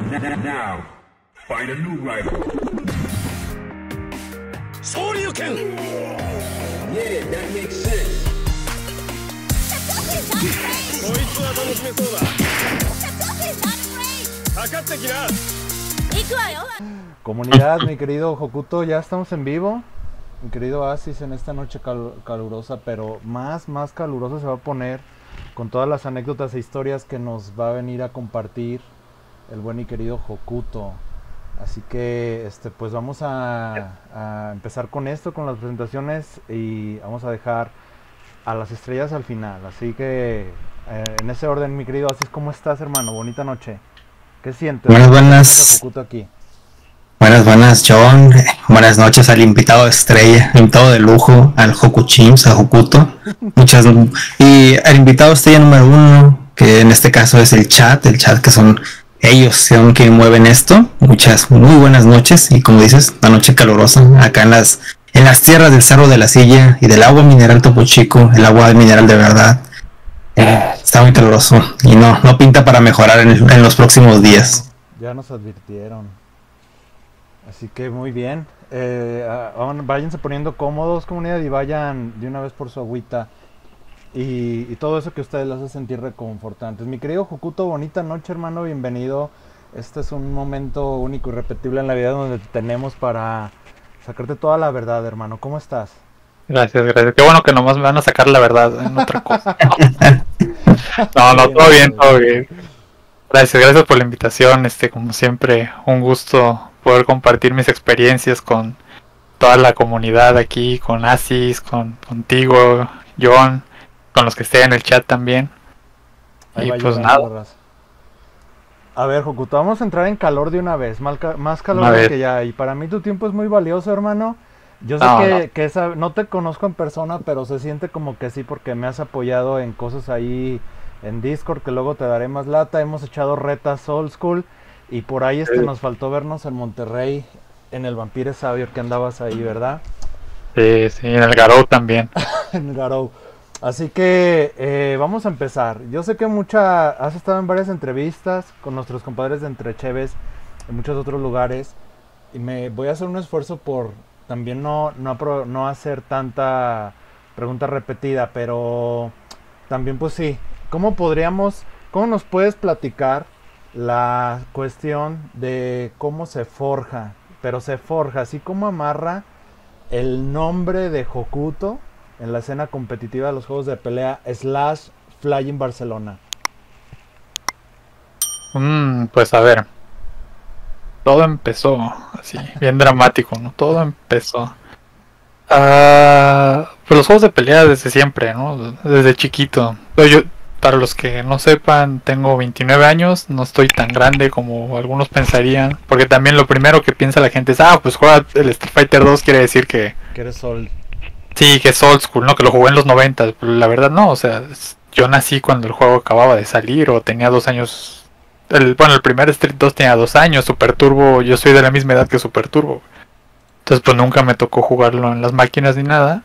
Now, find a new rival. Shoryuken! Yeah, that makes sense. こいつは楽しめそうだ。かかってきな。行くわよ。 Comunidad, mi querido Hokuto, ya estamos en vivo. Mi querido Asis, en esta noche calurosa, pero más calurosa se va a poner con todas las anécdotas e historias que nos va a venir a compartir el buen y querido Hokuto. Así que pues vamos a empezar con esto, con las presentaciones, y vamos a dejar a las estrellas al final. Así que en ese orden, mi querido Asis, ¿cómo estás, hermano? Bonita noche. ¿Qué sientes? Buenas. Hokuto aquí. Buenas, John. Buenas noches al invitado estrella, invitado de lujo, al Hokuchims, a Hokuto. Y al invitado estrella número 1, que en este caso es el chat que son ellos, son quienes mueven esto. Muy buenas noches, y como dices, una noche calurosa acá en las tierras del Cerro de la Silla y del agua mineral Topo Chico, el agua mineral de verdad. Está muy caluroso y no pinta para mejorar en los próximos días. Ya nos advirtieron. Así que muy bien. Váyanse poniendo cómodos, comunidad, y vayan de una vez por su agüita. Y todo eso que ustedes les hace sentir reconfortantes. Mi querido Hokuto, bonita noche, hermano, bienvenido. Este es un momento único y repetible en la vida donde te tenemos para sacarte toda la verdad, hermano. ¿Cómo estás? Gracias. Qué bueno que nomás me van a sacar la verdad en otra cosa. No, todo bien. Gracias por la invitación. Como siempre, un gusto poder compartir mis experiencias con toda la comunidad aquí, con Asis, contigo, John, con los que estén en el chat también. Ahí y pues nada. A ver, Hokuto, vamos a entrar en calor de una vez, más calor del que ya hay. Para mí tu tiempo es muy valioso, hermano. Yo sé que no te conozco en persona, pero se siente como que sí, porque me has apoyado en cosas ahí en Discord, que luego te daré más lata. Hemos echado retas old school, y por ahí nos faltó vernos en Monterrey, en el Vampire Savior, que andabas ahí, ¿verdad? Sí, en el Garou también. En el Garou. Así que vamos a empezar. Yo sé que has estado en varias entrevistas con nuestros compadres de Entre Cheves, en muchos otros lugares, y me voy a hacer un esfuerzo por también no hacer tanta pregunta repetida, pero también pues sí, ¿cómo nos puedes platicar la cuestión de cómo se forja, así como amarra el nombre de Hokuto en la escena competitiva de los juegos de pelea / Flying Barcelona? Pues a ver, todo empezó así, bien dramático, ¿no? Todo empezó. Pues los juegos de pelea desde siempre, ¿no? Desde chiquito. Yo, para los que no sepan, tengo 29 años, no estoy tan grande como algunos pensarían, porque también lo primero que piensa la gente es, pues juega el Street Fighter 2, quiere decir que eres old. Sí, que es old school, ¿no? Que lo jugué en los 90, pero la verdad no, o sea, yo nací cuando el juego acababa de salir, o tenía 2 años. El primer Street 2 tenía 2 años, Super Turbo, yo soy de la misma edad que Super Turbo. Entonces pues nunca me tocó jugarlo en las máquinas ni nada.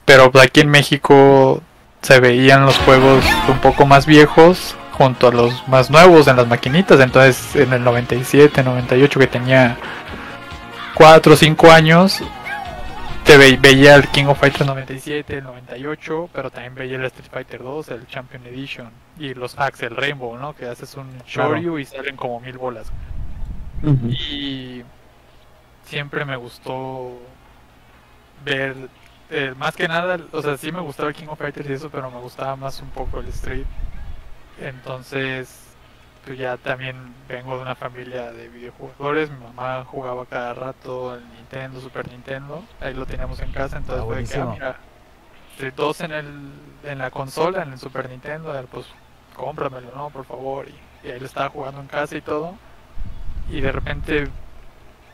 Pero pues aquí en México se veían los juegos un poco más viejos junto a los más nuevos en las maquinitas. Entonces en el 97, 98, que tenía 4 o 5 años, veía el King of Fighters 97, el 98, pero también veía el Street Fighter 2, el Champion Edition, y los Axel Rainbow, ¿no? Que haces un Shoryu y salen como 1000 bolas. Y siempre me gustó ver, más que nada, o sea, sí me gustaba el King of Fighters y eso, pero me gustaba más un poco el Street. Entonces, pues ya también vengo de una familia de videojugadores. Mi mamá jugaba cada rato el Nintendo, Super Nintendo, ahí lo teníamos en casa. Entonces fue que, mira, Street 2 en la consola, en el Super Nintendo, pues cómpramelo, ¿no? Por favor. Y ahí lo estaba jugando en casa y todo. Y de repente,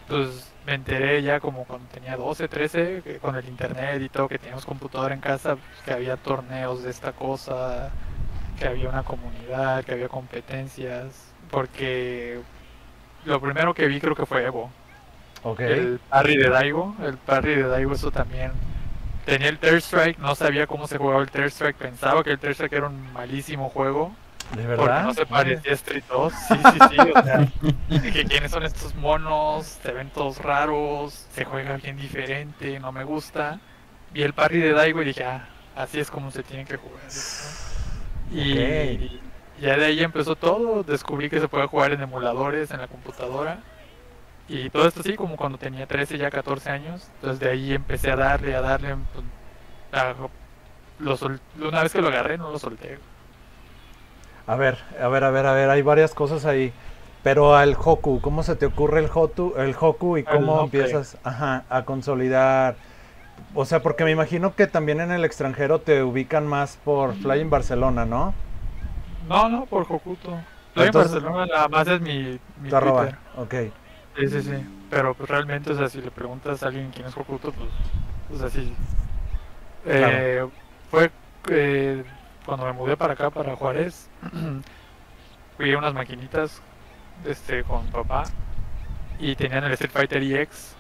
pues me enteré ya como cuando tenía 12, 13, que con el internet y todo, que teníamos computadora en casa, pues, que había torneos de esta cosa, que había una comunidad, que había competencias, porque lo primero que vi creo que fue Evo. El parry de Daigo, eso también. Tenía el Third Strike, no sabía cómo se jugaba el Third Strike, pensaba que el Third Strike era un malísimo juego, ¿De Porque verdad? no se parecía a Street 2. Sí, o sea, dije, ¿quiénes son estos monos? Se ven todos raros, se juega bien diferente, no me gusta. Vi el parry de Daigo y dije, así es como se tiene que jugar esto. Y ya de ahí empezó todo, descubrí que se puede jugar en emuladores, en la computadora. Y todo esto así como cuando tenía 13, ya 14 años. Entonces de ahí empecé a darle, pues, una vez que lo agarré, no lo solté. A ver, hay varias cosas ahí. Pero al Hoku, ¿cómo se te ocurre el Hoku y cómo nombre. empiezas a consolidar? O sea, porque me imagino que también en el extranjero te ubican más por Flying Barcelona, ¿no? No, por Hokuto. Estoy en Barcelona, nada más es mi Tu Twitter. arroba, ok. Sí. Pero pues realmente, o sea, si le preguntas a alguien quién es Hokuto, pues así. Claro. Fue cuando me mudé para acá, para Juárez, fui a unas maquinitas con papá y tenían el Street Fighter EX.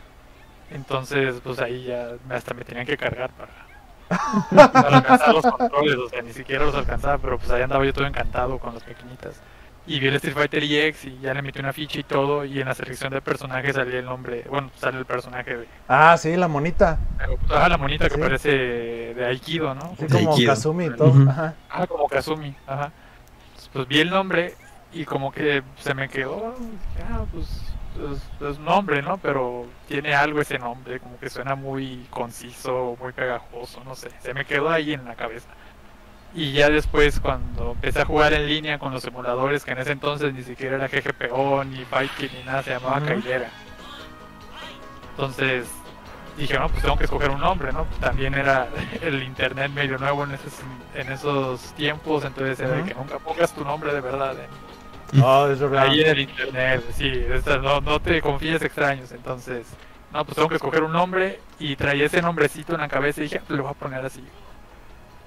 Entonces, pues ahí ya hasta me tenían que cargar para alcanzar los controles, o sea, ni siquiera los alcanzaba, pero pues ahí andaba yo todo encantado con las maquinitas. Y vi el Street Fighter EX y ya le metí una ficha y todo, y en la selección de personajes salía el nombre, bueno, sale el personaje de... Ah, sí, la monita. la monita que Sí. parece de Aikido, ¿no? Sí, De como Aikido. Kazumi y todo. Ujú. Ajá. Como Kazumi, ajá. Pues vi el nombre y como que se me quedó, pues es un nombre, ¿no? Pero tiene algo ese nombre, como que suena muy conciso, muy pegajoso, no sé. Se me quedó ahí en la cabeza. Y ya después cuando empecé a jugar en línea con los emuladores, que en ese entonces ni siquiera era GGPO, ni Fighting, ni nada, se llamaba Ujú. Kailera. Entonces dije, no, pues tengo que escoger un nombre, ¿no? Pues también era el internet medio nuevo en esos tiempos, entonces era de Ujú. que nunca pongas tu nombre de verdad Oh, es verdad. ahí en el internet, sí, no te confíes extraños, entonces, no, pues tengo que escoger un nombre y traía ese nombrecito en la cabeza y dije, pues le voy a poner así.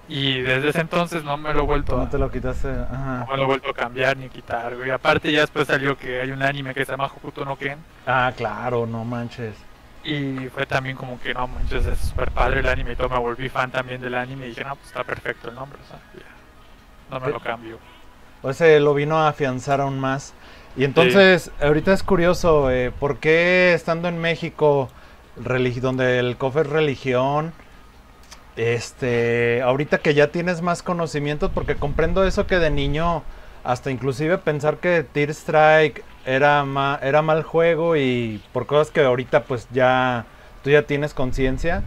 Y desde ese entonces no me lo he vuelto No te lo quitaste. Ajá. no me lo he vuelto a cambiar ni quitar, güey. Aparte ya después salió que hay un anime que se llama Hokuto no Ken. Ah, claro, no manches. Y fue también como que no manches, es súper padre el anime y todo, me volví fan también del anime y dije, no, pues está perfecto el nombre, o sea, ya, no me lo cambio. O sea, lo vino a afianzar aún más. Y entonces, ahorita es curioso, ¿por qué estando en México, donde el KOF es religión, ahorita que ya tienes más conocimientos, porque comprendo eso que de niño, hasta inclusive pensar que Tear Strike era mal juego y por cosas que ahorita pues ya tú ya tienes conciencia,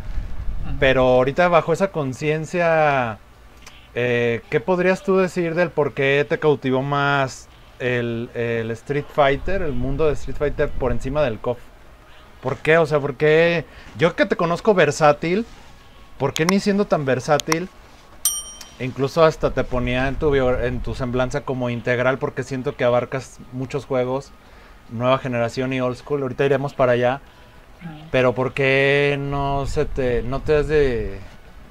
pero ahorita bajo esa conciencia, ¿qué podrías tú decir del por qué te cautivó más el Street Fighter, el mundo de Street Fighter por encima del KOF? ¿Por qué? O sea, ¿por qué? Yo que te conozco versátil, ¿por qué ni siendo tan versátil? Incluso hasta te ponía en tu semblanza como integral porque siento que abarcas muchos juegos, nueva generación y old school. Ahorita iremos para allá. Pero ¿por qué no te has de...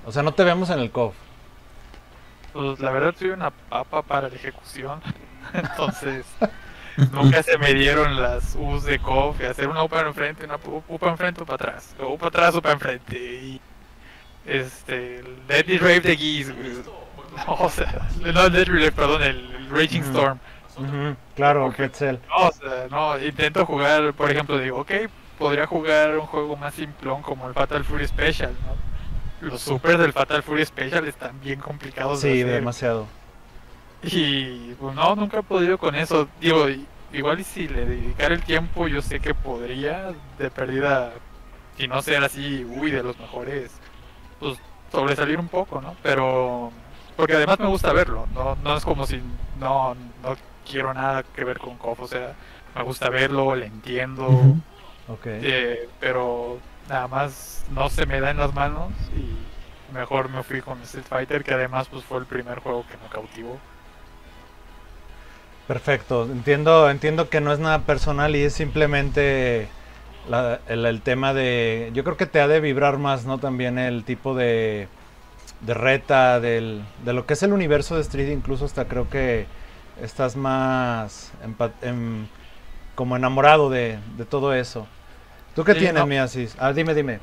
O sea, no te vemos en el KOF? Pues la verdad soy una papa para la ejecución, entonces nunca se me dieron las U's de KOF, y hacer una U para enfrente, una U para enfrente o para atrás, o U para atrás o para enfrente, y el Deadly Rave de Geese, no, o sea, no el Deadly Rave, perdón, el Raging Storm. Claro, Ok. Quetzal. No, o sea, no, intento jugar, por ejemplo, digo, ok, podría jugar un juego más simplón como el Fatal Fury Special, ¿no? Los supers del Fatal Fury Special están bien complicados de Sí, hacer. demasiado. Y pues no, nunca he podido con eso. Digo, igual y si le dedicara el tiempo, yo sé que podría, de perdida, si no ser así, de los mejores, pues sobresalir un poco, ¿no? Pero, porque además me gusta verlo, no es como si no quiero nada que ver con KOF, o sea, me gusta verlo, le entiendo, Ok. pero nada más no se me da en las manos y mejor me fui con Street Fighter, que además pues fue el primer juego que me cautivó. Perfecto. Entiendo que no es nada personal y es simplemente el tema de... Yo creo que te ha de vibrar más, ¿no? También el tipo de reta, de lo que es el universo de Street, incluso hasta creo que estás más como enamorado de todo eso. ¿Tú qué Sí, tienes, no. Miasis? Ah, dime.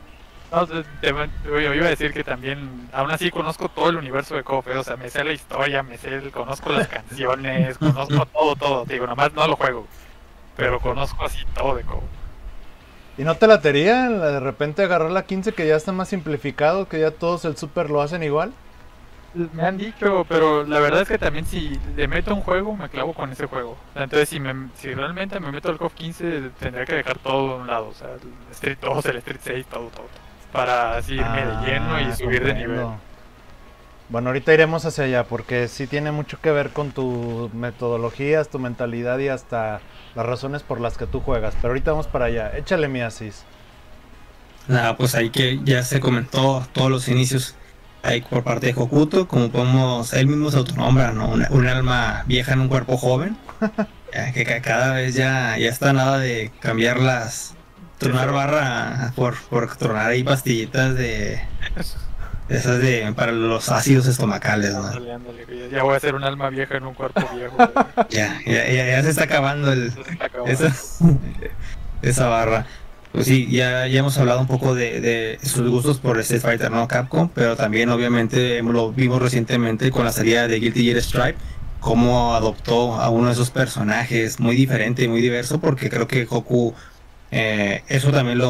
No, yo iba a decir que también, aún así conozco todo el universo de KOF, o sea, me sé la historia, conozco las canciones, conozco todo, digo, nomás no lo juego, pero conozco así todo de KOF. ¿Y no te latería de repente agarrar la 15 que ya está más simplificado, que ya todos el Super lo hacen igual? Me han dicho, pero la verdad es que también si le meto un juego, me clavo con ese juego. Entonces si realmente me meto al KOF 15, tendría que dejar todo a un lado, o sea, el Street 2, el Street 6, todo. Para así irme de lleno y subir de nivel. Bueno, ahorita iremos hacia allá porque sí tiene mucho que ver con tu metodologías, tu mentalidad y hasta las razones por las que tú juegas. Pero ahorita vamos para allá. Échale, mi Asis. Nada, pues ahí que ya se comentó todos los inicios ahí por parte de Hokuto, como podemos, él mismo se autonombra, ¿no? Un alma vieja en un cuerpo joven. Que cada vez ya está nada de cambiarlas. Tronar barra por tronar ahí pastillitas de esas para los ácidos estomacales, ¿no? Ándale, ya voy a ser un alma vieja en un cuerpo viejo. ya se está acabando esa barra. Pues sí, ya hemos hablado un poco de sus gustos por Street Fighter, ¿no? Capcom, pero también obviamente lo vimos recientemente con la salida de Guilty Gear Stripe, cómo adoptó a uno de esos personajes muy diferente y muy diverso, porque creo que Goku eso también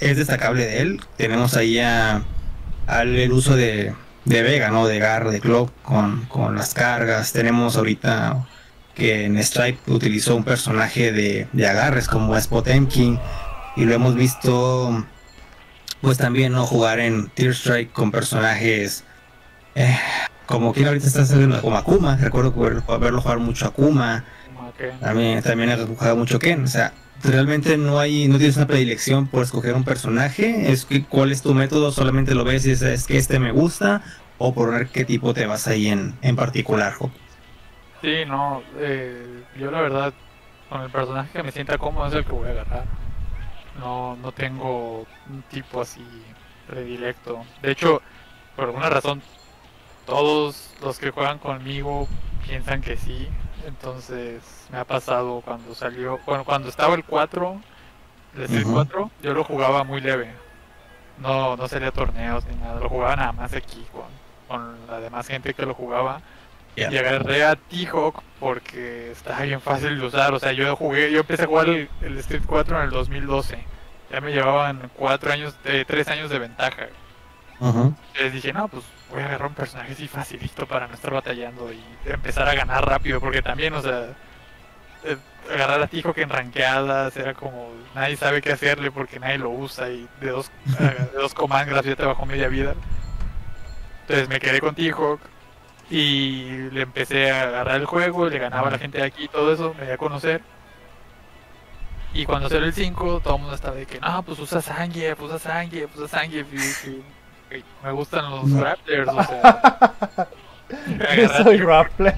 es destacable de él. Tenemos ahí el uso de Vega, ¿no? De Gar, de Clock con las cargas. Tenemos ahorita que en Stripe utilizó un personaje de agarres como es Potemkin, y lo hemos visto pues también no jugar en Tear Strike con personajes como quien ahorita está haciendo, como Akuma. Recuerdo verlo jugar mucho Akuma. También ha jugado mucho Ken. O sea, realmente no tienes una predilección por escoger un personaje. ¿Cuál es tu método? Solamente lo ves y es que este me gusta, o por ver qué tipo te vas ahí en particular. Sí, no, yo la verdad con el personaje que me sienta cómodo es el que voy a agarrar. No tengo un tipo así predilecto. De hecho, por alguna razón todos los que juegan conmigo piensan que sí. Entonces me ha pasado cuando salió, cuando estaba el 4, el Street 4, yo lo jugaba muy leve. No salía a torneos ni nada, lo jugaba nada más aquí con la demás gente que lo jugaba. Y agarré a T-Hawk porque estaba bien fácil de usar. O sea, yo empecé a jugar el Street 4 en el 2012. Ya me llevaban 3 años de ventaja. Entonces dije, no, pues voy a agarrar un personaje así facilito para no estar batallando y empezar a ganar rápido, porque también, o sea, agarrar a T-Hawk en ranqueadas era como, nadie sabe qué hacerle porque nadie lo usa, y de dos command grabs ya te bajó media vida. Entonces me quedé con T-Hawk y le empecé a agarrar el juego, le ganaba a la gente de aquí y todo eso, me di a conocer. Y cuando salió el 5, todo el mundo estaba de que, no, pues usa Zangief, y me gustan los Grapplers, o sea. Soy Grappler.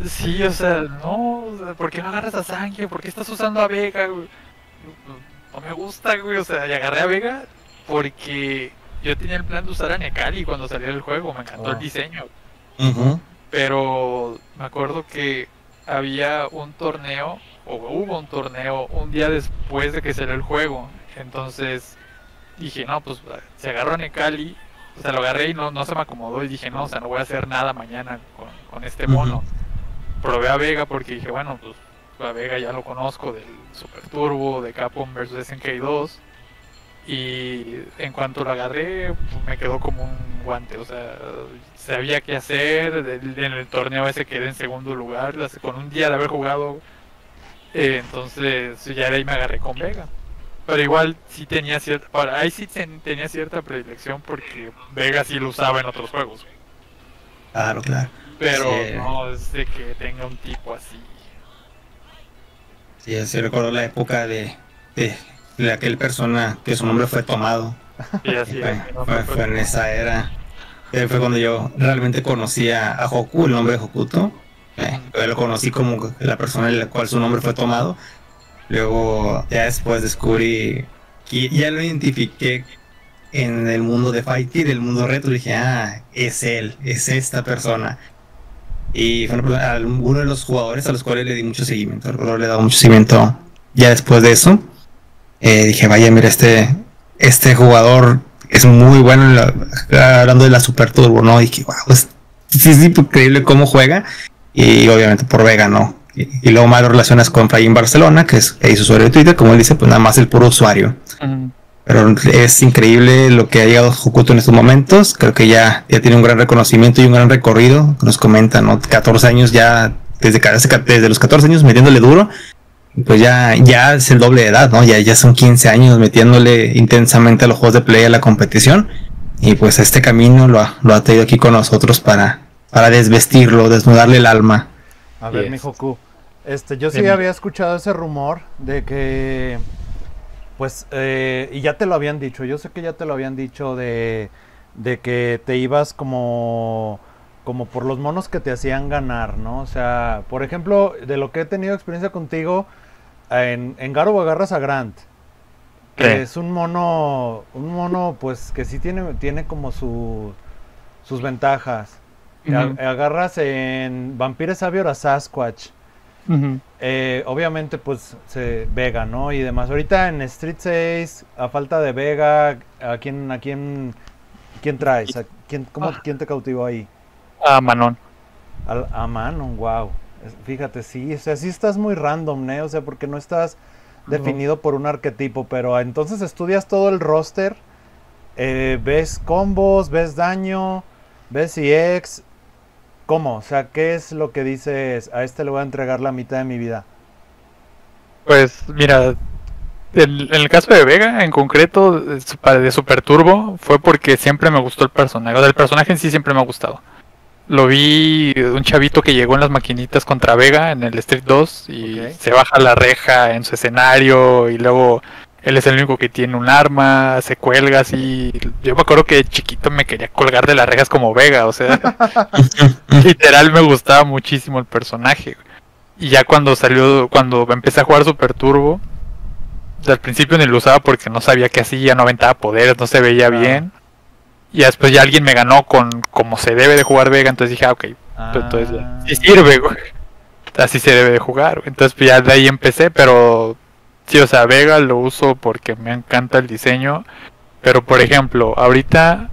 Sí, o sea, no, ¿por qué no agarras a Zangief? ¿Por qué estás usando a Vega, güey? No me gusta, güey, o sea, y agarré a Vega porque yo tenía el plan de usar a Nekali cuando salió el juego, me encantó el diseño. Pero me acuerdo que había un torneo, o hubo un torneo un día después de que salió el juego. Entonces dije, no, pues si agarro a Nekali, o sea, lo agarré y no se me acomodó, y dije, no, o sea, no voy a hacer nada mañana con este mono. Probé a Vega porque dije, bueno, pues a Vega ya lo conozco del Super Turbo, de Capcom vs SNK 2, y en cuanto lo agarré, pues, me quedó como un guante, o sea, sabía qué hacer. En el torneo ese quedé en segundo lugar, con un día de haber jugado, entonces ya de ahí me agarré con Vega. Pero igual sí tenía tenía cierta predilección porque Vega sí lo usaba en otros juegos. Claro. Pero sí. No es de que tenga un tipo así. Sí, recuerdo la época de aquel persona que su nombre fue tomado. Sí, así fue en esa era. Fue cuando yo realmente conocí a Hoku, el nombre de Hokuto. Yo lo conocí como la persona en la cual su nombre fue tomado. Luego, ya después descubrí que ya lo identifiqué en el mundo de Fighting, el mundo retro. Dije, es él, es esta persona. Y fue uno de los jugadores a los cuales le di mucho seguimiento. Le he dado mucho seguimiento ya después de eso. Dije, vaya, mira, este jugador es muy bueno hablando de la Super Turbo, ¿no? Y que wow, sí, increíble cómo juega. Y obviamente por Vega, ¿no? Y luego más lo relacionas con Fayín Barcelona, que es usuario de Twitter, como él dice, pues nada más el puro usuario. Pero es increíble lo que ha llegado Hokuto en estos momentos. Creo que ya tiene un gran reconocimiento y un gran recorrido. Nos comenta, ¿no? 14 años ya, desde los 14 años metiéndole duro. Pues ya es el doble de edad, ¿no? Ya son 15 años metiéndole intensamente a los juegos de play, a la competición. Y pues este camino lo ha traído aquí con nosotros para desvestirlo, desnudarle el alma. A ver, mi Hoku, yo sí había escuchado ese rumor de que, pues, y ya te lo habían dicho, yo sé que ya te lo habían dicho de que te ibas como por los monos que te hacían ganar, ¿no? O sea, por ejemplo, de lo que he tenido experiencia contigo, en Garou agarras a Grant, que es un mono, pues, que sí tiene como sus ventajas. Agarras en Vampire Savior a Sasquatch. Obviamente pues Vega, ¿no? Y demás. Ahorita en Street 6, a falta de Vega, ¿a quién traes? ¿Quién te cautivó ahí? A Manon. A Manon, wow. Fíjate, sí, o sea, sí estás muy random, ¿eh? O sea, porque no estás definido por un arquetipo, pero entonces estudias todo el roster, ves combos, ves daño, ves EX. ¿Cómo? O sea, ¿qué es lo que dices? A le voy a entregar la mitad de mi vida. Pues mira, en el caso de Vega en concreto, de Super Turbo, fue porque siempre me gustó el personaje. O sea, el personaje en sí siempre me ha gustado. Lo vi un chavito que llegó en las maquinitas contra Vega en el Street 2 y se baja la reja en su escenario y luego él es el único que tiene un arma, se cuelga así. Yo me acuerdo que de chiquito me quería colgar de las rejas como Vega, o sea, literal me gustaba muchísimo el personaje. Y ya cuando empecé a jugar Super Turbo, al principio ni lo usaba porque no sabía qué hacía, no aventaba poderes, no se veía bien. Y después ya alguien me ganó con como se debe de jugar Vega, entonces dije, ok, entonces ya, sí sirve, güey. Así se debe de jugar, entonces pues ya de ahí empecé, pero sí, o sea, Vega lo uso porque me encanta el diseño, pero por ejemplo, ahorita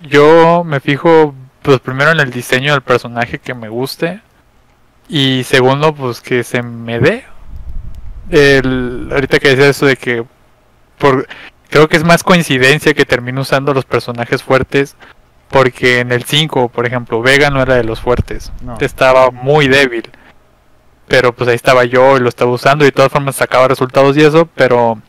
yo me fijo pues primero en el diseño del personaje que me guste y segundo pues que se me dé. Ahorita que decía eso de que creo que es más coincidencia que termino usando los personajes fuertes porque en el 5, por ejemplo, Vega no era de los fuertes, estaba muy débil. Pero pues ahí estaba yo y lo estaba usando y de todas formas sacaba resultados y eso, pero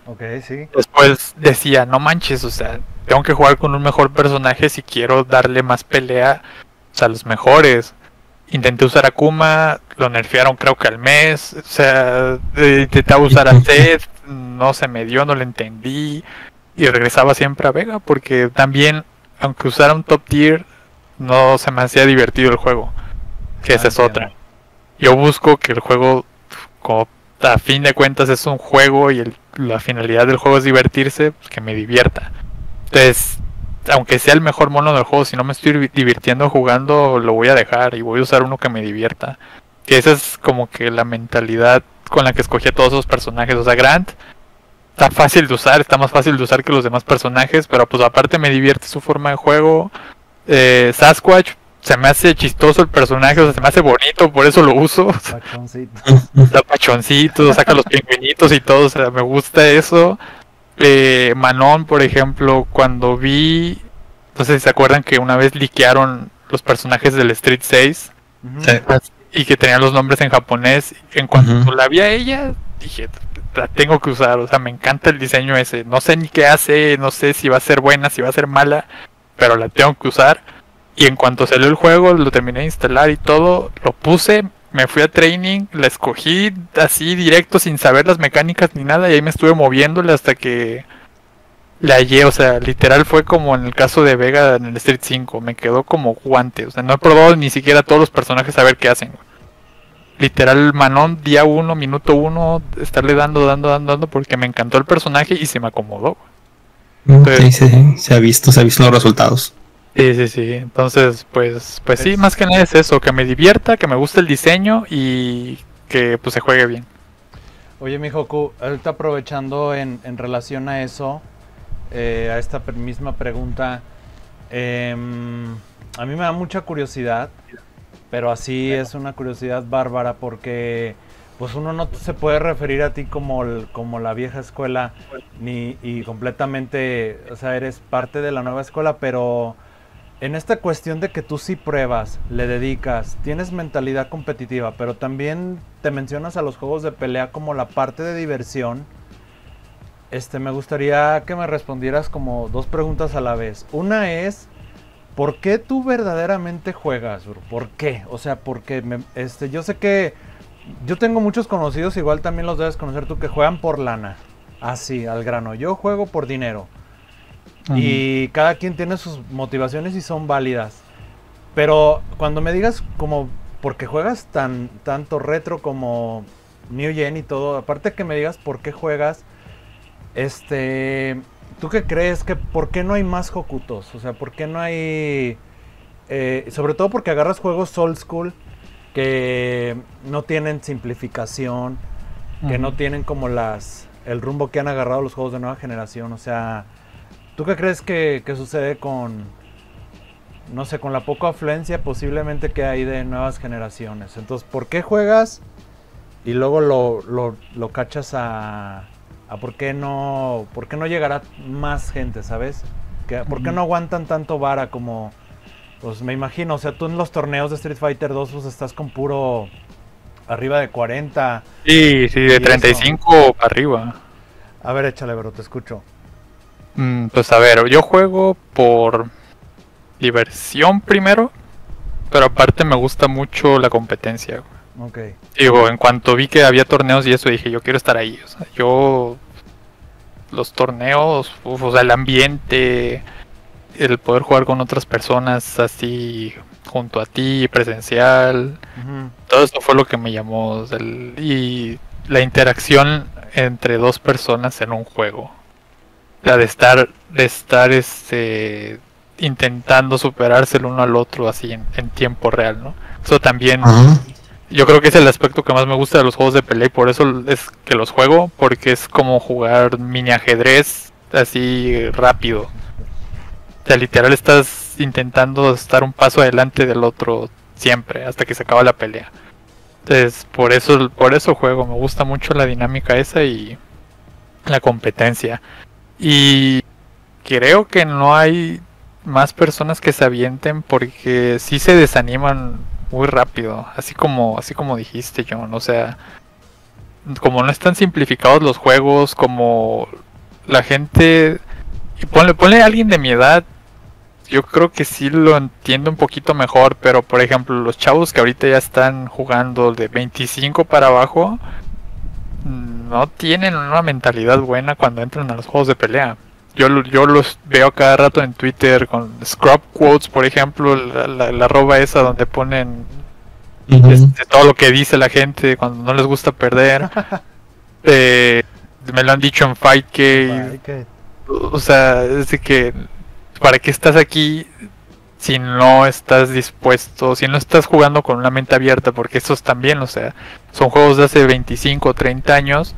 después decía, no manches, o sea, tengo que jugar con un mejor personaje si quiero darle más pelea, o sea, los mejores. Intenté usar a Akuma, lo nerfearon creo que al mes, o sea, intentaba usar a Zed, no se me dio, no le entendí y regresaba siempre a Vega porque también, aunque usara un top tier, no se me hacía divertido el juego, que esa es otra. Yo busco que el juego, como a fin de cuentas es un juego y la finalidad del juego es divertirse, pues que me divierta. Entonces, aunque sea el mejor mono del juego, si no me estoy divirtiendo jugando, lo voy a dejar y voy a usar uno que me divierta. Que esa es como que la mentalidad con la que escogí a todos esos personajes. O sea, Grant está fácil de usar, está más fácil de usar que los demás personajes, pero pues aparte me divierte su forma de juego. Sasquatch, se me hace chistoso el personaje, o sea, se me hace bonito, por eso lo uso. Pachoncito. Está pachoncito, saca los pingüinitos y todo, o sea, me gusta eso. Manon, por ejemplo, cuando vi, no sé si se acuerdan que una vez liquearon los personajes del Street 6 y que tenían los nombres en japonés. En cuanto la vi a ella, dije, la tengo que usar, o sea, me encanta el diseño ese. No sé ni qué hace, no sé si va a ser buena, si va a ser mala, pero la tengo que usar. Y en cuanto salió el juego, lo terminé de instalar y todo, lo puse, me fui a training, la escogí así directo sin saber las mecánicas ni nada y ahí me estuve moviéndole hasta que la hallé, o sea, literal fue como en el caso de Vega en el Street 5, me quedó como guante, o sea, no he probado ni siquiera todos los personajes a ver qué hacen. Literal, Manon, día 1, minuto 1, estarle dando porque me encantó el personaje y se me acomodó. Entonces, sí, se ha visto los resultados. Sí, entonces pues sí, más que nada es eso, que me divierta, que me guste el diseño y que pues se juegue bien. Oye, mi Hoku, ahorita aprovechando en relación a eso, a esta misma pregunta. A mí me da mucha curiosidad, pero así es una curiosidad bárbara porque pues uno no se puede referir a ti como la vieja escuela y completamente, o sea, eres parte de la nueva escuela, pero en esta cuestión de que tú sí pruebas, le dedicas, tienes mentalidad competitiva, pero también te mencionas a los juegos de pelea como la parte de diversión. Me gustaría que me respondieras como dos preguntas a la vez. Una es, ¿por qué tú verdaderamente juegas, bro? ¿Por qué? O sea, porque yo sé que yo tengo muchos conocidos, igual también los debes conocer tú, que juegan por lana. Así, al grano. Yo juego por dinero. Y cada quien tiene sus motivaciones y son válidas. Pero cuando me digas como, porque juegas tanto retro como New Gen y todo, aparte que me digas por qué juegas, ¿tú qué crees? ¿Por qué no hay más Hokutos? O sea, ¿por qué no hay...? Sobre todo porque agarras juegos old school que no tienen simplificación, que no tienen como el rumbo que han agarrado los juegos de nueva generación. O sea, ¿tú qué crees que sucede con, no sé, con la poca afluencia posiblemente que hay de nuevas generaciones? Entonces, ¿por qué juegas? Y luego lo cachas a ¿por qué no llegará más gente, ¿sabes? ¿Por qué no aguantan tanto vara como, pues me imagino, o sea, tú en los torneos de Street Fighter 2 pues estás con puro arriba de 40. Sí, de 35 para arriba. A ver, échale, bro, te escucho. Pues a ver, yo juego por diversión primero, pero aparte me gusta mucho la competencia. Okay. Digo, en cuanto vi que había torneos y eso, dije, yo quiero estar ahí. O sea, los torneos, o sea, el ambiente, el poder jugar con otras personas así junto a ti, presencial, todo eso fue lo que me llamó. O sea, y la interacción entre dos personas en un juego. O sea, de estar intentando superarse el uno al otro así en tiempo real, ¿no? Eso también... Yo creo que es el aspecto que más me gusta de los juegos de pelea y por eso es que los juego, porque es como jugar mini ajedrez así rápido. O sea, literal estás intentando estar un paso adelante del otro siempre, hasta que se acaba la pelea. Entonces, por eso juego, me gusta mucho la dinámica esa y la competencia. Y creo que no hay más personas que se avienten porque sí se desaniman muy rápido, así como dijiste, John. O sea, como no están simplificados los juegos, como la gente, y ponle a alguien de mi edad, yo creo que sí lo entiendo un poquito mejor, pero por ejemplo los chavos que ahorita ya están jugando de 25 para abajo no tienen una mentalidad buena cuando entran a los juegos de pelea. Yo los veo cada rato en Twitter con Scrub Quotes, por ejemplo, la arroba esa donde ponen todo lo que dice la gente cuando no les gusta perder. Me lo han dicho en Fightcade. O sea, es de que, ¿para qué estás aquí si no estás dispuesto, si no estás jugando con una mente abierta? Porque esos también, o sea, son juegos de hace 25 o 30 años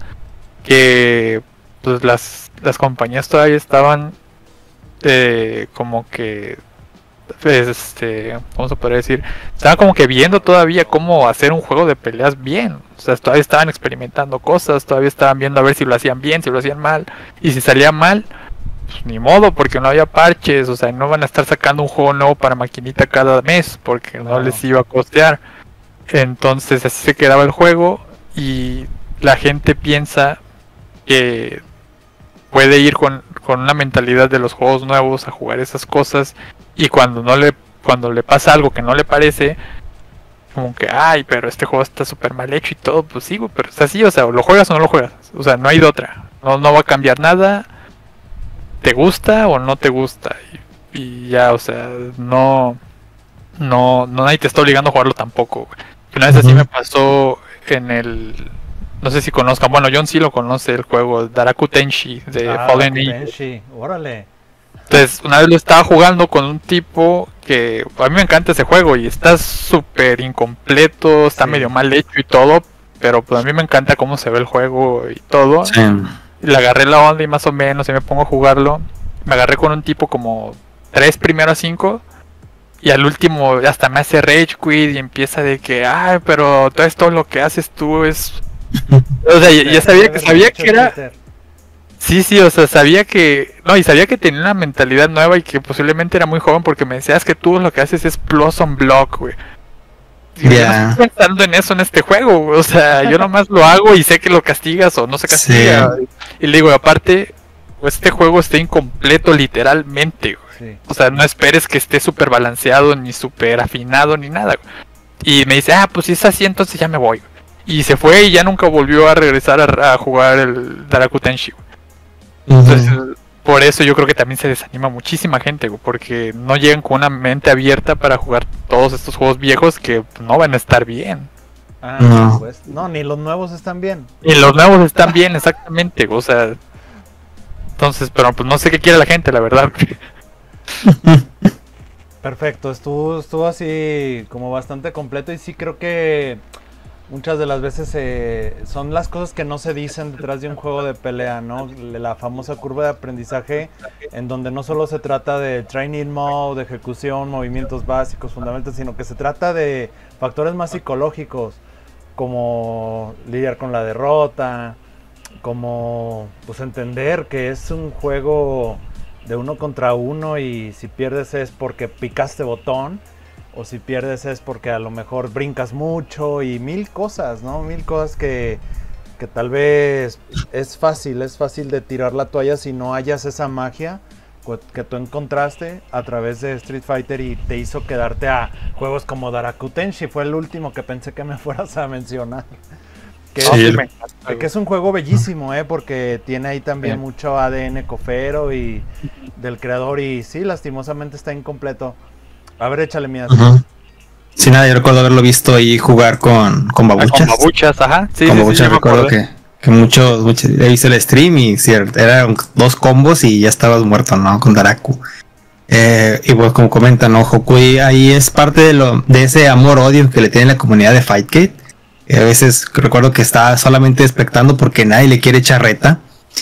que pues las compañías todavía estaban como que ¿cómo se podría decir? Estaban como que viendo todavía cómo hacer un juego de peleas bien. O sea, todavía estaban experimentando cosas, todavía estaban viendo a ver si lo hacían bien, si lo hacían mal. Y si salía mal, pues ni modo, porque no había parches. O sea, no van a estar sacando un juego nuevo para maquinita cada mes, porque no les iba a costear. Entonces así se quedaba el juego y la gente piensa que puede ir con una mentalidad de los juegos nuevos a jugar esas cosas, y cuando le pasa algo que no le parece, como que, ay, pero este juego está súper mal hecho y todo, pues sí, pero es así, o sea, lo juegas o no lo juegas, o sea, no hay de otra, no va a cambiar nada, te gusta o no te gusta, y ya, o sea, no nadie te está obligando a jugarlo tampoco. Una vez así me pasó en el... No sé si conozcan, bueno, John sí lo conoce, el juego Daraku Tenshi de Fallen Eagle. Órale. Entonces, una vez lo estaba jugando con un tipo que a mí me encanta ese juego y está súper incompleto, está medio mal hecho y todo, pero pues a mí me encanta cómo se ve el juego y todo. Sí. Le agarré la onda y más o menos y me pongo a jugarlo. me agarré con un tipo como 3 primero a 5. Y al último hasta me hace rage quit y empieza de que, ay, pero todo lo que haces tú es... O sea, ya sabía que era... Sí, o sea, sabía que... No, y sabía que tenía una mentalidad nueva y que posiblemente era muy joven porque me decías que tú lo que haces es plus on block, güey. Yo no estoy pensando en eso en este juego, güey. O sea, yo nomás lo hago y sé que lo castigas o no se castiga. Sí. Y le digo, aparte, este juego está incompleto literalmente, güey. Sí. O sea, no esperes que esté súper balanceado, ni súper afinado, ni nada, güey. Y me dice, pues si es así, entonces ya me voy, güey. Y se fue y ya nunca volvió a regresar a jugar el Daraku Tenshi, güey. Entonces, por eso yo creo que también se desanima muchísima gente, güey, porque no llegan con una mente abierta para jugar todos estos juegos viejos que no van a estar bien. No. Pues, no, ni los nuevos están bien. Ni los nuevos están bien, exactamente, o sea... Entonces, pero pues no sé qué quiere la gente, la verdad. Perfecto, estuvo así como bastante completo y sí creo que muchas de las veces son las cosas que no se dicen detrás de un juego de pelea, ¿no? La famosa curva de aprendizaje en donde no solo se trata de training mode, de ejecución, movimientos básicos, fundamentos, sino que se trata de factores más psicológicos como lidiar con la derrota, como pues entender que es un juego de 1 contra 1 y si pierdes es porque picaste botón o si pierdes es porque a lo mejor brincas mucho y mil cosas, ¿no? Mil cosas que tal vez es fácil de tirar la toalla si no hayas esa magia que tú encontraste a través de Street Fighter y te hizo quedarte a juegos como Daraku Tenshi. Fue el último que pensé que me fueras a mencionar. Que es un juego bellísimo, porque tiene ahí también mucho ADN cofero y del creador y sí, lastimosamente está incompleto. A ver, échale mías. Sí, nada, yo recuerdo haberlo visto ahí jugar con babuchas. Con babuchas, ajá. Sí, con babuchas, recuerdo que muchos he visto el stream y cierto, eran 2 combos y ya estabas muerto, ¿no? Con Daraku. Y pues como comentan, ¿no? Hokui ahí es parte de ese amor-odio que le tiene la comunidad de Fightgate. A veces recuerdo que está solamente expectando porque nadie le quiere echar reta.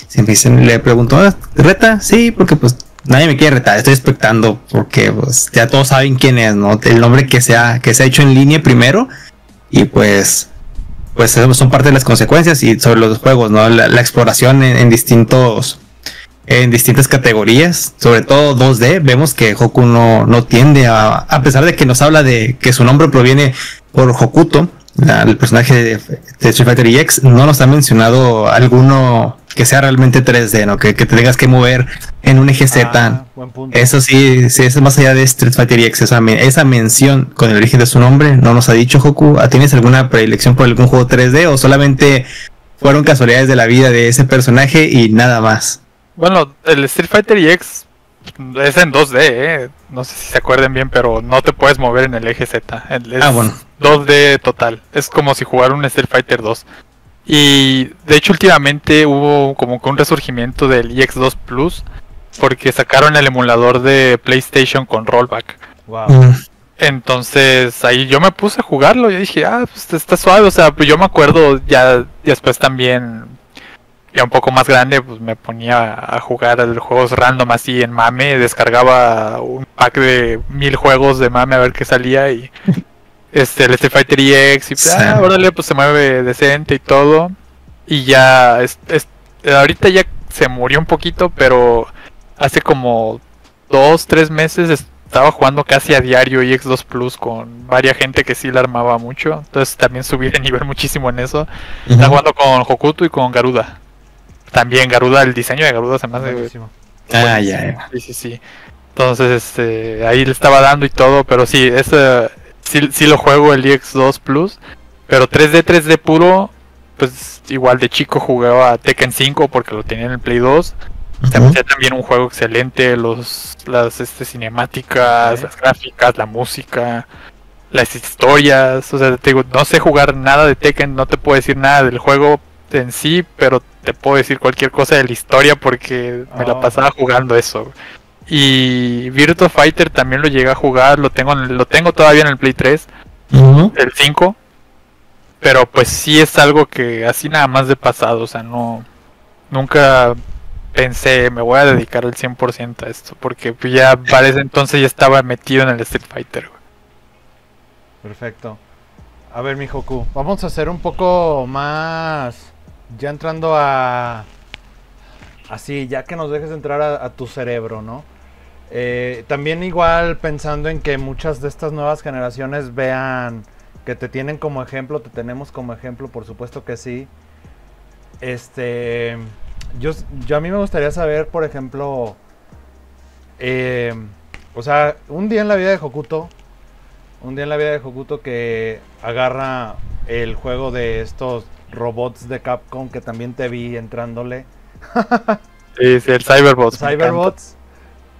Siempre le pregunto, ¿reta? Sí, porque pues nadie me quiere retar, estoy expectando porque pues ya todos saben quién es, ¿no? El nombre que se ha hecho en línea primero y pues son parte de las consecuencias y sobre los juegos, ¿no? La exploración en distintas categorías, sobre todo 2D, vemos que Hoku no tiende a pesar de que nos habla de que su nombre proviene por Hokuto, el personaje de Street Fighter EX, no nos ha mencionado alguno que sea realmente 3D, ¿no? Que te tengas que mover en un eje Z. Eso sí, es más allá de Street Fighter EX, esa mención con el origen de su nombre, no nos ha dicho Hoku. ¿Tienes alguna predilección por algún juego 3D o solamente fueron casualidades de la vida de ese personaje y nada más? Bueno, el Street Fighter EX es en 2D, no sé si se acuerdan bien, pero no te puedes mover en el eje Z. Bueno. 2D total, es como si jugara un Street Fighter 2. Y de hecho últimamente hubo como que un resurgimiento del EX2 Plus porque sacaron el emulador de PlayStation con rollback. Wow. Entonces ahí yo me puse a jugarlo y dije, pues está suave, o sea, pues yo me acuerdo ya después también, ya un poco más grande, pues me ponía a jugar a los juegos random así en mame, descargaba un pack de 1000 juegos de mame a ver qué salía y el Street Fighter EX y órale, pues se mueve decente y todo. Y ya ahorita ya se murió un poquito, pero hace como 2-3 meses estaba jugando casi a diario EX2 Plus con varias gente que sí la armaba mucho. Entonces también subí de nivel muchísimo en eso. Estaba jugando con Hokuto y con Garuda. También Garuda, el diseño de Garuda se me hace buenísimo. Ya. Sí. Entonces ahí le estaba dando y todo, pero sí, sí lo juego el EX2 Plus, pero 3D puro, pues igual de chico jugaba a Tekken 5 porque lo tenía en el Play 2. También un juego excelente, las cinemáticas, las gráficas, la música, las historias, o sea, te digo, no sé jugar nada de Tekken, no te puedo decir nada del juego en sí, pero te puedo decir cualquier cosa de la historia porque me la pasaba jugando eso. Y Virtua Fighter también lo llegué a jugar, lo tengo todavía en el Play 3, el 5, pero pues sí es algo que así nada más de pasado, o sea, nunca pensé, me voy a dedicar al 100% a esto, porque pues, ya para ese entonces ya estaba metido en el Street Fighter, güey. Perfecto. A ver, mi Joku, vamos a hacer un poco más, ya entrando a... Así, ya que nos dejes entrar a tu cerebro, ¿no? También igual pensando en que muchas de estas nuevas generaciones vean que te tienen como ejemplo, te tenemos como ejemplo, por supuesto que sí. Yo a mí me gustaría saber, por ejemplo, o sea, un día en la vida de Hokuto que agarra el juego de estos robots de Capcom que también te vi entrándole. Sí, sí, el Cyberbots. Cyberbots.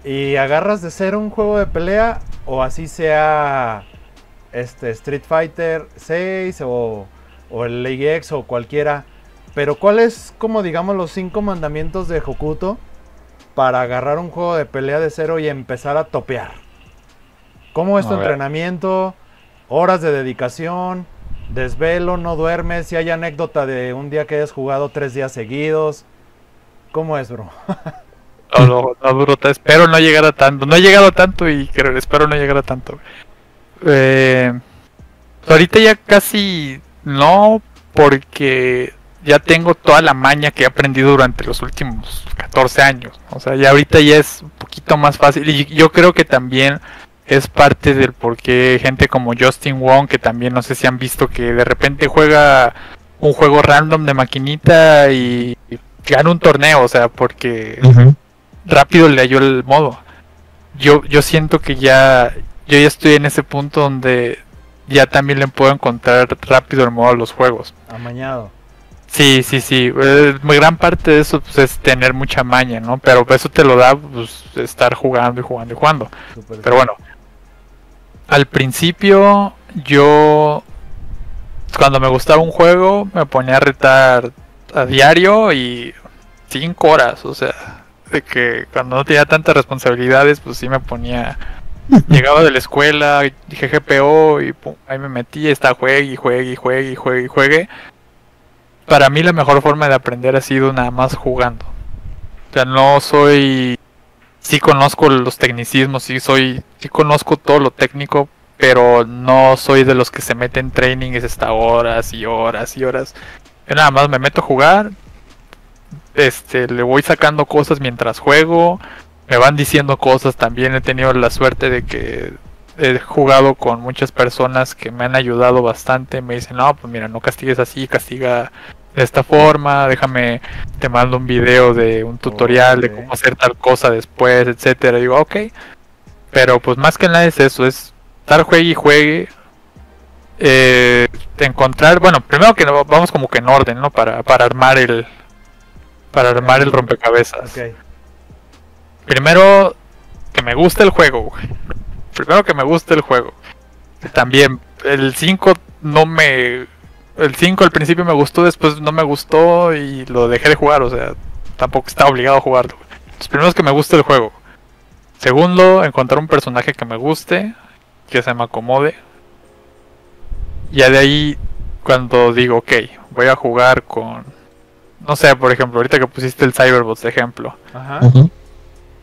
Y agarras de cero un juego de pelea, o así sea Street Fighter 6 o el League X o cualquiera. Pero ¿cuáles, como digamos, los 5 mandamientos de Hokuto para agarrar un juego de pelea de cero y empezar a topear? ¿Cómo es tu entrenamiento? Horas de dedicación, desvelo, no duermes, si hay anécdota de un día que hayas jugado 3 días seguidos. ¿Cómo es, bro? No, duro, espero no llegar a tanto. No he llegado a tanto y espero no llegar a tanto. Ahorita ya casi no, porque ya tengo toda la maña que he aprendido durante los últimos 14 años. O sea, ya ahorita ya es un poquito más fácil. Y yo creo que también es parte del por qué gente como Justin Wong, que también no sé si han visto que de repente juega un juego random de maquinita y gana un torneo, o sea, porque rápido le halló el modo. Yo siento que yo ya estoy en ese punto donde ya también le puedo encontrar rápido el modo a los juegos. Amañado. Sí. Gran parte de eso pues, es tener mucha maña, ¿no? Pero eso te lo da pues, estar jugando y jugando y jugando. Super. Pero bueno, al principio yo, cuando me gustaba un juego, me ponía a retar a diario y 5 horas, o sea, de que cuando no tenía tantas responsabilidades, pues sí me ponía... Llegaba de la escuela, dije GPO y pum, ahí me metí, juegue. Para mí la mejor forma de aprender ha sido nada más jugando. O sea, no soy... Sí conozco los tecnicismos, sí conozco todo lo técnico, pero no soy de los que se meten en trainings hasta horas y horas y horas. Yo nada más me meto a jugar, le voy sacando cosas mientras juego, me van diciendo cosas. También he tenido la suerte de que he jugado con muchas personas que me han ayudado bastante. Me dicen, no, pues mira, no castigues así, castiga de esta forma, te mando un video de un tutorial de cómo hacer tal cosa después, etcétera. Digo, ok, pero pues más que nada es eso, es estar juegue. Encontrar, bueno, primero que vamos como que en orden, ¿no? Para armar el rompecabezas. Okay. Primero que me guste el juego. También el 5 el 5 al principio me gustó, después no me gustó y lo dejé de jugar, o sea, tampoco estaba obligado a jugarlo. Entonces, primero es que me guste el juego. Segundo, encontrar un personaje que me guste, que se me acomode. Ya de ahí, cuando digo, ok, voy a jugar con... No sé, por ejemplo, ahorita que pusiste el Cyberbots de ejemplo. Ajá.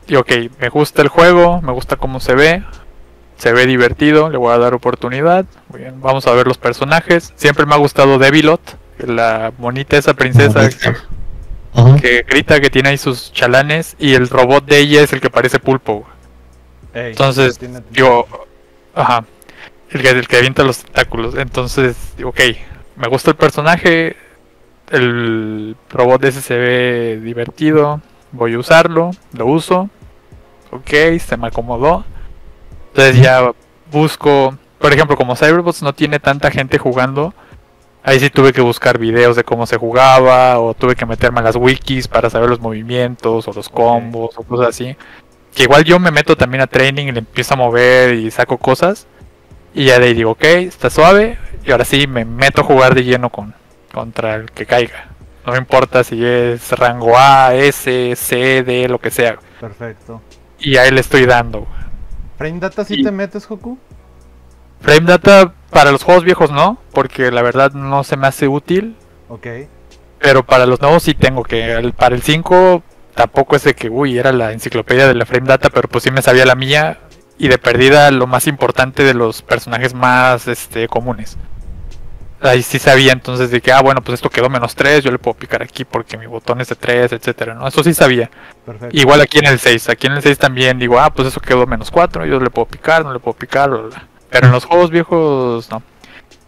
Y ok, me gusta el juego, me gusta cómo se ve divertido, le voy a dar oportunidad. Muy bien, vamos a ver los personajes. Siempre me ha gustado Devilot, la monita, esa princesa que grita, que tiene ahí sus chalanes, y el robot de ella es el que parece pulpo. Entonces, el que avienta los tentáculos. Entonces, ok, me gusta el personaje, el robot ese se ve divertido, voy a usarlo, lo uso, ok, se me acomodó. Entonces ya busco, por ejemplo, como Cyberbots no tiene tanta gente jugando, ahí sí tuve que buscar videos de cómo se jugaba, o tuve que meterme a las wikis para saber los movimientos, o los combos, o cosas así. Que igual yo me meto también a training y le empiezo a mover y saco cosas. Y ya de ahí digo, ok, está suave, y ahora sí me meto a jugar de lleno contra el que caiga. No me importa si es rango A, S, C, D, lo que sea. Perfecto. Y ahí le estoy dando. ¿Frame Data sí te metes, Joku? Frame Data para los juegos viejos no, porque la verdad no se me hace útil. Ok. Pero para los nuevos sí tengo que. Para el 5 tampoco es de que, uy, era la enciclopedia de la frame data, pero pues sí me sabía la mía y de perdida lo más importante de los personajes más comunes. Ahí sí sabía entonces de que, bueno, pues esto quedó -3, yo le puedo picar aquí porque mi botón es de 3, etcétera, ¿no? Eso sí sabía. Perfecto. Igual aquí en el 6 también digo, pues eso quedó -4, yo le puedo picar, no le puedo picar, bla, bla. Pero en los juegos viejos no.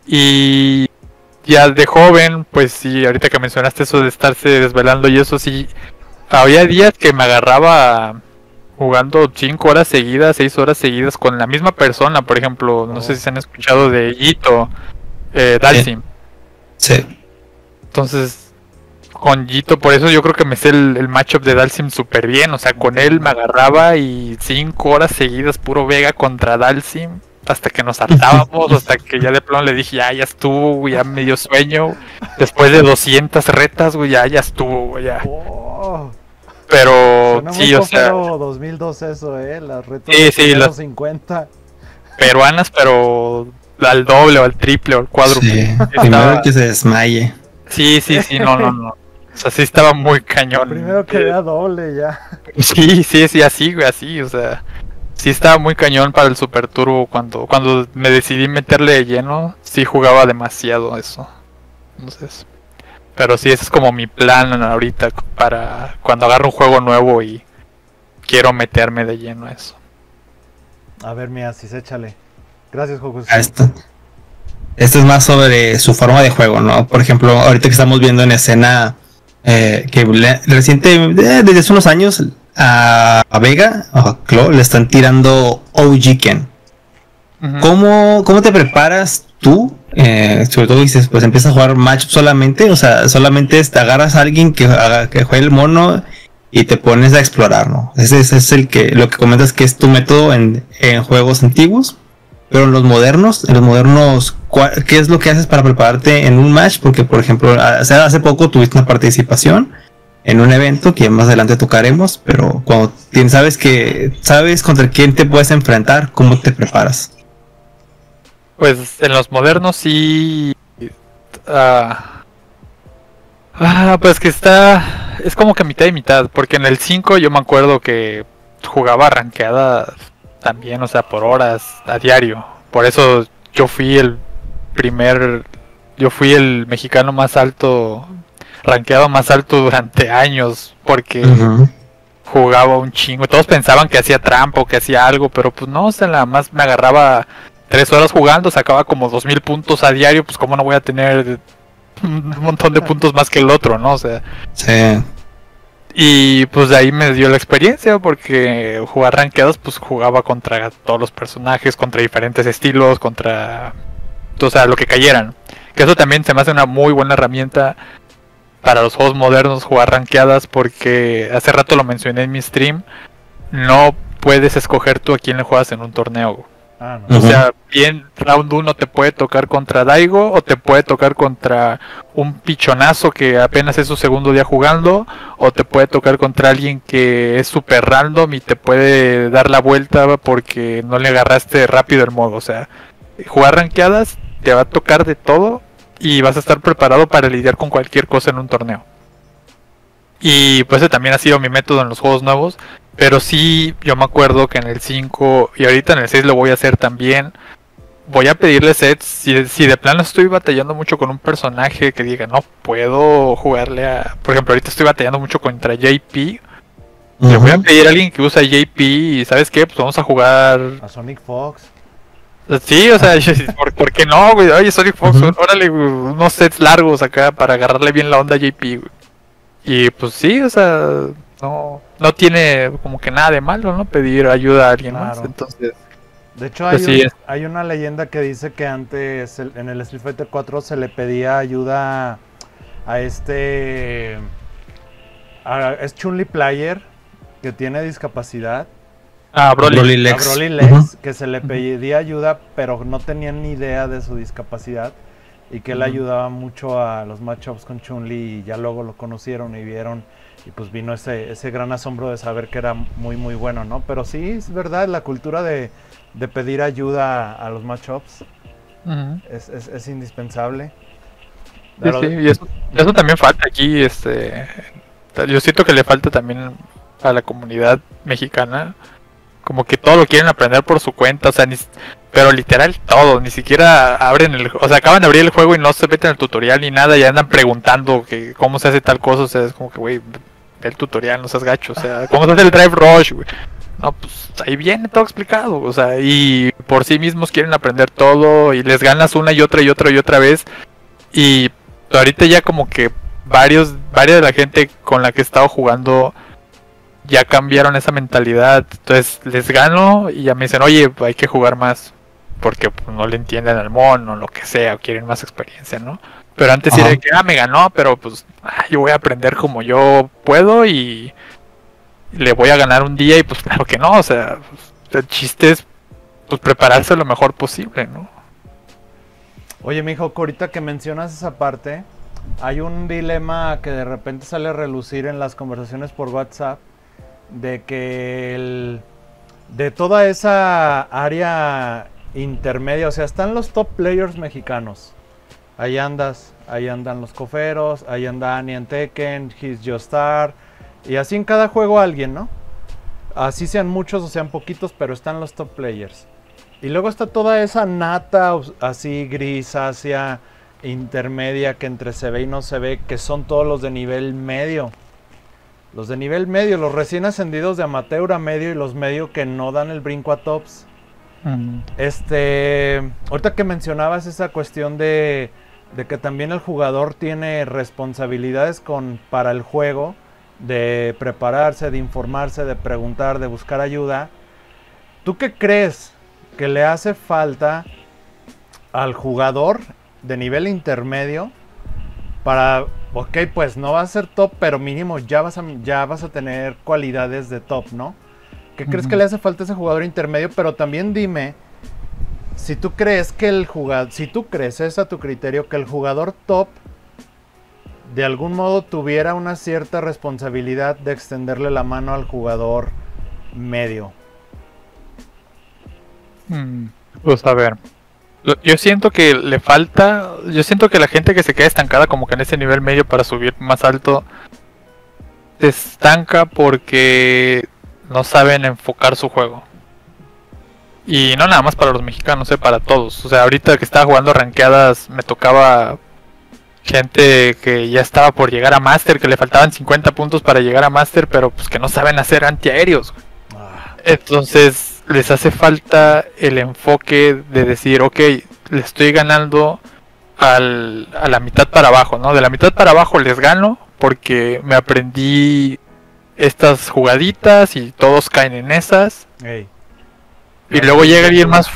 Y ya de joven, pues sí, ahorita que mencionaste eso de estarse desvelando y eso sí, había días que me agarraba jugando 5 horas seguidas, 6 horas seguidas con la misma persona. Por ejemplo, no sé si se han escuchado de Yito, Dalsim. Sí. Entonces, con Yito, por eso yo creo que me sé el matchup de Dalsim súper bien. O sea, con él me agarraba y 5 horas seguidas puro Vega contra Dalsim. Hasta que nos hartábamos, hasta que ya de plano le dije, ya estuvo, güey, ya me dio sueño. Después de 200 retas, güey, ya estuvo, güey, ya. Oh. Pero Suena sí, muy o sea, Copero 2002 eso, las retas sí, de las 50. peruanas, pero al doble o al triple o al cuádruple. Sí. Estaba- Primero que se desmaye. Sí, no. O sea, sí estaba muy cañón. Primero que vea doble ya. Sí, así, güey, así, o sea, sí estaba muy cañón para el Super Turbo cuando me decidí meterle de lleno, sí jugaba demasiado eso. Entonces, pero sí, ese es como mi plan ahorita para cuando agarro un juego nuevo y quiero meterme de lleno a eso. A ver, Miasis, échale. Gracias, Jocos. Esto es más sobre su forma de juego, ¿no? Por ejemplo, ahorita que estamos viendo en escena reciente, desde hace unos años, a Vega, a Claw, le están tirando OG Ken. Ujú. ¿Cómo te preparas tú? Sobre todo dices, pues empiezas a jugar match solamente, o sea, solamente te agarras a alguien que juegue el mono y te pones a explorar, ¿no? Ese es lo que comentas que es tu método en juegos antiguos. Pero en los modernos, ¿qué es lo que haces para prepararte en un match? Porque, por ejemplo, hace poco tuviste una participación en un evento que más adelante tocaremos, pero cuando sabes contra quién te puedes enfrentar, ¿cómo te preparas? Pues en los modernos sí. Pues que es como que mitad y mitad, porque en el 5 yo me acuerdo que jugaba rankeada también, o sea, por horas, a diario. Por eso yo fui el mexicano más alto, rankeado más alto durante años, porque jugaba un chingo. Todos pensaban que hacía trampa o que hacía algo, pero pues no, o sea, nada más me agarraba 3 horas jugando, sacaba como 2000 puntos a diario, pues cómo no voy a tener un montón de puntos más que el otro, ¿no? O sea, sí. y pues de ahí me dio la experiencia, porque jugar rankeados, pues jugaba contra todos los personajes, contra diferentes estilos, o sea, lo que cayeran. Que eso también se me hace una muy buena herramienta para los juegos modernos, jugar rankeadas, porque hace rato lo mencioné en mi stream, no puedes escoger tú a quién le juegas en un torneo. No. O sea, bien, round 1 te puede tocar contra Daigo, o te puede tocar contra un pichonazo que apenas es su segundo día jugando, o te puede tocar contra alguien que es super random y te puede dar la vuelta porque no le agarraste rápido el modo. O sea, jugar rankeadas te va a tocar de todo y vas a estar preparado para lidiar con cualquier cosa en un torneo. Y pues ese también ha sido mi método en los juegos nuevos. Pero sí, yo me acuerdo que en el 5 y ahorita en el 6 lo voy a hacer también. Voy a pedirle sets. Si de plano estoy batallando mucho con un personaje que diga, no puedo jugarle a... Por ejemplo, ahorita estoy batallando mucho contra JP. Le voy a pedir a alguien que usa JP y ¿sabes qué? Pues vamos a jugar... A Sonic Fox. Sí, o sea, ¿por qué no, güey? Oye, Sonic Fox, órale, unos sets largos acá para agarrarle bien la onda a JP, güey. Y pues sí, o sea... No tiene como que nada de malo, ¿no? Pedir ayuda a alguien más, entonces... De hecho, pues hay una leyenda que dice que antes en el Street Fighter 4 se le pedía ayuda a es Chun-Li Player, que tiene discapacidad. Broly Lex. A Broly Lex, que se le pedía ayuda, pero no tenían ni idea de su discapacidad. Y que él ayudaba mucho a los matchups con Chun-Li, y ya luego lo conocieron y vieron... Y pues vino ese gran asombro de saber que era muy muy bueno, ¿no? Pero sí, es verdad, la cultura de pedir ayuda a los matchups es indispensable. Sí, y eso también falta aquí, falta. Yo siento que le falta también a la comunidad mexicana. Como que todo lo quieren aprender por su cuenta, o sea, pero literal todo, ni siquiera abren o sea, acaban de abrir el juego y no se meten en el tutorial ni nada, y andan preguntando que cómo se hace tal cosa, o sea, es como que, güey, ve el tutorial, no seas gacho, o sea, cómo se hace el drive rush, güey. No, pues ahí viene todo explicado, o sea, y por sí mismos quieren aprender todo y les ganas una y otra y otra y otra vez, y ahorita ya como que varias de la gente con la que he estado jugando ya cambiaron esa mentalidad, entonces les gano y ya me dicen, oye, hay que jugar más, porque pues, no le entienden al mono o lo que sea, o quieren más experiencia, ¿no? Pero antes era de que, me ganó, pero pues yo voy a aprender como yo puedo y le voy a ganar un día, y pues claro que no, o sea, pues, el chiste es pues prepararse lo mejor posible, ¿no? Oye, mijo, ahorita que mencionas esa parte, hay un dilema que de repente sale a relucir en las conversaciones por WhatsApp, de que de toda esa área intermedia, o sea, están los top players mexicanos. Ahí andan los coferos, ahí anda Annie en Tekken, He's Just Star, y así en cada juego alguien, ¿no? Así sean muchos o sean poquitos, pero están los top players. Y luego está toda esa nata así grisácea, intermedia, que entre se ve y no se ve, que son todos los de nivel medio. Los de nivel medio, los recién ascendidos de amateur a medio y los medio que no dan el brinco a tops. Ahorita que mencionabas esa cuestión de que también el jugador tiene responsabilidades para el juego, de prepararse, de informarse, de preguntar, de buscar ayuda. ¿Tú qué crees que le hace falta al jugador de nivel intermedio para, ok, pues no va a ser top, pero mínimo ya vas a tener cualidades de top, ¿no? ¿Qué crees que le hace falta a ese jugador intermedio? Pero también dime si tú crees que es a tu criterio que el jugador top de algún modo tuviera una cierta responsabilidad de extenderle la mano al jugador medio. Pues a ver, yo siento que le falta, yo siento que la gente que se queda estancada como que en ese nivel medio para subir más alto se estanca porque no saben enfocar su juego. Y no nada más para los mexicanos, para todos. O sea, ahorita que estaba jugando rankeadas me tocaba gente que ya estaba por llegar a Master, que le faltaban 50 puntos para llegar a Master, pero pues que no saben hacer antiaéreos. Entonces les hace falta el enfoque de decir, ok, le estoy ganando a la mitad para abajo, ¿no? De la mitad para abajo les gano porque me aprendí estas jugaditas y todos caen en esas. Ey. Y luego llega alguien más.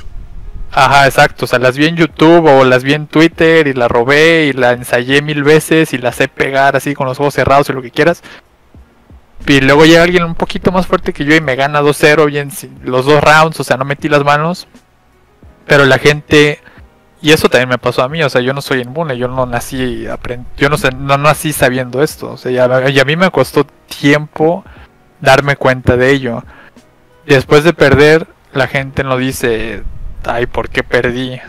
Ajá, exacto, o sea, las vi en YouTube o las vi en Twitter y la robé y la ensayé 1000 veces y la sé pegar así con los ojos cerrados y lo que quieras. Y luego llega alguien un poquito más fuerte que yo y me gana 2-0 bien los 2 rounds, o sea, no metí las manos. Pero la gente, y eso también me pasó a mí, o sea, yo no soy inmune, yo no nací no nací sabiendo esto, o sea, y a mí me costó tiempo darme cuenta de ello. Y después de perder, la gente no dice, ay, ¿por qué perdí?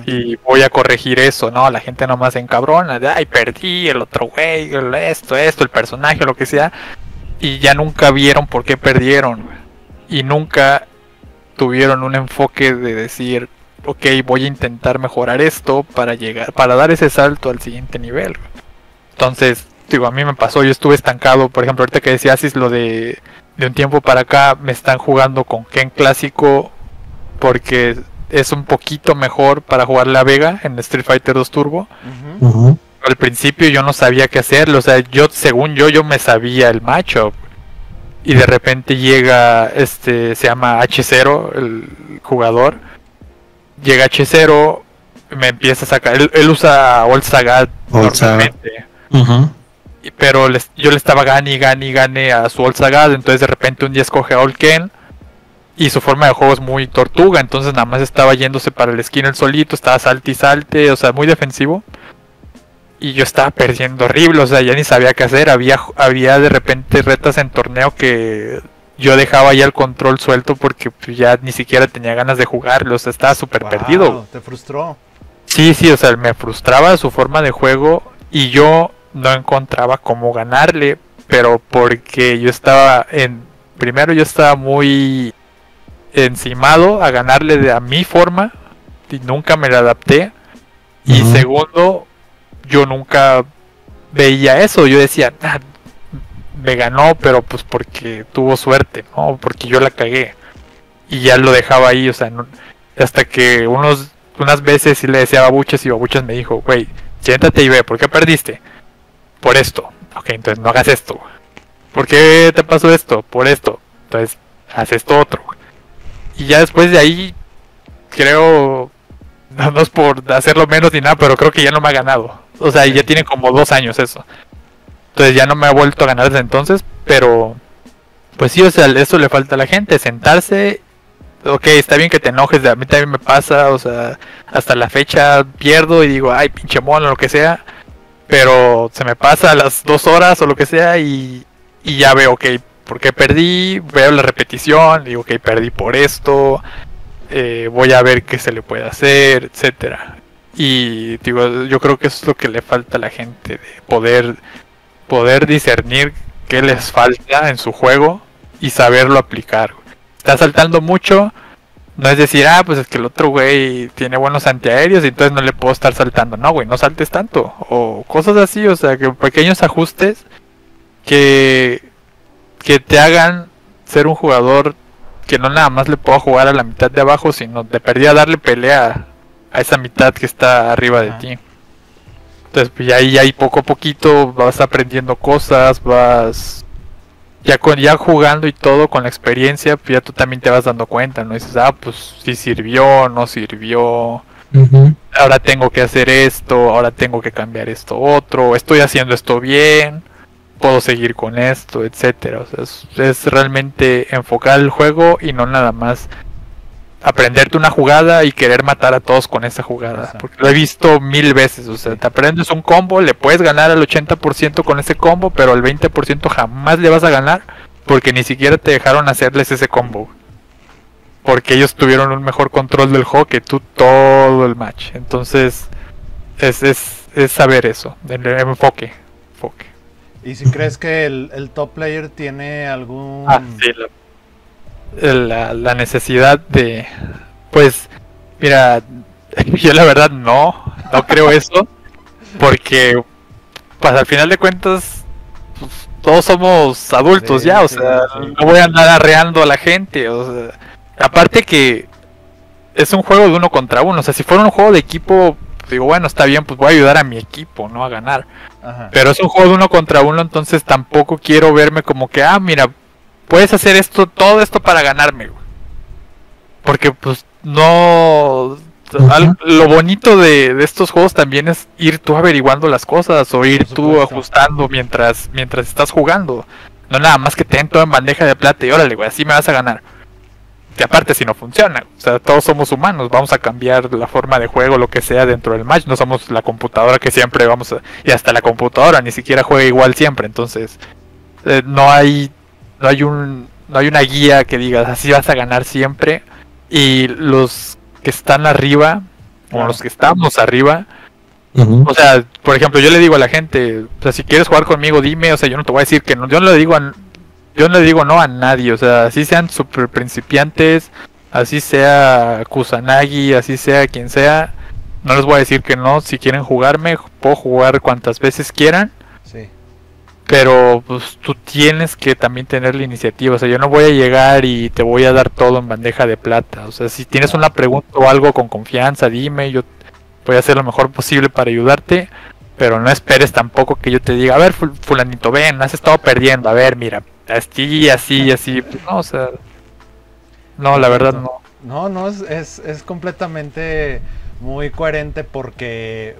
Y voy a corregir eso, ¿no? La gente nomás se encabrona de, ay, perdí, el otro güey, esto, el personaje, lo que sea. Y ya nunca vieron por qué perdieron, güey. Y nunca tuvieron un enfoque de decir, ok, voy a intentar mejorar esto para dar ese salto al siguiente nivel, güey. Entonces, digo, a mí me pasó, yo estuve estancado, por ejemplo, ahorita que decía Asis lo de un tiempo para acá, me están jugando con Ken clásico porque es un poquito mejor para jugar la Vega en Street Fighter 2 Turbo. Al principio yo no sabía qué hacerlo, o sea, según yo me sabía el matchup. Y de repente llega, se llama H0, el jugador. Llega H0, me empieza a sacar, él usa Old Sagat normalmente. Pero yo le estaba gane a su Old Sagat, entonces de repente un día escoge a Old Ken. Y su forma de juego es muy tortuga, entonces nada más estaba yéndose para la esquina el solito, estaba salte y salte, o sea, muy defensivo. Y yo estaba perdiendo horrible, o sea, ya ni sabía qué hacer. Había de repente retas en torneo que yo dejaba ya el control suelto porque ya ni siquiera tenía ganas de jugarlo, o sea, estaba súper perdido. ¿Te frustró? Sí, o sea, me frustraba su forma de juego y yo no encontraba cómo ganarle pero porque yo estaba primero yo estaba muy encimado a ganarle a mi forma y nunca me la adapté. Y segundo, yo nunca veía eso, yo decía, me ganó, pero pues porque tuvo suerte, ¿no? Porque yo la cagué. Y ya lo dejaba ahí, o sea, hasta que unas veces sí le decía a Babuchas y Babuchas me dijo, güey, siéntate y ve, ¿por qué perdiste? Por esto. Ok, entonces no hagas esto. ¿Por qué te pasó esto? Por esto. Entonces, haz esto otro. Y ya después de ahí, creo, no es por hacerlo menos ni nada, pero creo que ya no me ha ganado. O sea, ya tiene como 2 años eso. Entonces ya no me ha vuelto a ganar desde entonces, pero pues sí, o sea, eso le falta a la gente, sentarse. Ok, está bien que te enojes, a mí también me pasa, o sea, hasta la fecha pierdo y digo, ay, pinche mono, lo que sea. Pero se me pasa a las 2 horas o lo que sea y ya veo, ok, ¿por qué perdí? Veo la repetición, digo, ok, perdí por esto, voy a ver qué se le puede hacer, etcétera. Y digo, yo creo que eso es lo que le falta a la gente, de poder discernir qué les falta en su juego y saberlo aplicar. Está saltando mucho, no es decir, pues es que el otro güey tiene buenos antiaéreos y entonces no le puedo estar saltando. No, güey, no saltes tanto. O cosas así, o sea, que pequeños ajustes que te hagan ser un jugador que no nada más le puedo jugar a la mitad de abajo, sino de perdida darle pelea a esa mitad que está arriba de ti. Entonces pues ahí poco a poquito vas aprendiendo cosas, vas ya jugando y todo con la experiencia, pues ya tú también te vas dando cuenta, ¿no? Dices, pues sí sirvió, no sirvió, ahora tengo que hacer esto, ahora tengo que cambiar esto otro, estoy haciendo esto bien, puedo seguir con esto, etcétera. O sea, es realmente enfocar el juego y no nada más aprenderte una jugada y querer matar a todos con esa jugada. Exacto. Porque lo he visto 1000 veces. O sea, te aprendes un combo, le puedes ganar al 80% con ese combo, pero al 20% jamás le vas a ganar porque ni siquiera te dejaron hacerles ese combo. Porque ellos tuvieron un mejor control del juego que tú todo el match. Entonces, es saber eso, el enfoque. ¿Y si crees que el top player tiene algún... sí, la necesidad de... Pues, mira, yo la verdad no creo eso, porque pues al final de cuentas pues, todos somos adultos ya, o sea, no voy a andar arreando a la gente, o sea, aparte que es un juego de 1 contra 1, o sea, si fuera un juego de equipo, digo, bueno, está bien, pues voy a ayudar a mi equipo, ¿no? A ganar. Ajá. Pero es un juego de 1 contra 1, entonces tampoco quiero verme como que, mira, puedes hacer todo esto para ganarme, güey. Porque pues no... Lo bonito de estos juegos también es ir tú averiguando las cosas o ir tú ajustando mientras estás jugando. No nada más que te den todo en bandeja de plata y órale, güey, así me vas a ganar. Que aparte si no funciona, o sea, todos somos humanos, vamos a cambiar la forma de juego, lo que sea dentro del match, no somos la computadora que siempre vamos a... Y hasta la computadora ni siquiera juega igual siempre, entonces no hay una guía que digas así vas a ganar siempre. Y los que están arriba, o los que estamos arriba, o sea, por ejemplo, yo le digo a la gente, o sea, si quieres jugar conmigo, dime, o sea, yo no te voy a decir que no, yo no le digo no a nadie, o sea, así sean super principiantes, así sea Kusanagi, así sea quien sea, no les voy a decir que no. Si quieren jugarme, puedo jugar cuantas veces quieran. Sí. Pero pues tú tienes que también tener la iniciativa. O sea, yo no voy a llegar y te voy a dar todo en bandeja de plata. O sea, si tienes una pregunta o algo con confianza, dime, yo voy a hacer lo mejor posible para ayudarte. Pero no esperes tampoco que yo te diga, a ver, fulanito, ven, has estado perdiendo, a ver, mira, así, así. Pues, no, o sea, no, la verdad no. No, es completamente muy coherente porque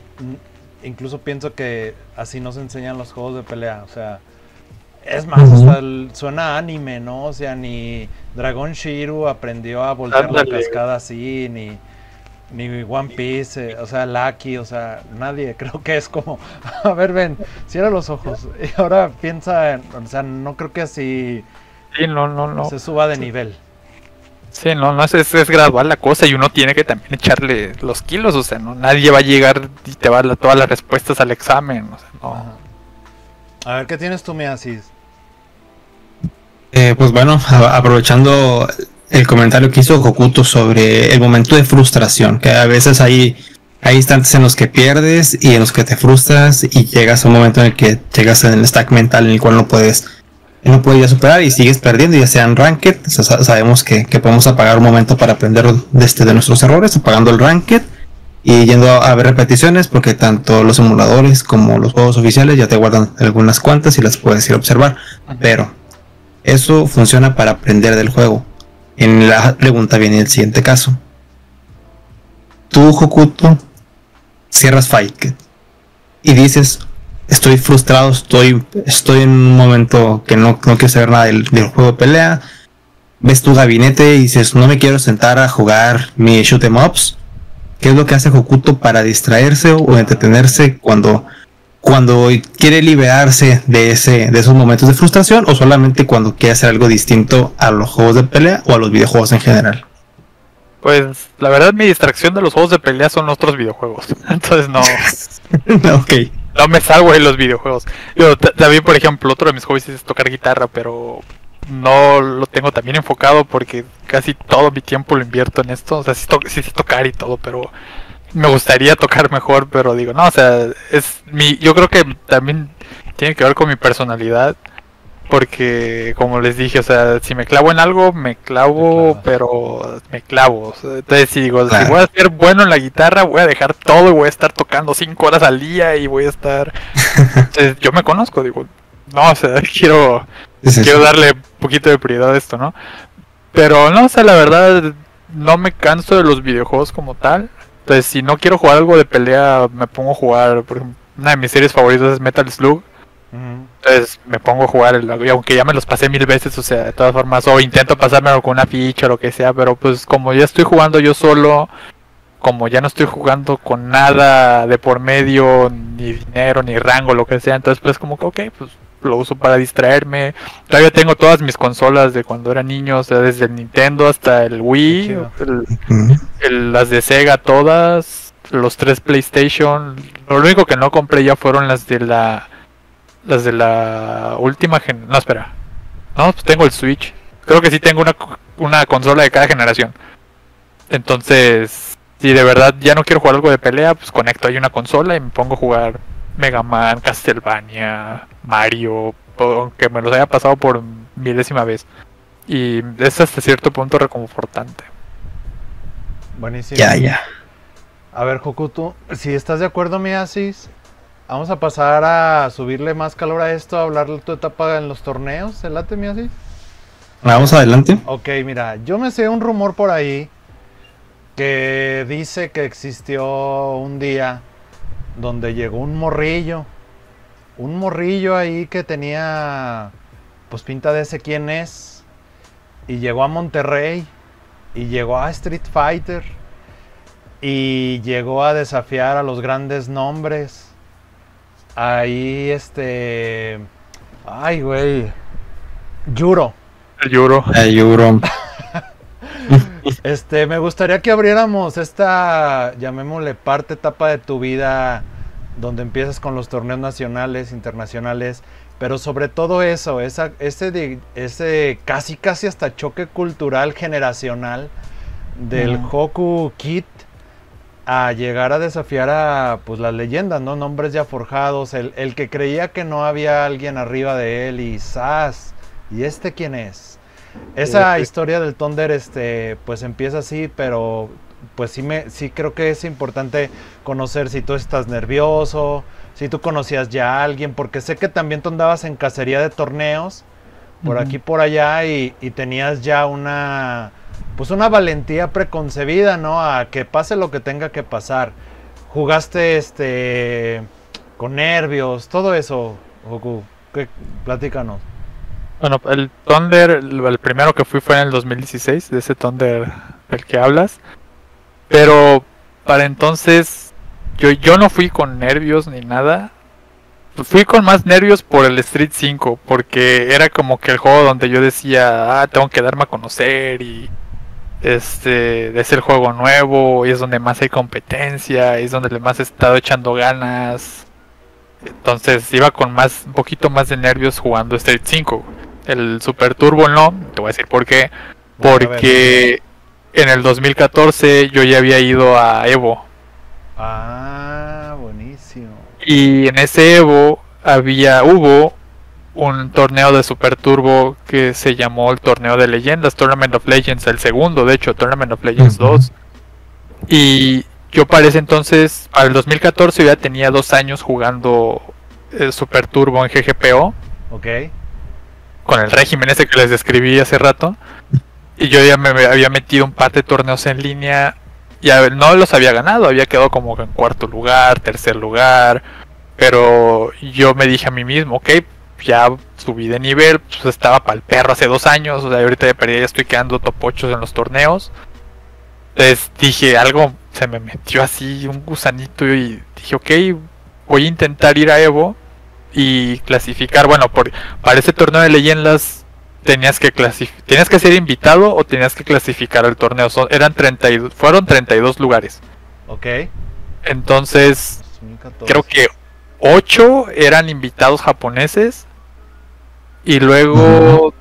incluso pienso que así nos enseñan los juegos de pelea. O sea, es más, hasta suena anime, ¿no? O sea, ni Dragon Shiru aprendió a voltear la cascada así, ni One Piece, o sea, Lucky, o sea, nadie. Creo que es como, a ver, ven, cierra los ojos y ahora piensa, o sea, no creo que así no se suba de nivel. Sí, no, es gradual la cosa y uno tiene que también echarle los kilos, o sea, no, nadie va a llegar y te va a dar todas las respuestas al examen, o sea, no. Ajá. A ver, ¿qué tienes tú, Miasis? Pues bueno, aprovechando el comentario que hizo Hokuto sobre el momento de frustración, que a veces hay instantes en los que pierdes y en los que te frustras y llegas a un momento en el que llegas en el stack mental en el cual no puedes ya superar y sigues perdiendo, ya sea en ranked. Sabemos que podemos apagar un momento para aprender de nuestros errores, apagando el ranked y yendo a ver repeticiones, porque tanto los emuladores como los juegos oficiales ya te guardan algunas cuantas y las puedes ir a observar. Pero eso funciona para aprender del juego. En la pregunta viene el siguiente caso. Tú, Hokuto, cierras Fight y dices: estoy frustrado, estoy en un momento que no quiero saber nada del juego de pelea. Ves tu gabinete y dices: no me quiero sentar a jugar mi shoot 'em ups. ¿Qué es lo que hace Hokuto para distraerse o entretenerse cuando quiere liberarse de esos momentos de frustración, o solamente cuando quiere hacer algo distinto a los juegos de pelea o a los videojuegos en general? Pues la verdad, mi distracción de los juegos de pelea son otros videojuegos. Entonces no. Ok. No me salgo de los videojuegos. Yo también, por ejemplo, otro de mis hobbies es tocar guitarra, pero no lo tengo tan bien enfocado porque casi todo mi tiempo lo invierto en esto. O sea, sí sé tocar y todo, pero me gustaría tocar mejor, pero digo, no, o sea, yo creo que también tiene que ver con mi personalidad, porque como les dije, o sea, si me clavo en algo, me clavo, pero me clavo. O sea, entonces si digo, claro, si voy a ser bueno en la guitarra, voy a dejar todo y voy a estar tocando 5 horas al día y voy a estar... Entonces, yo me conozco, digo, no, o sea, quiero darle un poquito de prioridad a esto, ¿no? Pero no, o sea, la verdad, no me canso de los videojuegos como tal. Entonces, si no quiero jugar algo de pelea, me pongo a jugar, por ejemplo, una de mis series favoritas es Metal Slug. Entonces me pongo a jugar, aunque ya me los pasé 1000 veces, o sea, de todas formas, o intento pasármelo con una ficha o lo que sea, pero pues como ya estoy jugando yo solo, como ya no estoy jugando con nada de por medio, ni dinero, ni rango, lo que sea, entonces pues como que ok, pues lo uso para distraerme. Todavía tengo todas mis consolas de cuando era niño, o sea, desde el Nintendo hasta el Wii, las de Sega todas, los 3 PlayStation. Lo único que no compré ya fueron las de la última no, espera. No, pues tengo el Switch. Creo que sí tengo una consola de cada generación. Entonces, si de verdad ya no quiero jugar algo de pelea, pues conecto ahí una consola y me pongo a jugar Mega Man, Castlevania, Mario, aunque me los haya pasado por 1000ª vez. Y es hasta cierto punto reconfortante. Buenísimo. Ya. A ver, Hokuto, si estás de acuerdo, mi Asis, vamos a pasar a subirle más calor a esto, a hablar de tu etapa en los torneos. ¿Se late, mi Asis? Vamos adelante. Ok, mira, yo me sé un rumor por ahí que dice que existió un día donde llegó un morrillo ahí que tenía pues pinta de ese quién es, y llegó a Monterrey y llegó a Street Fighter y llegó a desafiar a los grandes nombres. Ahí ay güey, Yuro. El Yuro. Me gustaría que abriéramos esta, llamémosle, etapa de tu vida donde empiezas con los torneos nacionales, internacionales, pero sobre todo eso, ese casi hasta choque cultural generacional del Hoku Kid a llegar a desafiar a pues las leyendas, ¿no? Nombres ya forjados, el que creía que no había alguien arriba de él y ¡zas! ¿Y quién es? Esa historia del Thunder pues empieza así, pero pues sí creo que es importante conocer si tú estás nervioso, si tú conocías ya a alguien, porque sé que también tú andabas en cacería de torneos por aquí por allá y tenías ya una valentía preconcebida, ¿no? A que pase lo que tenga que pasar. Jugaste con nervios, todo eso, Goku. Platícanos. Bueno, el Thunder, el primero que fue en el 2016, de ese Thunder del que hablas. Pero para entonces yo no fui con nervios ni nada. Fui con más nervios por el Street 5, porque era como que el juego donde yo decía, tengo que darme a conocer y es el juego nuevo y es donde más hay competencia, y es donde más he estado echando ganas. Entonces iba con un poquito más de nervios jugando Street 5. El Super Turbo no, te voy a decir por qué. Bueno, a ver. Porque en el 2014 yo ya había ido a Evo. Ah, buenísimo. Y en ese Evo hubo un torneo de Super Turbo que se llamó el Torneo de Leyendas, Tournament of Legends, el segundo, de hecho, Tournament of Legends 2. Y yo para ese entonces, para el 2014, yo ya tenía 2 años jugando Super Turbo en GGPO, Ok. con el régimen ese que les describí hace rato. Y yo ya me había metido un par de torneos en línea. Ya no los había ganado, había quedado como en cuarto lugar, tercer lugar. Pero yo me dije a mí mismo, ok, ya subí de nivel, pues estaba para el perro hace 2 años. O sea, ahorita ya perdí, ya estoy quedando top 8 en los torneos. Entonces dije, algo se me metió así, un gusanito. Y dije, ok, voy a intentar ir a Evo y clasificar. Bueno, para ese torneo de leyendas tenías que ser invitado o tenías que clasificar al torneo. Fueron 32 lugares. Ok. Entonces 2014. creo que 8 eran invitados japoneses y luego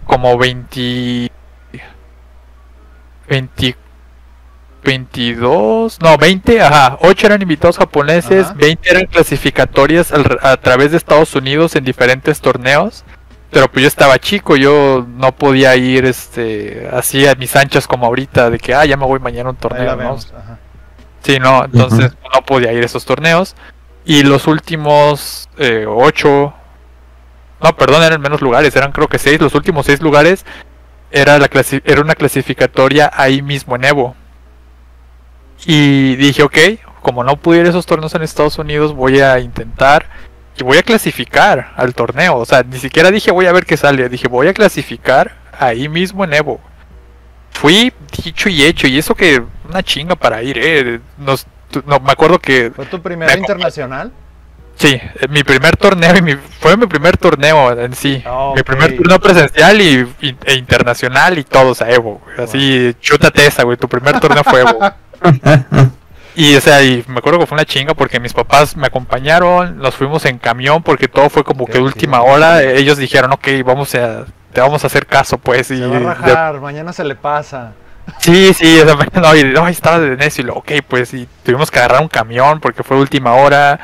como 20 22, no, 20, ajá, 8 eran invitados japoneses, Ajá. 20 eran clasificatorias a través de Estados Unidos en diferentes torneos. Pero pues yo estaba chico, yo no podía ir así a mis anchas como ahorita, de que ya me voy mañana a un Ahí torneo, la ¿no? vemos. Ajá. Sí, no, entonces no podía ir a esos torneos. Y los últimos 8, no, perdón, eran menos lugares, eran creo que 6, los últimos 6 lugares era una clasificatoria ahí mismo en Evo. Y dije, ok, como no pude ir a esos torneos en Estados Unidos, voy a intentar y voy a clasificar al torneo. O sea, ni siquiera dije voy a ver qué sale, dije voy a clasificar ahí mismo en Evo. Fui dicho y hecho, y eso que una chinga para ir, no, me acuerdo que... ¿Fue tu primera Me- internacional? Sí, mi primer torneo fue mi primer torneo en sí. Ah, Mi ok. primer torneo presencial e internacional y todos a Evo, güey. Así, chútate esa, güey, tu primer torneo fue Evo. Y o sea, y me acuerdo que fue una chinga porque mis papás me acompañaron, nos fuimos en camión porque todo fue como Qué que última chido. hora. Ellos dijeron, ok, te vamos a hacer caso, pues. Y Se va a rajar, mañana se le pasa. sí, o sea, no, estaba de necio y ok, pues, y tuvimos que agarrar un camión porque fue última hora.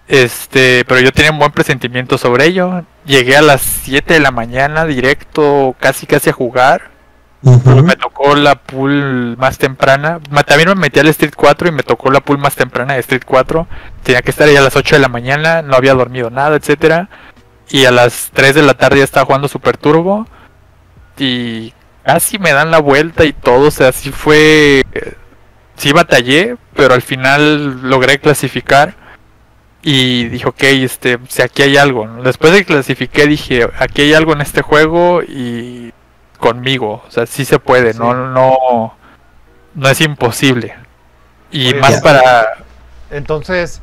Pero yo tenía un buen presentimiento sobre ello. Llegué a las 7 de la mañana directo, casi a jugar. Me tocó la pool más temprana. También me metí al Street 4 y me tocó la pool más temprana de Street 4. Tenía que estar ahí a las 8 de la mañana, no había dormido nada, etcétera. Y a las 3 de la tarde ya estaba jugando Super Turbo. Y casi me dan la vuelta y todo, o sea, sí fue... Sí batallé, pero al final logré clasificar. Y dije, ok, si aquí hay algo, ¿no? Después de que clasifiqué dije, aquí hay algo en este juego y conmigo, o sea, sí se puede, Sí. no es imposible. Y Oye, más ya. para... Entonces,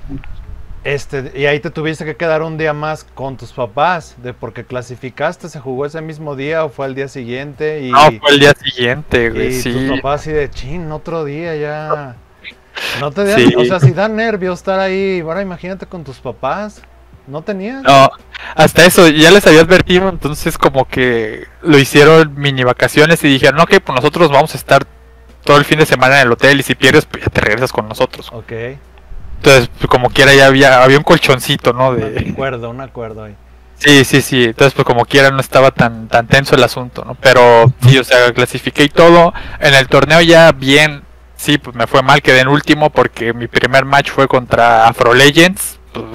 y ahí te tuviste que quedar un día más con tus papás, porque clasificaste, se jugó ese mismo día o fue al día siguiente y, No, fue el día siguiente, güey, y sí. tus papás así de chin, otro día ya. No te Sí. o sea, si da nervios estar ahí, ahora imagínate con tus papás. ¿No tenías? No, hasta eso, ya les había advertido, entonces como que lo hicieron mini vacaciones y dijeron, ok, pues nosotros vamos a estar todo el fin de semana en el hotel y si pierdes, pues ya te regresas con nosotros. Ok, Entonces, pues, como quiera, ya había un colchoncito, ¿no? un acuerdo ahí. Sí. Entonces, pues como quiera, no estaba tan tenso el asunto, ¿no? Pero sí, o sea, clasifiqué y todo. En el torneo ya bien, sí, pues me fue mal, quedé en último porque mi primer match fue contra Afro Legends, pues,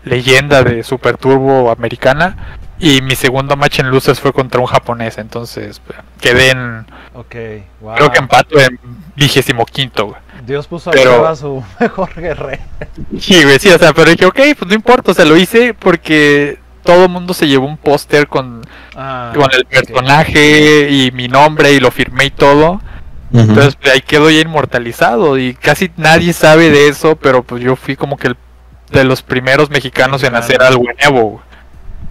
leyenda de Super Turbo americana. Y mi segundo match en luces fue contra un japonés, entonces pues, quedé en... Ok, wow. Creo que empato en 25º, güey. Dios puso a pero- prueba a su mejor guerrero. Sí, güey, sí, o sea, pero dije, ok, pues no importa, o sea, lo hice porque todo el mundo se llevó un póster con el personaje y mi nombre y lo firmé y todo. Entonces pues, ahí quedó ya inmortalizado y casi nadie sabe de eso, pero pues yo fui como que de los primeros mexicanos en hacer algo nuevo,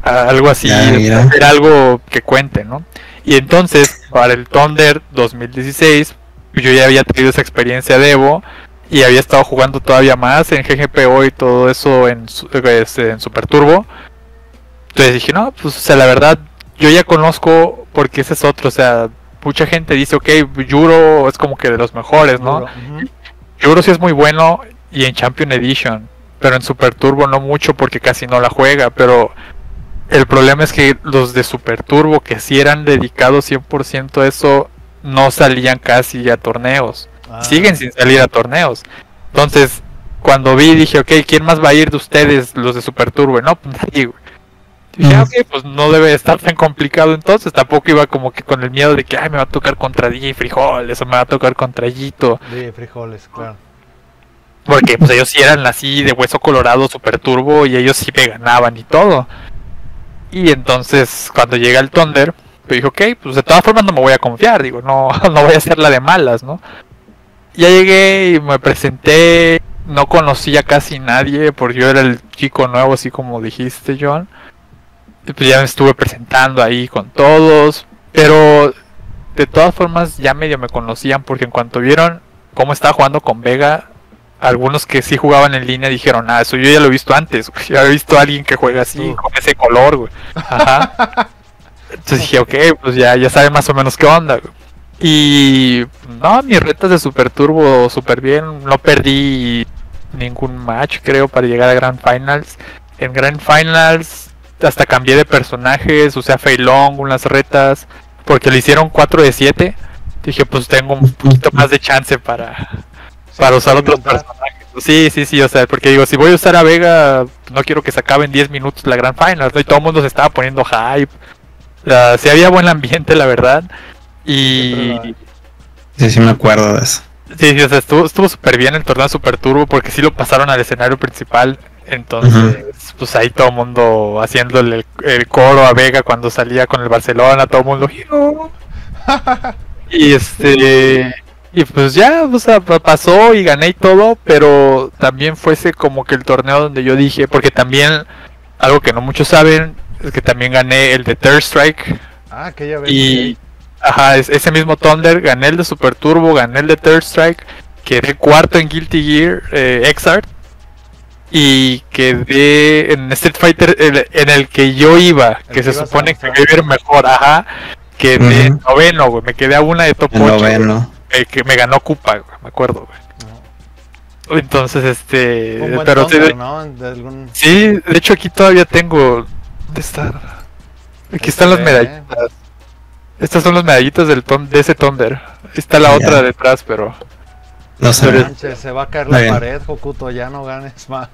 algo así, Ya, mira. hacer algo que cuente, ¿no? Y entonces para el Thunder 2016 yo ya había tenido esa experiencia de Evo y había estado jugando todavía más en GGPO y todo eso en Super Turbo. Entonces dije, no, pues o sea, la verdad, yo ya conozco, porque ese es otro, o sea, mucha gente dice, ok, Yuro es como que de los mejores, ¿no? Ujú. Yuro sí es muy bueno y en Champion Edition, pero en Super Turbo no mucho porque casi no la juega, pero el problema es que los de Super Turbo que sí eran dedicados 100% a eso, no salían casi a torneos. Ah. Siguen sin salir a torneos. Entonces, cuando vi, dije, ok, ¿quién más va a ir de ustedes, los de Super Turbo? No, pues nadie, güey. Dije, ok, pues no debe estar tan complicado entonces. Tampoco iba como que con el miedo de que, ay, me va a tocar contra DJ Frijoles o me va a tocar contra Yito. De frijoles, claro. Porque pues ellos sí eran así de hueso colorado, Super Turbo, y ellos sí me ganaban y todo. Y entonces, cuando llega el Thunder, pues dije, ok, pues de todas formas no me voy a confiar, digo, no, no voy a hacer la de malas, ¿no? Ya llegué y me presenté, no conocía casi nadie, porque yo era el chico nuevo, así como dijiste, John. Y pues ya me estuve presentando ahí con todos, pero de todas formas ya medio me conocían, porque en cuanto vieron cómo estaba jugando con Vega, algunos que sí jugaban en línea dijeron, eso yo ya lo he visto antes, güey. Ya he visto a alguien que juega así, con ese color, güey. Ajá. Entonces dije, ok, pues ya sabe más o menos qué onda, güey. Y no, mis retas de Super Turbo súper bien, no perdí ningún match creo para llegar a Grand Finals. En Grand Finals hasta cambié de personajes, usé a Fei Long unas retas, porque le hicieron 4 de 7. Dije, pues tengo un poquito más de chance para usar otros personajes. Sí, o sea, porque digo, si voy a usar a Vega, no quiero que se acabe en 10 minutos la Grand Finals, ¿no? Y todo el mundo se estaba poniendo hype. Sí había buen ambiente, la verdad. Y Sí, me acuerdo de eso. sí, o sea, estuvo súper bien el torneo de Super Turbo, porque sí lo pasaron al escenario principal. Entonces, pues ahí todo el mundo haciéndole el coro a Vega cuando salía con el Barcelona, todo el mundo. Y y pues ya, o sea, pasó y gané y todo, pero también fuese como que el torneo donde yo dije, porque también, algo que no muchos saben, es que también gané el de Third Strike. Ah, que ya ves. Y, ajá, ese mismo Thunder, gané el de Super Turbo, gané el de Third Strike, quedé cuarto en Guilty Gear Xrd, y quedé en Street Fighter en el que yo iba, que se supone que iba a ir mejor, ajá, quedé noveno, güey, me quedé a una de top 8. Noveno. Que me ganó Koopa, güey, me acuerdo, güey. Entonces, Un buen pero Thunder, ¿no? De algún... sí, de hecho aquí todavía tengo. ¿Dónde está? Aquí están las medallitas. Estas son las medallitas de ese Thunder. Ahí está la otra detrás, pero. No sé. Manches, se va a caer la pared, Hokuto, ya no ganes más.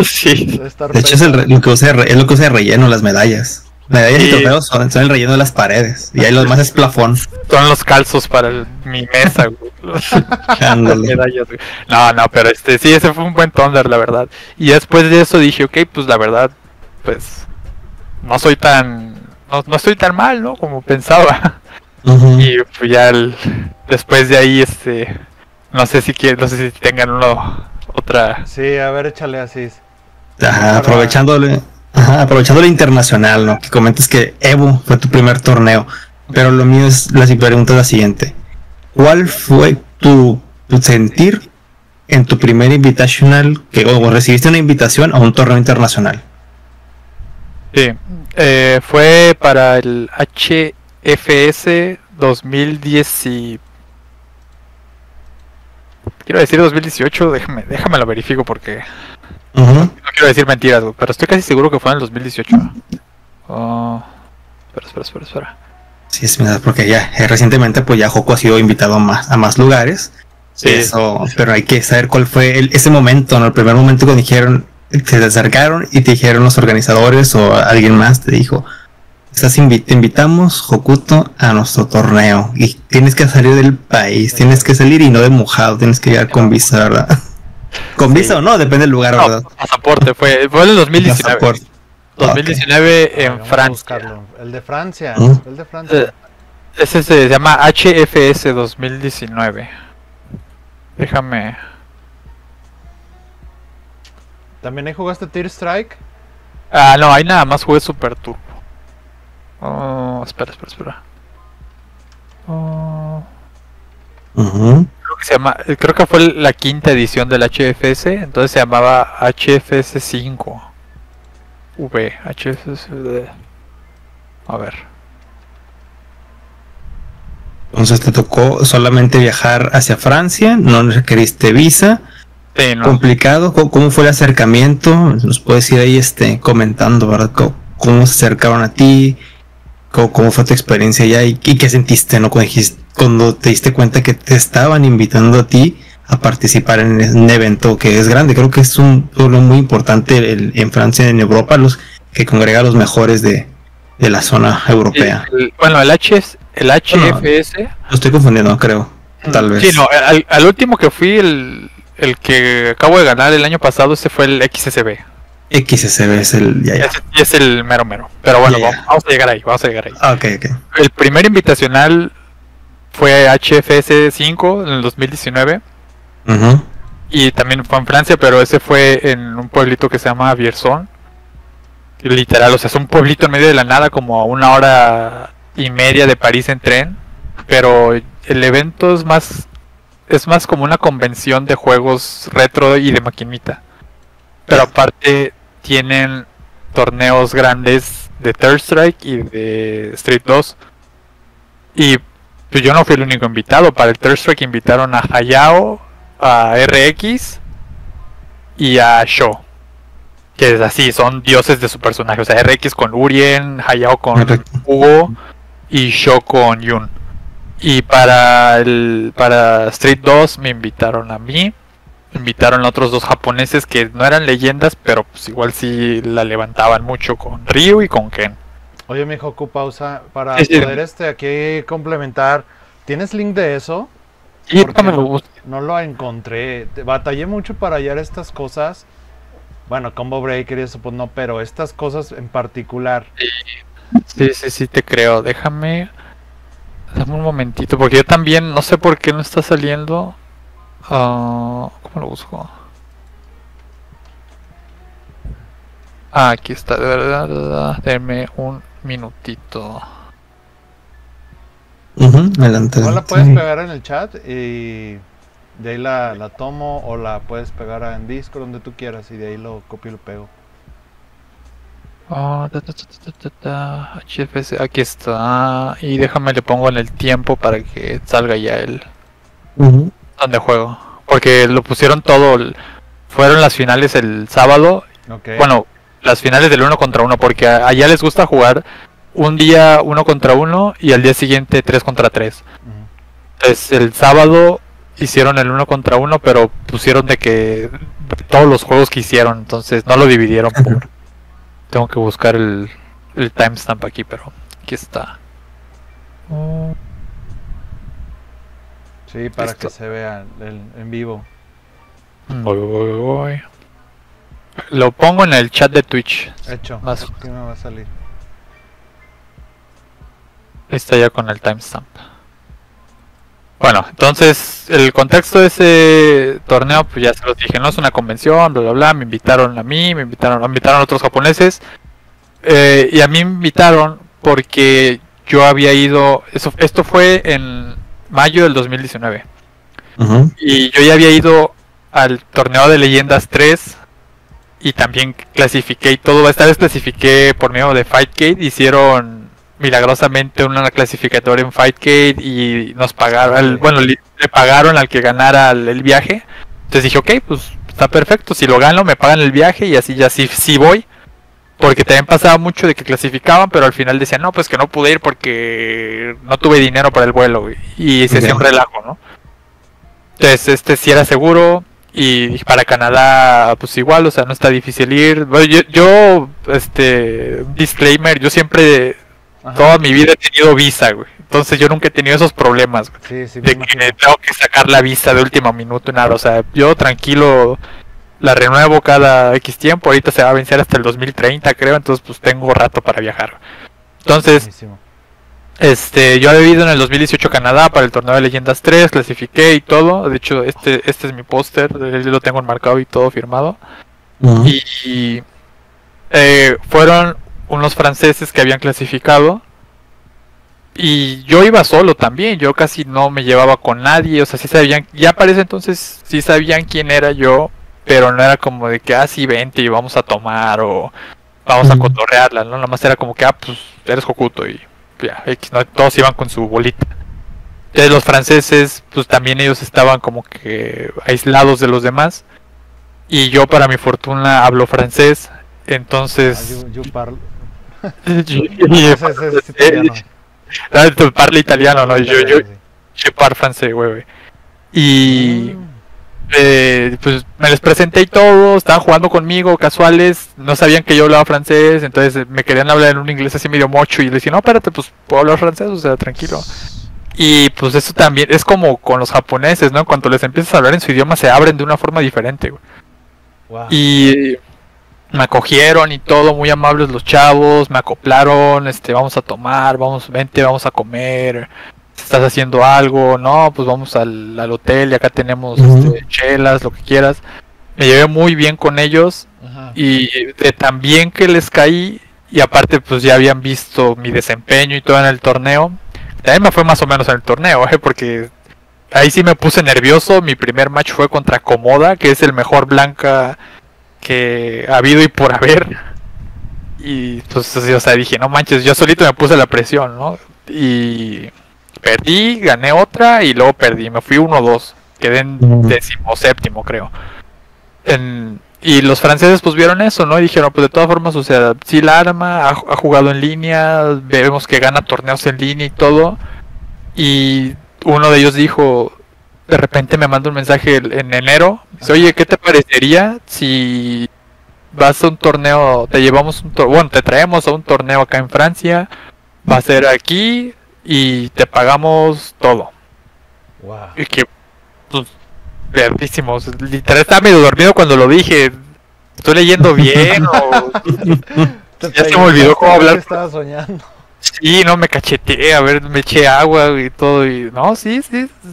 Sí. Debe estar De hecho, es lo que usa de relleno, las medallas. Medallas y trofeos son el relleno de las paredes. Y ahí lo demás es plafón. Son los calzos para mi mesa, güey. Ándale. Medallas, güey. No, pero sí, ese fue un buen Thunder, la verdad. Y después de eso dije, ok, pues la verdad, pues no soy tan, no estoy tan mal, ¿no? Como pensaba. Y pues ya después de ahí, no sé si tengan otra. Sí, a ver, échale así. Ajá, aprovechando lo internacional, ¿no? Que comentas que Evo fue tu primer torneo, pero lo mío es, la pregunta es la siguiente: ¿cuál fue tu sentir en tu primer invitational, o recibiste una invitación a un torneo internacional? Sí, fue para el HFS 2010 y... quiero decir 2018, déjame lo verifico porque... No quiero decir mentiras, pero estoy casi seguro que fue en el 2018. Espera. Sí, es verdad, porque ya recientemente pues ya Joku ha sido invitado a más lugares. Sí. Eso, pero hay que saber cuál fue ese momento, ¿no? El primer momento cuando dijeron, se te acercaron y te dijeron los organizadores o alguien más te dijo: te invitamos, Hokuto, a nuestro torneo y tienes que salir del país, tienes que salir y no de mojado, tienes que llegar con visa, ¿verdad? ¿Con visa o no? Depende del lugar, ¿verdad? Pasaporte, fue en el 2019. Pasaporte. 2019 en Francia. El de Francia. El de Francia. Ese se llama HFS 2019. Déjame. ¿También ahí jugaste Tear Strike? No, ahí nada más jugué Super Turbo. Espera. Creo que fue la quinta edición del HFS, entonces se llamaba HFS 5. HSV. A ver. Entonces te tocó solamente viajar hacia Francia, no requeriste visa. Sí, no. Complicado. ¿Cómo fue el acercamiento? Nos puedes ir ahí comentando, ¿verdad? ¿Cómo se acercaron a ti? ¿Cómo fue tu experiencia allá? ¿Y qué sentiste, no? Cuando te diste cuenta que te estaban invitando a ti a participar en un evento que es grande. Creo que es un pueblo muy importante en Francia, en Europa, que congrega a los mejores de la zona europea. Bueno, el HFS. Lo estoy confundiendo, creo. Tal vez. Sí, no, al último que fui, el que acabo de ganar el año pasado, ese fue el XSB. XSB es el... Ya. Ese es el mero. Pero bueno, Ya. vamos a llegar ahí. Ok. El primer invitacional fue HFS 5 en el 2019. Uh-huh. Y también fue en Francia, pero ese fue en un pueblito que se llama Vierzon. Literal, o sea, es un pueblito en medio de la nada, como a 1 hora y media de París en tren. Pero el evento es más como una convención de juegos retro y de maquinita. Pero aparte tienen torneos grandes de Third Strike y de Street 2. Y pues yo no fui el único invitado. Para el Third Strike invitaron a Hayao, a RX y a Sho, que es así, son dioses de su personaje. O sea, RX con Urien, Hayao con Hugo y Sho con Yun. Y para Street 2 me invitaron a mí. Invitaron a otros 2 japoneses que no eran leyendas, pero pues igual sí la levantaban mucho, con Ryu y con Ken. Oye, mijo, pausa para Sí. poder aquí complementar. ¿Tienes link de eso? Y Porque me lo busco. no lo encontré. Batallé mucho para hallar estas cosas. Bueno, Combo Breaker y eso, pues no, pero estas cosas en particular. Sí, te creo. Dame un momentito, porque yo también no sé por qué no está saliendo. ¿Cómo lo busco? Aquí está, de verdad. Denme un minutito. Adelante. Igual la puedes pegar en el chat y de ahí la tomo, o la puedes pegar en Discord, donde tú quieras, y de ahí lo copio y lo pego. HFS, aquí está. Y déjame le pongo en el tiempo para que salga ya el donde juego. Porque lo pusieron todo. Fueron las finales el sábado. Okay. Bueno, las finales del 1 contra 1. Porque allá les gusta jugar un día 1 contra 1 y al día siguiente 3 contra 3. Entonces el sábado hicieron el 1 contra 1, pero pusieron de que todos los juegos que hicieron. Entonces no lo dividieron por... Tengo que buscar el timestamp aquí, pero aquí está. Sí, para Listo. que se vea en vivo. Voy. Lo pongo en el chat de Twitch. Hecho. Más. Aquí me va a salir. Está ya con el timestamp. Bueno, entonces el contexto de ese torneo, pues ya se los dije, no es una convención, bla bla bla. Me invitaron a mí, me invitaron a otros japoneses. Y a mí me invitaron porque yo había ido, esto fue en mayo del 2019. Y yo ya había ido al torneo de Leyendas 3 y también clasifiqué y todo. Esta vez clasifiqué por medio de Fightcade. Hicieron milagrosamente una clasificatoria en Fightcade y nos pagaron, le pagaron al que ganara el viaje. Entonces dije, ok, pues está perfecto, si lo gano me pagan el viaje y así ya sí voy. Porque también pasaba mucho de que clasificaban, pero al final decían, no, pues que no pude ir porque no tuve dinero para el vuelo, güey. Y se hacía un relajo, ¿no? Entonces sí era seguro. Y para Canadá, pues igual, o sea, no está difícil ir. Bueno, yo disclaimer, yo siempre... Toda mi vida he tenido visa, güey. Entonces yo nunca he tenido esos problemas, güey. Sí, de que tengo que sacar la visa de último minuto y nada. O sea, yo tranquilo la renuevo cada X tiempo. Ahorita se va a vencer hasta el 2030, creo. Entonces pues tengo rato para viajar. Entonces, buenísimo. yo he vivido en el 2018 Canadá para el torneo de Leyendas 3. Clasifiqué y todo. De hecho, este es mi póster. Lo tengo enmarcado y todo firmado. Y fueron unos franceses que habían clasificado y yo iba solo también, yo casi no me llevaba con nadie, o sea, sí sabían, ya para ese entonces sí sabían quién era yo, pero no era como de que sí vente y vamos a tomar o vamos a cotorrearla, ¿no? Nada más era como que, pues eres Hokuto y ya, X, ¿no? Todos iban con su bolita. Entonces los franceses, pues también ellos estaban como que aislados de los demás. Y yo, para mi fortuna, hablo francés. Entonces... Yo parlo. Parla italiano, ¿no? Yo parlo francés, güey. Y... pues me les presenté y todo, estaban jugando conmigo, casuales, no sabían que yo hablaba francés, entonces me querían hablar en un inglés así medio mocho y les dije, no, espérate, pues puedo hablar francés, o sea, tranquilo. Y pues eso también es como con los japoneses, ¿no? Cuando les empiezas a hablar en su idioma se abren de una forma diferente, güey. Wow. Y me acogieron y todo, muy amables los chavos, me acoplaron, vamos a tomar, vente, vamos a comer. ¿Estás haciendo algo? No, pues vamos al hotel y acá tenemos chelas, lo que quieras. Me llevé muy bien con ellos. Ajá. Y de tan bien que les caí, y aparte pues ya habían visto mi desempeño y todo en el torneo. También me fue más o menos en el torneo, porque ahí sí me puse nervioso. Mi primer match fue contra Komoda, que es el mejor blanca que ha habido y por haber. Y pues o sea, dije, no manches, yo solito me puse la presión, ¿no? Y... perdí, gané otra y luego perdí, me fui 1-2, quedé en 17º creo. Y los franceses pues vieron eso, ¿no? Y dijeron, pues de todas formas, o sea, sí la arma, ha jugado en línea, vemos que gana torneos en línea y todo. Y uno de ellos dijo, de repente me manda un mensaje en enero, dice, oye, ¿qué te parecería si vas a un torneo, te traemos a un torneo acá en Francia, va a ser aquí y te pagamos todo? Wow. Y que, pues, verdísimos. Literal estaba medio dormido cuando lo dije. ¿Estoy leyendo bien o...? Ya se me olvidó cómo hablar. Estaba soñando. Sí, no, me cacheteé, a ver, me eché agua y todo. Y no, sí.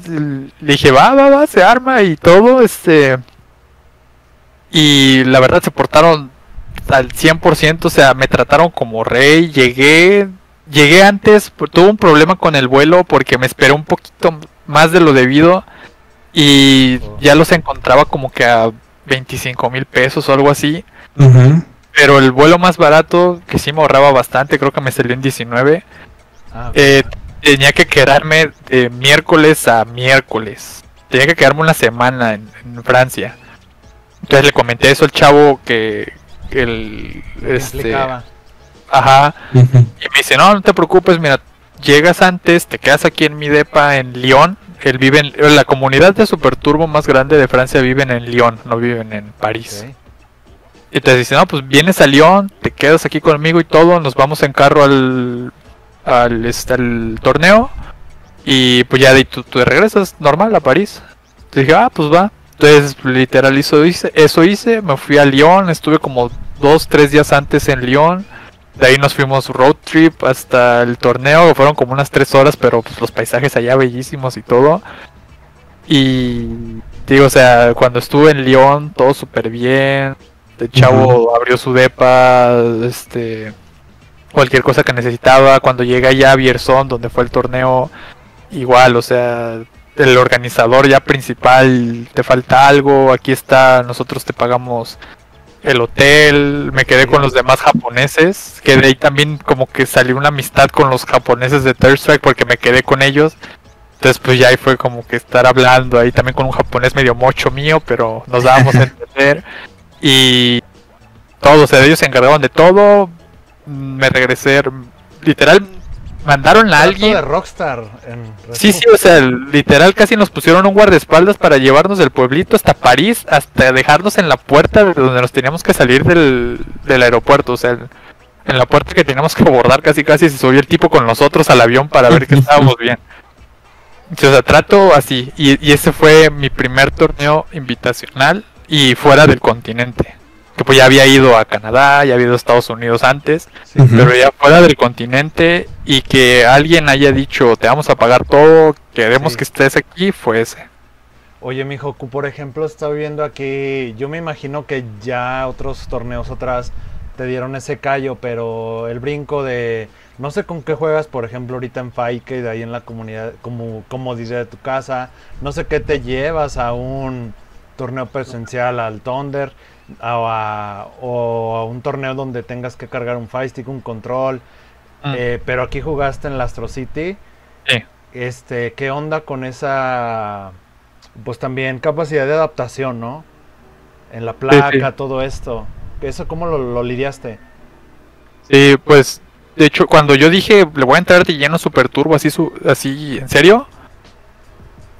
Le dije, va, se arma y todo, Y la verdad se portaron al 100%, o sea, me trataron como rey. Llegué antes, tuve un problema con el vuelo porque me esperé un poquito más de lo debido y ya los encontraba como que a 25,000 pesos o algo así. Pero el vuelo más barato, que sí me ahorraba bastante, creo que me salió en 19. Tenía que quedarme de miércoles a miércoles. Tenía que quedarme una semana en Francia. Entonces le comenté eso al chavo que Explicaba. Ajá. Y me dice, no te preocupes, mira, llegas antes, te quedas aquí en mi depa en Lyon. Él vive en la comunidad de Super Turbo más grande de Francia, viven en Lyon, no viven en París. Okay. Entonces dice, no, pues vienes a Lyon, te quedas aquí conmigo y todo, nos vamos en carro al torneo y pues ya de ahí tú te regresas normal a París. Entonces dije, pues va. Entonces literal eso hice, me fui a Lyon, estuve como 2-3 días antes en Lyon. De ahí nos fuimos road trip hasta el torneo, fueron como unas 3 horas, pero pues los paisajes allá bellísimos y todo. Y digo, o sea, cuando estuve en Lyon, todo súper bien. El chavo abrió su depa, cualquier cosa que necesitaba. Cuando llegué allá a Vierzon, donde fue el torneo, igual, o sea, el organizador ya principal, te falta algo, aquí está, nosotros te pagamos el hotel. Me quedé con los demás japoneses, que de ahí también como que salió una amistad con los japoneses de Third Strike porque me quedé con ellos. Entonces pues ya ahí fue como que estar hablando ahí también con un japonés medio mocho mío, pero nos dábamos a entender. Y todos, o sea, ellos se encargaban de todo. Me regresé, literal, mandaron a alguien de Rockstar sí, o sea, literal casi nos pusieron un guardaespaldas para llevarnos del pueblito hasta París, hasta dejarnos en la puerta de donde nos teníamos que salir del aeropuerto, o sea, en la puerta que teníamos que abordar casi se subió el tipo con nosotros al avión para ver que estábamos bien. O sea, trato así, y ese fue mi primer torneo invitacional y fuera del continente. Que pues ya había ido a Canadá, ya había ido a Estados Unidos antes, pero ya fuera del continente, y que alguien haya dicho, te vamos a pagar todo, queremos que estés aquí, fue ese. Oye, mijo, por ejemplo, estoy viendo aquí, yo me imagino que ya otros torneos atrás te dieron ese callo, pero el brinco de, no sé con qué juegas, por ejemplo, ahorita en Faike, de ahí en la comunidad, como dice de tu casa, no sé qué te llevas a un torneo presencial al Thunder. o a un torneo donde tengas que cargar un Fire Stick, un control. Pero aquí jugaste en la Astro City. Sí. ¿Qué onda con esa, pues también capacidad de adaptación, ¿no? En la placa, Sí. todo esto. ¿Eso cómo lo lidiaste? Sí, pues, de hecho, cuando yo dije, le voy a entrar de lleno Super Turbo, así, ¿en serio?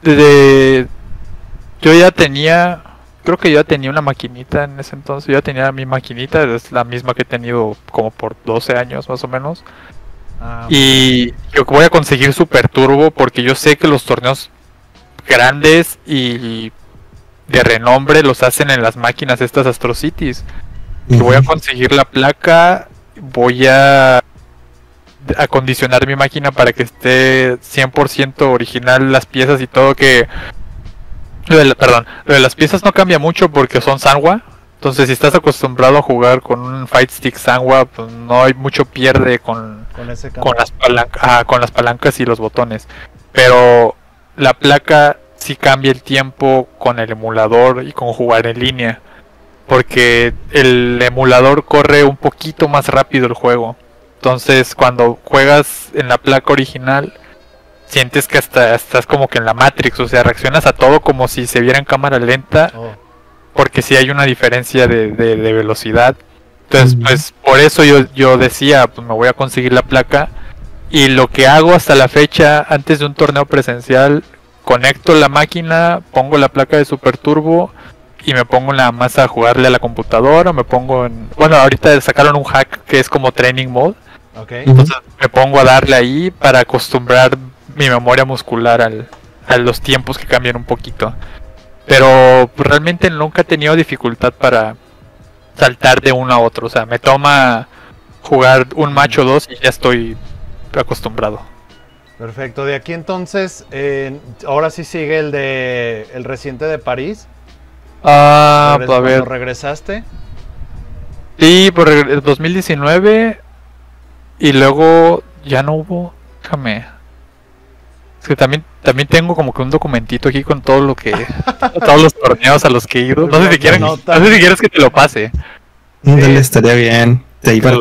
Yo ya tenía, creo que yo ya tenía una maquinita en ese entonces, yo ya tenía mi maquinita, es la misma que he tenido como por 12 años más o menos. Y yo voy a conseguir Super Turbo porque yo sé que los torneos grandes y de renombre los hacen en las máquinas estas Astro Cities. Y voy a conseguir la placa, voy a acondicionar mi máquina para que esté 100% original las piezas y todo, que lo de las piezas no cambia mucho porque son Sanwa. Entonces, si estás acostumbrado a jugar con un Fight Stick Sanwa, pues no hay mucho pierde con las palancas y los botones. Pero la placa sí cambia el tiempo con el emulador y con jugar en línea. Porque el emulador corre un poquito más rápido el juego. Entonces, cuando juegas en la placa original, sientes que hasta estás como que en la Matrix. O sea, reaccionas a todo como si se viera en cámara lenta. Porque sí hay una diferencia de velocidad. Entonces, pues por eso yo decía, pues me voy a conseguir la placa. Y lo que hago hasta la fecha, antes de un torneo presencial, conecto la máquina, pongo la placa de Super Turbo y me pongo nada más a jugarle a la computadora. Me pongo en... Bueno, ahorita sacaron un hack que es como Training Mode. Entonces me pongo a darle ahí para acostumbrar mi memoria muscular a los tiempos que cambian un poquito. Pero pues, realmente nunca he tenido dificultad para saltar de uno a otro. O sea, me toma jugar un match o dos y ya estoy acostumbrado. Perfecto. De aquí entonces, ahora sí sigue el reciente de París. Pues a ver. ¿Cuándo regresaste? Sí, por el 2019. Y luego ya no hubo. Déjame. Es que también tengo como que un documentito aquí con todo lo que... todos los torneos a los que he ido. No sé si quieres que te lo pase. Dale, estaría bien. De ahí para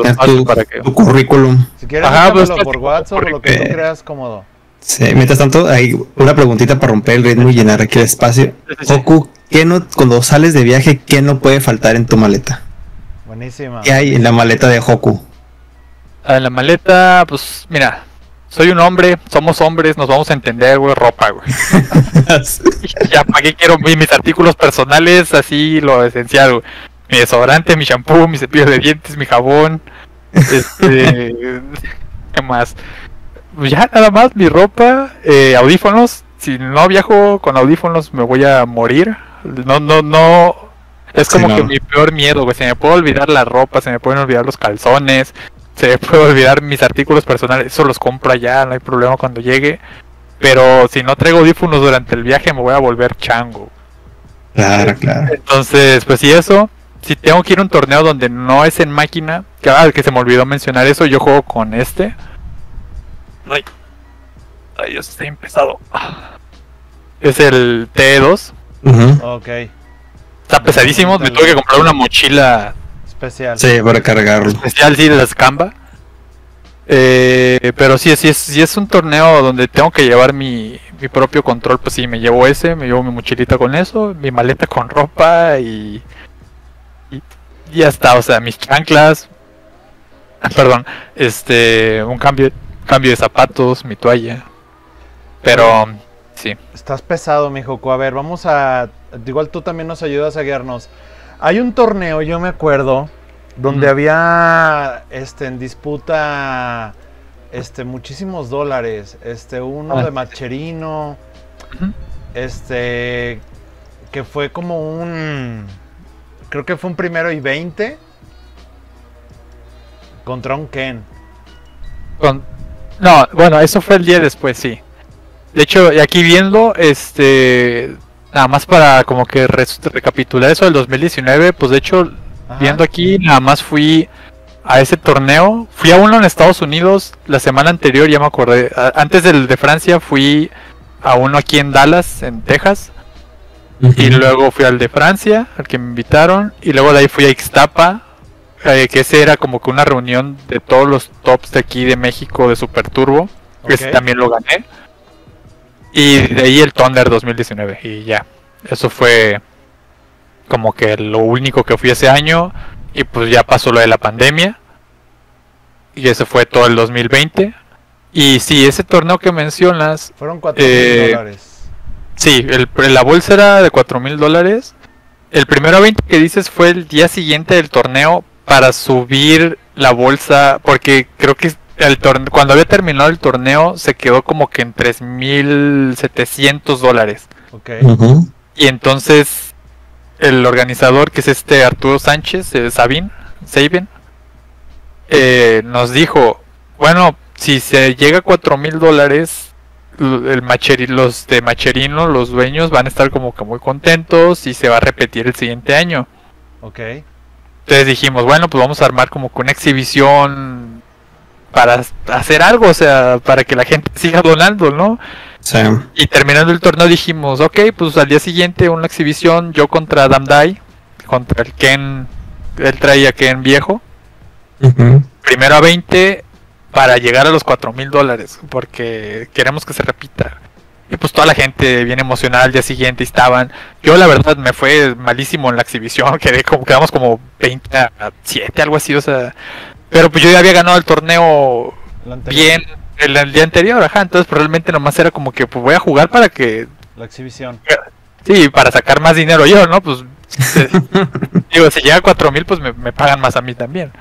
tu currículum. Si quieres, pues, por WhatsApp o lo que tú creas cómodo. Sí, mientras tanto, hay una preguntita para romper el ritmo y llenar aquí el espacio. Goku, cuando sales de viaje, ¿qué no puede faltar en tu maleta? Buenísima. ¿Qué hay en la maleta de Goku? En la maleta, pues, mira... Soy un hombre, somos hombres, nos vamos a entender, güey, ropa, güey. Ya, ¿para qué quiero mis artículos personales? Así, lo esencial, güey. Mi desodorante, mi shampoo, mi cepillo de dientes, mi jabón. ¿Qué más? Pues ya, nada más, mi ropa, audífonos. Si no viajo con audífonos me voy a morir. No. Es como que mi peor miedo, güey. Se me puede olvidar la ropa, se me pueden olvidar los calzones. Se me puede olvidar mis artículos personales, eso los compro allá, no hay problema cuando llegue. Pero si no traigo audífonos durante el viaje me voy a volver chango. Claro. Entonces, pues sí, eso. Si tengo que ir a un torneo donde no es en máquina, que se me olvidó mencionar eso, yo juego con este. Ay, ya está empezado. Es el TE2. Ok. Está pesadísimo, me tuve que comprar una mochila especial. Sí, para cargarlo. Especial, sí, de las Canva. Pero sí es un torneo donde tengo que llevar mi propio control, pues sí, me llevo mi mochilita con eso, mi maleta con ropa y ya está, o sea, mis chanclas, perdón, un cambio de zapatos, mi toalla. Pero sí. Estás pesado, mijo. A ver, vamos a... Igual tú también nos ayudas a guiarnos. Hay un torneo, yo me acuerdo, donde había en disputa muchísimos dólares. Uno de Macherino. Que fue como un... Creo que fue un 1:20 contra un Ken. No, bueno, eso fue el día después, sí. De hecho, aquí viendo, nada más para como que recapitular eso del 2019, pues de hecho, viendo aquí, nada más fui a ese torneo. Fui a uno en Estados Unidos la semana anterior, ya me acordé. Antes del de Francia fui a uno aquí en Dallas, en Texas. Y luego fui al de Francia, al que me invitaron. Y luego de ahí fui a Ixtapa, que ese era como que una reunión de todos los tops de aquí de México de Super Turbo. Ese también lo gané. Y de ahí el Thunder 2019. Y ya, eso fue como que lo único que fui ese año. Y pues ya pasó lo de la pandemia. Y ese fue todo el 2020. Y sí, ese torneo que mencionas... Fueron $4,000. Sí, la bolsa era de $4,000. El primero evento que dices fue el día siguiente del torneo para subir la bolsa, porque creo que cuando había terminado el torneo se quedó como que en $3,700. Ok. Y entonces el organizador, que es Arturo Sánchez, Sabin, nos dijo, bueno, si se llega a $4,000, los de Macherino, los dueños, van a estar como que muy contentos y se va a repetir el siguiente año. Ok. Entonces dijimos, bueno, pues vamos a armar como que una exhibición para hacer algo, o sea, para que la gente siga donando, ¿no? Sí. Y terminando el torneo dijimos, ok, pues al día siguiente una exhibición, yo contra Damdai, contra el Ken, él traía Ken viejo. Primero a 20 para llegar a los $4,000, porque queremos que se repita. Y pues toda la gente bien emocionada al día siguiente estaban. Yo la verdad me fue malísimo en la exhibición, quedamos como 20-7, algo así, o sea. Pero pues yo ya había ganado el torneo bien el día anterior, ajá. Entonces pues, realmente nomás era como que pues voy a jugar para que... La exhibición. Sí, para sacar más dinero yo, ¿no? Pues digo, si llega a 4,000 pues me pagan más a mí también.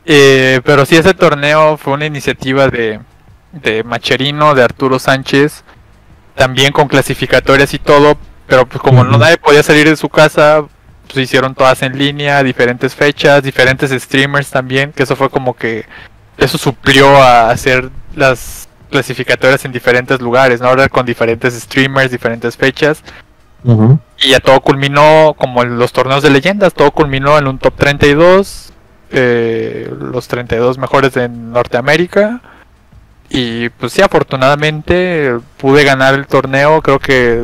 Pero sí, ese torneo fue una iniciativa de Macherino, de Arturo Sánchez, también con clasificatorias y todo, pero pues como nadie podía salir de su casa, pues hicieron todas en línea, diferentes fechas, diferentes streamers también, que eso fue como que eso suplió a hacer las clasificatorias en diferentes lugares, ¿no? Ahora con diferentes streamers, diferentes fechas. Y ya todo culminó como en los torneos de leyendas, todo culminó en un top 32, los 32 mejores de Norteamérica. Y pues sí, afortunadamente pude ganar el torneo. Creo que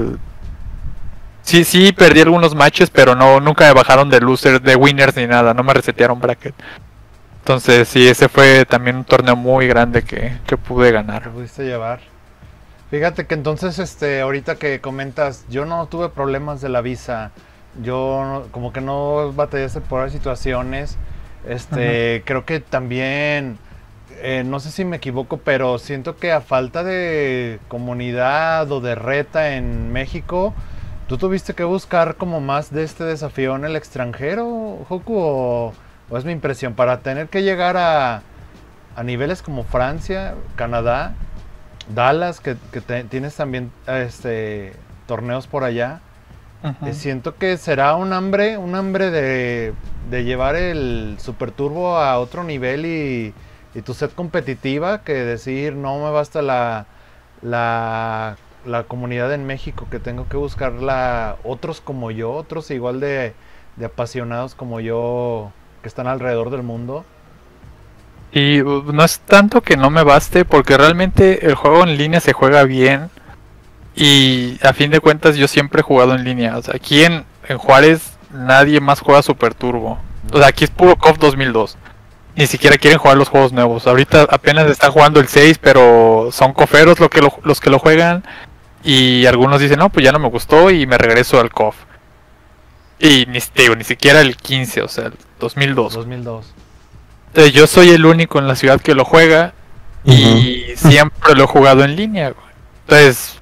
sí perdí algunos matches, pero nunca me bajaron de losers, de winners ni nada, no me resetearon bracket. Entonces sí, ese fue también un torneo muy grande que pude ganar. Te pudiste llevar. Fíjate que entonces, ahorita que comentas, yo no tuve problemas de la visa. Yo como que no batallé por las situaciones. Creo que también, no sé si me equivoco, pero siento que a falta de comunidad o de reta en México, ¿tú tuviste que buscar como más de este desafío en el extranjero, Joku? ¿O es mi impresión? Para tener que llegar a niveles como Francia, Canadá, Dallas, que tienes también torneos por allá. Siento que será un hambre de llevar el Super Turbo a otro nivel y tu set competitiva, que decir no me basta la comunidad en México, que tengo que buscarla otros como yo, otros igual de apasionados como yo, que están alrededor del mundo. Y no es tanto que no me baste, porque realmente el juego en línea se juega bien. Y a fin de cuentas yo siempre he jugado en línea. O sea, aquí en Juárez nadie más juega Super Turbo. O sea, aquí es puro KOF 2002. Ni siquiera quieren jugar los juegos nuevos. Ahorita apenas están jugando el 6, pero son coferos los que lo juegan. Y algunos dicen, no, pues ya no me gustó y me regreso al KOF. Y ni siquiera el 15, o sea, el 2002. 2002. Entonces, yo soy el único en la ciudad que lo juega. Y siempre lo he jugado en línea. Entonces,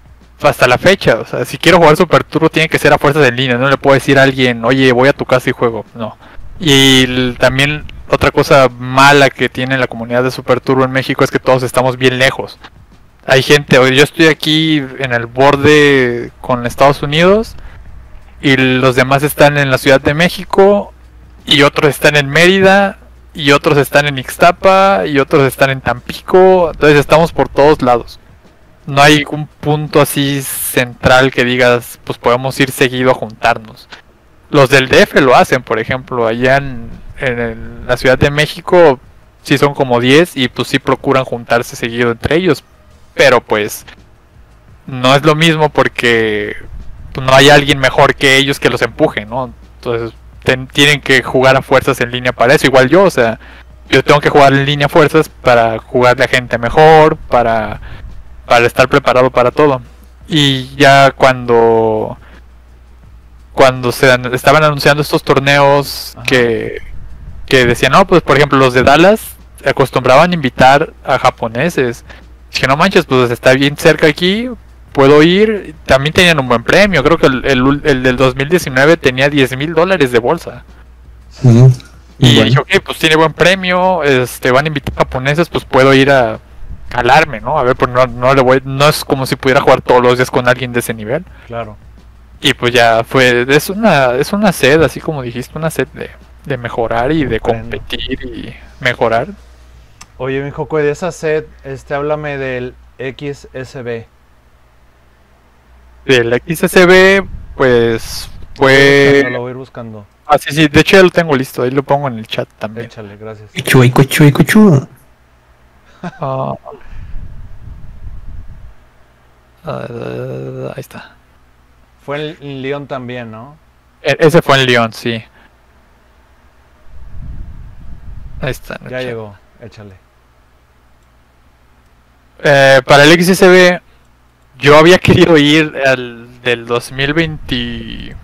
hasta la fecha, o sea, si quiero jugar Super Turbo tiene que ser a fuerzas en línea. No le puedo decir a alguien, oye, voy a tu casa y juego. No. Y también otra cosa mala que tiene la comunidad de Super Turbo en México es que todos estamos bien lejos. Hay gente, yo estoy aquí en el borde con Estados Unidos y los demás están en la Ciudad de México y otros están en Mérida y otros están en Ixtapa y otros están en Tampico. Entonces estamos por todos lados. No hay un punto así central que digas, pues podemos ir seguido a juntarnos. Los del DF lo hacen, por ejemplo, allá en la Ciudad de México sí son como 10 y pues sí procuran juntarse seguido entre ellos. Pero pues no es lo mismo porque pues no hay alguien mejor que ellos que los empuje, ¿no? Entonces tienen que jugar a fuerzas en línea para eso, igual yo, o sea, yo tengo que jugar en línea a fuerzas para jugarle a gente mejor, para estar preparado para todo. Y ya cuando estaban anunciando estos torneos que decían, no, pues por ejemplo los de Dallas acostumbraban invitar a japoneses. Dije, no manches, pues está bien cerca aquí, puedo ir. También tenían un buen premio, creo que el del 2019 tenía $10,000 de bolsa. Y Bueno. dije, ok, pues tiene buen premio, van a invitar japoneses, pues puedo ir a calarme, ¿no? A ver, pues no es como si pudiera jugar todos los días con alguien de ese nivel. Claro. Y pues ya es una sed, así como dijiste, una sed de mejorar y de Comprendo. competir y mejorar. Oye, mi Joco, y de esa set, háblame del XSB. Del XSB, pues Lo fue... voy a ir buscando. Ah, sí, de hecho ya lo tengo listo, ahí lo pongo en el chat también. Échale, gracias. Cuchu. Ah, ahí está. Fue en Lyon también, ¿no? Ese fue en Lyon, sí. Ahí está. en el Ya chat. llegó, échale. Para el XSB, yo había querido ir al del 2020.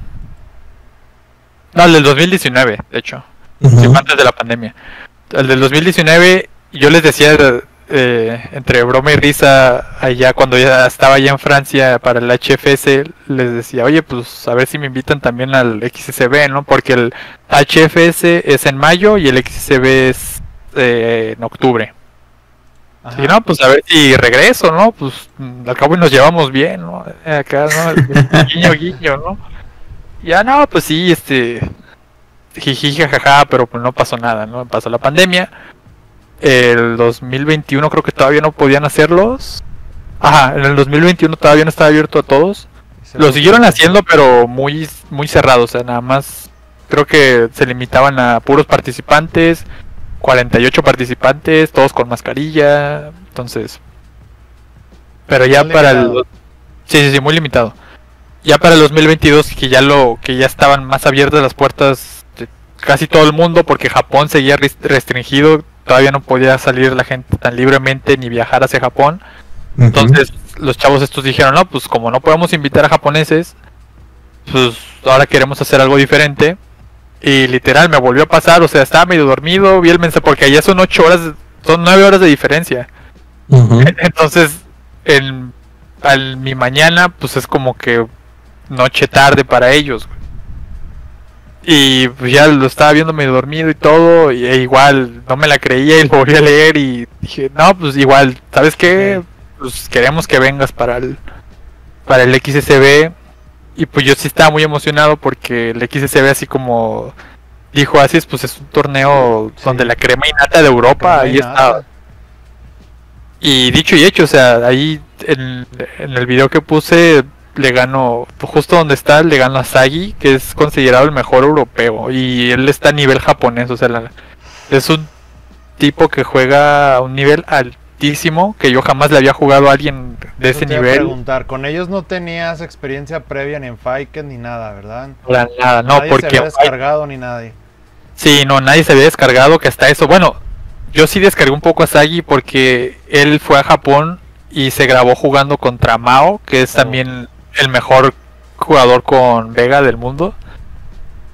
No, al del 2019, de hecho. Sí, fue antes de la pandemia. El del 2019, yo les decía, entre broma y risa, allá cuando ya estaba allá en Francia para el HFS, les decía, oye, pues a ver si me invitan también al XSB, ¿no? Porque el HFS es en mayo y el XSB es en octubre. Ajá. Y no, pues a ver si regreso, ¿no? Pues al cabo y nos llevamos bien, ¿no? Acá, ¿no? Guiño, guiño, ¿no? Ya no, pues sí, jiji, jajaja, pero pues no pasó nada, ¿no? Pasó la pandemia. El 2021 creo que todavía no podían hacerlos. Ajá, en el 2021 todavía no estaba abierto a todos. Lo siguieron haciendo, pero muy, muy cerrado, o sea, nada más creo que se limitaban a puros participantes, 48 participantes, todos con mascarilla, entonces... Pero ya Muy para el... limitado. Sí, muy limitado. Ya para el 2022 que ya estaban más abiertas las puertas de casi todo el mundo, porque Japón seguía restringido, todavía no podía salir la gente tan libremente ni viajar hacia Japón. Entonces los chavos estos dijeron, no, pues como no podemos invitar a japoneses, pues ahora queremos hacer algo diferente. Y literal me volvió a pasar, o sea, estaba medio dormido, vi el mensaje, porque allá son 8 horas, son 9 horas de diferencia. Entonces, mi mañana, pues es como que noche tarde para ellos, güey. Y pues ya lo estaba viendo medio dormido y todo, e igual no me la creía y lo volví a leer y dije, no, pues igual, ¿sabes qué? Pues queremos que vengas para el XSB. Y pues yo sí estaba muy emocionado porque el XSB, así como dijo Asis, pues es un torneo donde la crema innata de Europa ahí está. Y dicho y hecho, o sea, ahí en el video que puse le gano, justo donde está, le gano a Sagi, que es considerado el mejor europeo. Y él está a nivel japonés, o sea, es un tipo que juega a un nivel altísimo, que yo jamás le había jugado a alguien de ese Te iba a nivel. preguntar, con ellos no tenías experiencia previa ni en Faiken ni nada, ¿verdad? Para nada, no, Nadie porque se había descargado ni nadie. sí, no, nadie se había descargado, que hasta eso, bueno, yo sí descargué un poco a Sagi porque él fue a Japón y se grabó jugando contra Mao, que es también el mejor jugador con Vega del mundo.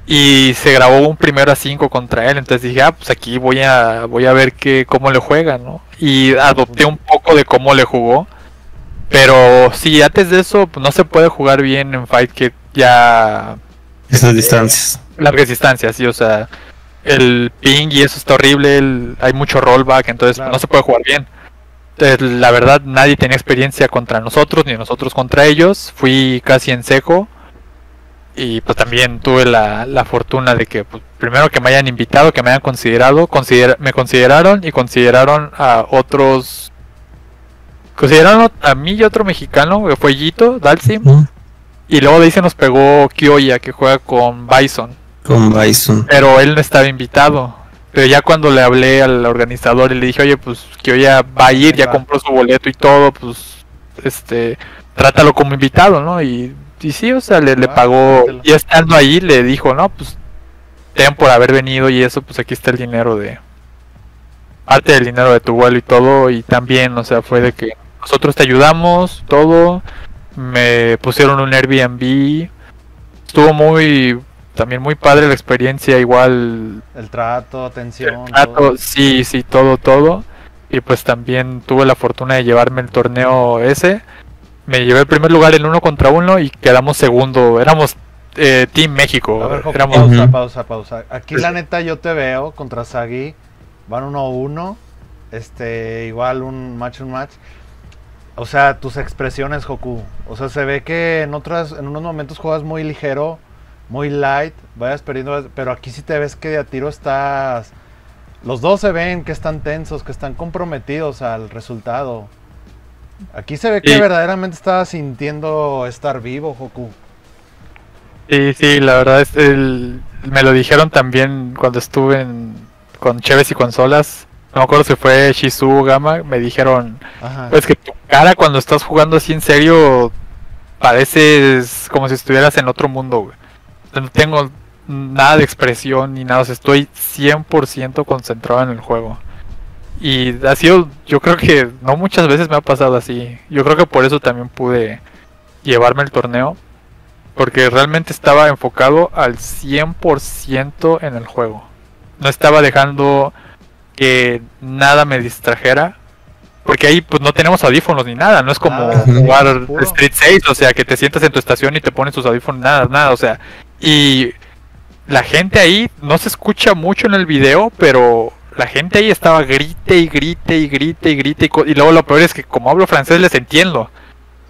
Y se grabó un 1-5 contra él, entonces dije, pues aquí voy a ver cómo le juega, ¿no? Y adopté un poco de cómo le jugó. Pero sí, antes de eso, pues no se puede jugar bien en Fight, que ya... Esas distancias. Largas distancias, sí, o sea, el ping y eso está horrible, hay mucho rollback, entonces Claro. no se puede jugar bien. Entonces, la verdad, nadie tenía experiencia contra nosotros, ni nosotros contra ellos. Fui casi en seco. Y pues también tuve la fortuna de que, pues, primero que me hayan invitado, que me hayan considerado, me consideraron y consideraron a otros. Consideraron a mí y otro mexicano, que fue Yito, Dalsim. Y luego de ahí se nos pegó Kyoya, que juega con Bison. Con Bison. Pero él no estaba invitado. Pero ya cuando le hablé al organizador y le dije, oye, pues Kyoya va a ir, ya compró su boleto y todo, pues, trátalo como invitado, ¿no? Y sí, o sea, le Ah, pagó, mételo. y estando ahí le dijo, no, pues ten por haber venido y eso, pues aquí está el dinero de, parte del dinero de tu vuelo y todo, y también, o sea, fue de que nosotros te ayudamos, todo, me pusieron un Airbnb, estuvo también muy padre la experiencia, igual, El trato, atención. el trato, todo. sí, todo, y pues también tuve la fortuna de llevarme el torneo ese, me llevé el primer lugar en 1 contra 1 y quedamos segundo, éramos Team México, A ver, Joco, éramos... pausa. Aquí la neta yo te veo contra Sagi. Van 1-1. Igual un match. O sea, tus expresiones, Joku. O sea, se ve que en unos momentos juegas muy ligero, muy light, vayas perdiendo, pero aquí sí te ves que de a tiro estás. Los dos se ven que están tensos, que están comprometidos al resultado. Aquí se ve que Sí. verdaderamente estás sintiendo estar vivo, Joku. Sí, la verdad me lo dijeron también cuando estuve con Cheves y consolas. No me acuerdo si fue Shizu Gama. Me dijeron, Ajá. pues que tu cara cuando estás jugando así en serio pareces como si estuvieras en otro mundo, güey. O sea, no tengo nada de expresión ni nada. O sea, estoy 100% concentrado en el juego. Y ha sido, yo creo que no muchas veces me ha pasado así. Yo creo que por eso también pude llevarme el torneo. Porque realmente estaba enfocado al 100% en el juego. No estaba dejando que nada me distrajera. Porque ahí pues no tenemos audífonos ni nada. No es como Nada, jugar es puro. Street 6. O sea, que te sientas en tu estación y te pones tus audífonos. Nada. O sea, y la gente ahí no se escucha mucho en el video. Pero la gente ahí estaba grite. Y luego lo peor es que como hablo francés les entiendo.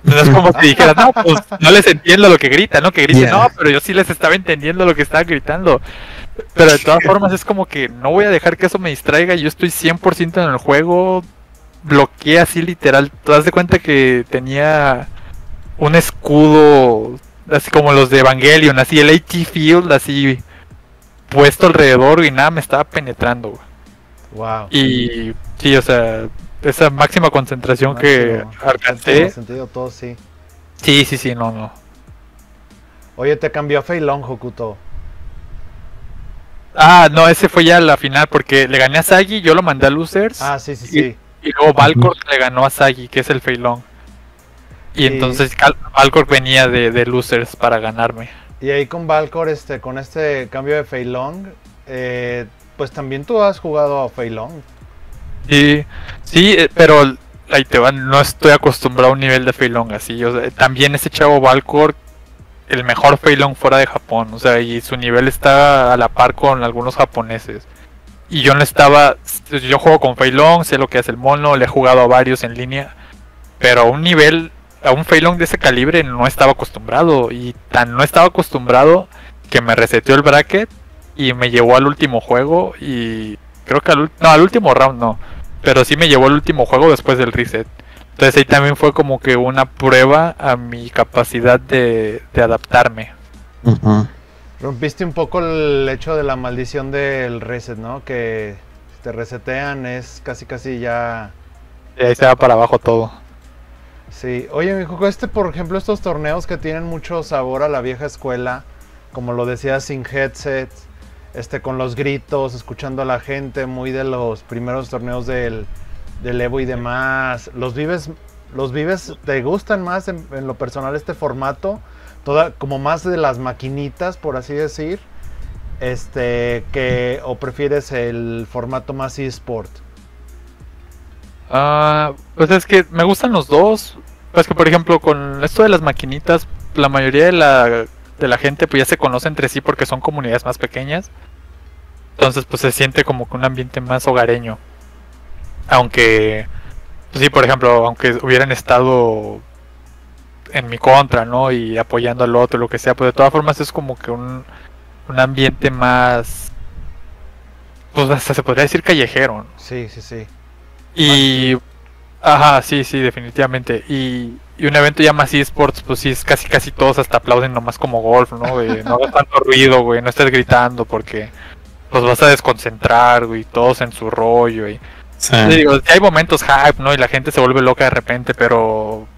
Entonces es como si dijeras, no, pues no les entiendo lo que gritan, ¿no? Que griten, Yeah. no, pero yo sí les estaba entendiendo lo que estaban gritando. Pero de todas formas es como que no voy a dejar que eso me distraiga, yo estoy 100% en el juego, bloqueé así literal. Te das de cuenta que tenía un escudo, así como los de Evangelion, así el AT Field, así puesto alrededor y nada me estaba penetrando, güey. Wow. Y sí, o sea, esa máxima concentración que alcancé. Sentido todo, sí. Sí, no. Oye, te cambió a Fei Long, Hokuto. Ah, no, ese fue ya la final porque le gané a Sagi, yo lo mandé a Losers. Ah, sí. Y luego Valkor le ganó a Sagi, que es el Fei Long. Y Sí. entonces Valkor venía de Losers para ganarme. Y ahí con Valcor, con este cambio de Fei Long, pues también tú has jugado a Fei Long. Sí, pero ahí te va, no estoy acostumbrado a un nivel de Fei Long así. O sea, también ese chavo Valkor, el mejor Fei Long fuera de Japón. O sea, y su nivel está a la par con algunos japoneses. Y yo no estaba, yo juego con Fei Long, sé lo que hace el mono, le he jugado a varios en línea. Pero a un Fei Long de ese calibre no estaba acostumbrado. Y tan no estaba acostumbrado que me reseteó el bracket y me llevó al último juego. Y creo que al último round no. Pero sí me llevó al último juego después del reset. Entonces ahí también fue como que una prueba a mi capacidad de adaptarme. Ujú. Rompiste un poco el hecho de la maldición del reset, ¿no? Que si te resetean es casi ya... Y ahí se va para abajo todo. Sí. Oye, mi Joco, por ejemplo, estos torneos que tienen mucho sabor a la vieja escuela, como lo decía, sin headsets, con los gritos, escuchando a la gente, muy de los primeros torneos del Evo y demás. ¿Los vives, te gustan más en lo personal este formato? Como más de las maquinitas, por así decir, o prefieres el formato más eSport? Pues es que me gustan los dos. Pues que por ejemplo con esto de las maquinitas, la mayoría de la gente pues ya se conoce entre sí porque son comunidades más pequeñas. Entonces pues se siente como que un ambiente más hogareño. Aunque, pues sí, por ejemplo, aunque hubieran estado en mi contra, ¿no? Y apoyando al otro, lo que sea, pues de todas formas es como que un ambiente más, pues hasta se podría decir callejero, ¿no? Sí. Y, ajá, sí, definitivamente. Y un evento ya más eSports, pues sí, es casi todos hasta aplauden nomás como golf, ¿no? No hagas tanto ruido, güey, no estés gritando porque pues vas a desconcentrar, güey, todos en su rollo, y Sí. digo, sí hay momentos hype, ¿no? Y la gente se vuelve loca de repente, pero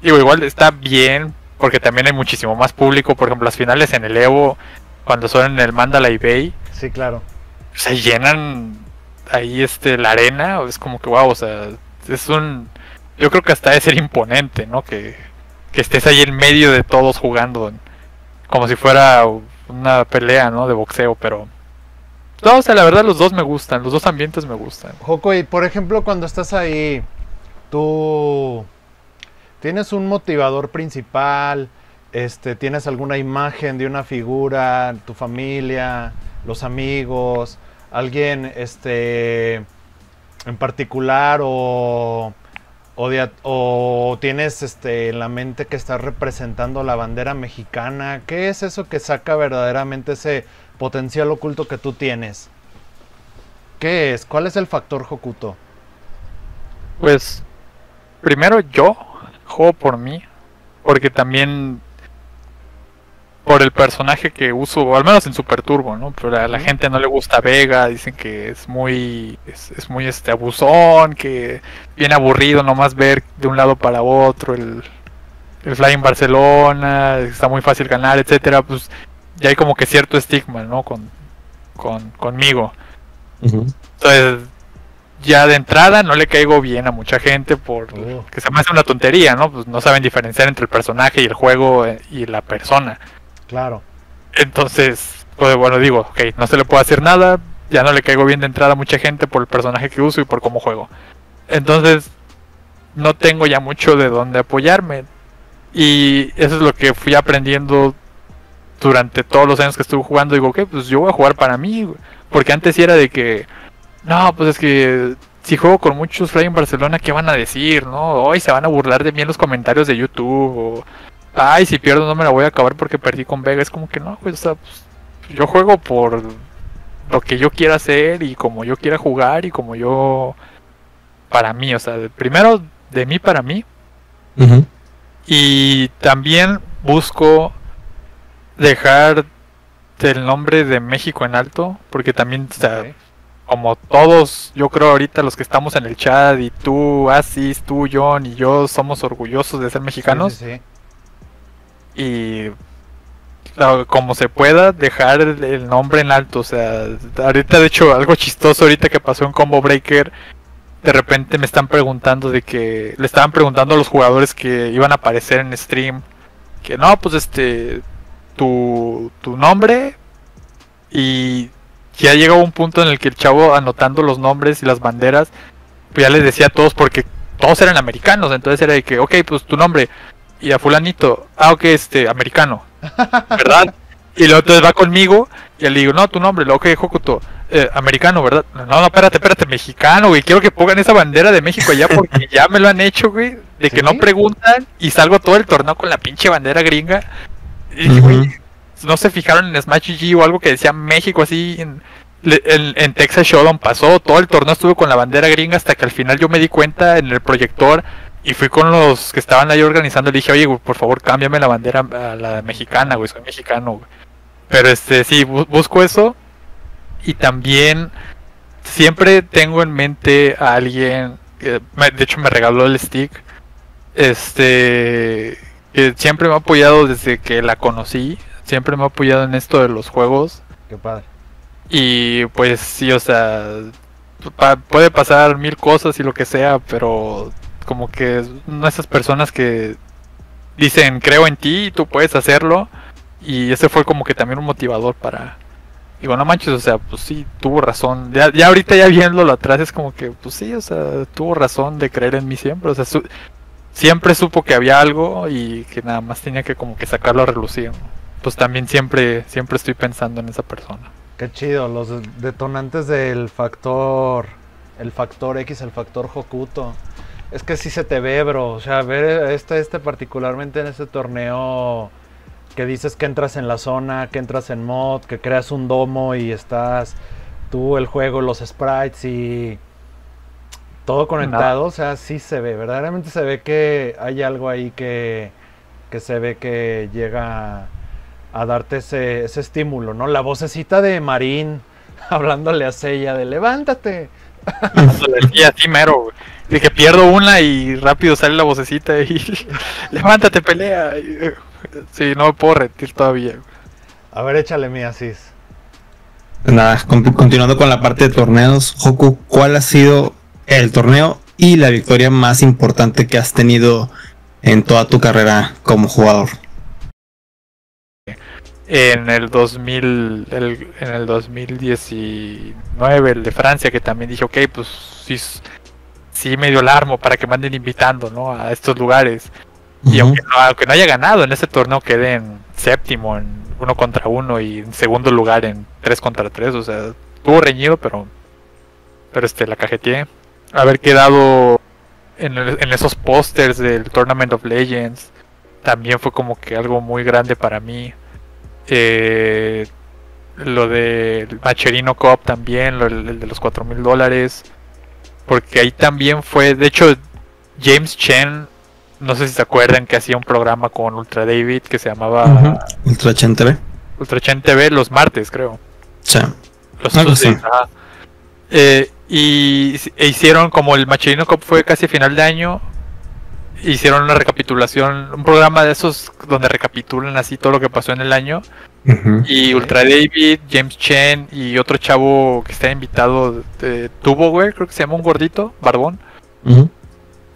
digo, igual está bien porque también hay muchísimo más público. Por ejemplo, las finales en el Evo, cuando son en el Mandalay Bay, Sí, claro. se llenan ahí la arena, es como que wow, o sea, es un, yo creo que hasta debe ser imponente, ¿no? Que estés ahí en medio de todos jugando, como si fuera una pelea, ¿no? De boxeo, pero no, o sea, la verdad los dos me gustan, los dos ambientes me gustan. Joco, y por ejemplo, cuando estás ahí, tú tienes un motivador principal, tienes alguna imagen de una figura, tu familia, los amigos, alguien en particular o tienes en la mente que estás representando la bandera mexicana. ¿Qué es eso que saca verdaderamente ese potencial oculto que tú tienes? ¿Qué es? ¿Cuál es el factor Hokuto? Pues primero yo juego por mí, porque también por el personaje que uso, o al menos en Super Turbo, ¿no? Pero a la gente no le gusta Vega, dicen que es muy abusón, que bien aburrido nomás ver de un lado para otro el Flying Barcelona, está muy fácil ganar, etcétera. Pues ya hay como que cierto estigma, ¿no? Conmigo. Entonces, ya de entrada no le caigo bien a mucha gente que se me hace una tontería, ¿no? Pues no saben diferenciar entre el personaje y el juego y la persona. Claro. Entonces, pues bueno, digo, ok, no se le puede hacer nada, ya no le caigo bien de entrada a mucha gente por el personaje que uso y por cómo juego. Entonces, no tengo ya mucho de dónde apoyarme. Y eso es lo que fui aprendiendo durante todos los años que estuve jugando. Digo, ok, pues yo voy a jugar para mí, porque antes sí era de que, no, pues es que si juego con muchos Flying Barcelona, ¿qué van a decir? ¿No? Hoy se van a burlar de mí en los comentarios de YouTube, o ay, si pierdo no me la voy a acabar porque perdí con Vega. Es como que no, pues, o sea, pues, yo juego por lo que yo quiera hacer y como yo quiera jugar y como yo, para mí, o sea, primero de mí para mí. Y también busco dejar el nombre de México en alto, porque también, o sea, como todos, yo creo ahorita los que estamos en el chat, y tú, Asis, tú, John y yo, somos orgullosos de ser mexicanos. Sí. Y como se pueda, dejar el nombre en alto. O sea, ahorita de hecho algo chistoso ahorita que pasó en Combo Breaker, de repente me están preguntando le estaban preguntando a los jugadores que iban a aparecer en stream, que no, pues tu nombre, y ya llegó un punto en el que el chavo, anotando los nombres y las banderas, pues ya les decía a todos, porque todos eran americanos, entonces era de que, ok, pues tu nombre, y a fulanito, ok, americano, ¿verdad? Y luego entonces va conmigo, y le digo, no, tu nombre, ok, Hokuto, americano, ¿verdad? No, espérate, mexicano, güey, quiero que pongan esa bandera de México allá, porque ya me lo han hecho, güey, de que no preguntan, y salgo todo el torneo con la pinche bandera gringa, y güey, no se fijaron en Smash GG o algo que decía México así, en Texas Showdown pasó, todo el torneo estuve con la bandera gringa hasta que al final yo me di cuenta en el proyector y fui con los que estaban ahí organizando, le dije, oye, güey, por favor cámbiame la bandera a la mexicana, güey, soy mexicano, güey. Pero sí, busco eso, y también siempre tengo en mente a alguien, de hecho me regaló el stick, que siempre me ha apoyado desde que la conocí, siempre me ha apoyado en esto de los juegos. Qué padre. Y pues sí, o sea, puede pasar mil cosas y lo que sea, pero como que una de esas personas que dicen, creo en ti, tú puedes hacerlo. Y ese fue como que también un motivador para... Digo, no manches, o sea, pues sí, tuvo razón. Ya ahorita ya viéndolo atrás es como que, pues sí, o sea, tuvo razón de creer en mí siempre. O sea, siempre supo que había algo y que nada más tenía que como que sacarlo a relucir, ¿no? Pues también siempre estoy pensando en esa persona. Qué chido, los detonantes del factor, el factor X, el factor Hokuto. Es que sí se te ve, bro. O sea, ver particularmente en este torneo que dices que entras en la zona, que entras en mod, que creas un domo y estás tú, el juego, los sprites y todo conectado. O sea, sí se ve, verdaderamente se ve que hay algo ahí que se ve que llega a darte ese estímulo, ¿no? La vocecita de Marín hablándole a Seiya de levántate. Y así mero, güey. De que pierdo una y rápido sale la vocecita y levántate, pelea. Sí, no me puedo rendir todavía, güey. A ver, échale mi Asís. Nada, continuando con la parte de torneos, Hoku, ¿cuál ha sido el torneo y la victoria más importante que has tenido en toda tu carrera como jugador? En el 2019, el de Francia, que también dije, ok, pues sí medio alarmo para que me anden invitando, ¿no? A estos lugares. Y aunque no haya ganado en ese torneo, quedé en séptimo en 1 contra 1 y en segundo lugar en 3 contra 3. O sea, estuvo reñido, pero la cajeteé. Haber quedado en esos pósters del Tournament of Legends también fue como que algo muy grande para mí. Lo del Macherino Cup también, el de los $4,000, porque ahí también fue, de hecho, James Chen, no sé si se acuerdan que hacía un programa con Ultra David que se llamaba Ultra Chen TV. Ultra Chen TV los martes, creo. Sí. Los y hicieron, como el Macherino Cup fue casi a final de año, hicieron una recapitulación, un programa de esos donde recapitulan así todo lo que pasó en el año. Y Ultra David, James Chen y otro chavo que está invitado de Tubo, creo que se llama un gordito, barbón.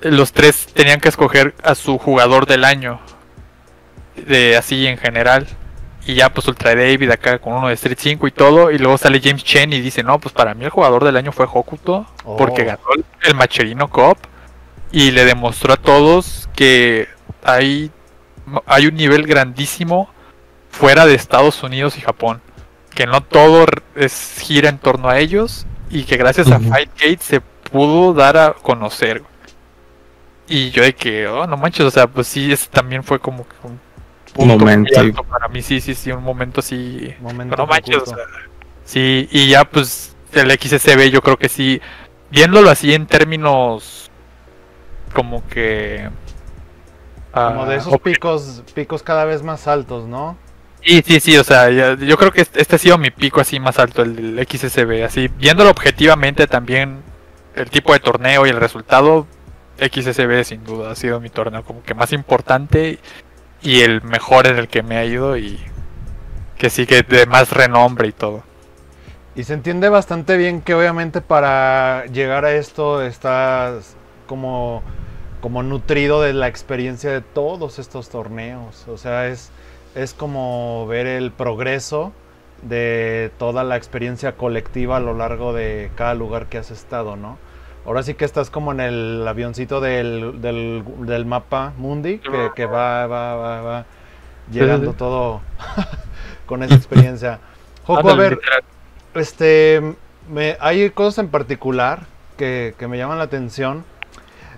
Los tres tenían que escoger a su jugador del año, así en general. Y ya pues Ultra David acá con uno de Street 5 y todo. Y luego sale James Chen y dice, no, pues para mí el jugador del año fue Hokuto, porque ganó el Macherino Cup y le demostró a todos que hay un nivel grandísimo fuera de Estados Unidos y Japón, que no todo gira en torno a ellos y que gracias a Fightgate se pudo dar a conocer. Y yo de que, no manches, o sea, pues sí, ese también fue como que un punto muy alto para mí, sí, un momento así, no manches, o sea, sí, y ya pues el XSB yo creo que sí, viéndolo así en términos como que como de esos picos cada vez más altos, ¿no? Sí, o sea, yo creo que este ha sido mi pico así más alto, el XSB, así, viéndolo objetivamente también, el tipo de torneo y el resultado, XSB sin duda ha sido mi torneo como que más importante y el mejor en el que me ha ido y que sí que de más renombre y todo. Y se entiende bastante bien que obviamente para llegar a esto estás como nutrido de la experiencia de todos estos torneos, o sea, es como ver el progreso de toda la experiencia colectiva a lo largo de cada lugar que has estado, ¿no? Ahora sí que estás como en el avioncito del mapa mundi, que va llegando todo con esa experiencia. Joco, a ver, hay cosas en particular que me llaman la atención.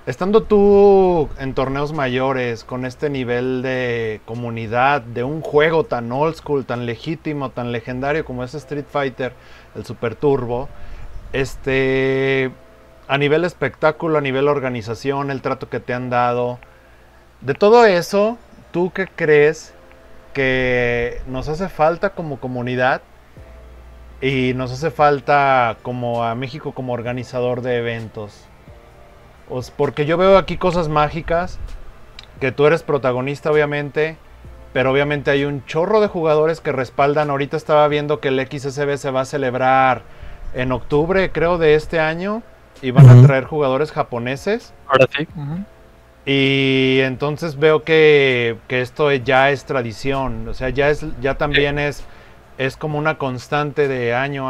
Estando tú en torneos mayores, con este nivel de comunidad, de un juego tan old school, tan legítimo, tan legendario como es Street Fighter, el Super Turbo, a nivel espectáculo, a nivel organización, el trato que te han dado, de todo eso, ¿tú qué crees que nos hace falta como comunidad y nos hace falta como a México como organizador de eventos? Porque yo veo aquí cosas mágicas, que tú eres protagonista obviamente, pero obviamente hay un chorro de jugadores que respaldan. Ahorita estaba viendo que el XSB se va a celebrar en octubre, creo, de este año, y van a traer jugadores japoneses. Ahora sí. Y entonces veo que esto ya es tradición, o sea, ya también es como una constante de año.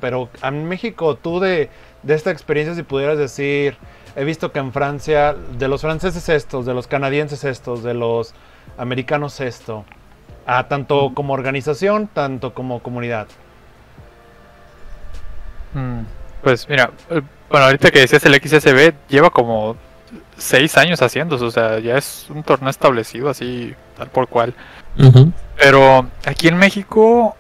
Pero en México, tú de esta experiencia, si pudieras decir, he visto que en Francia, de los franceses estos, de los canadienses estos, de los americanos esto, tanto como organización, tanto como comunidad. Pues mira, bueno, ahorita que decías el XSB, lleva como 6 años haciéndose, o sea, ya es un torneo establecido así, tal por cual. Pero aquí en México,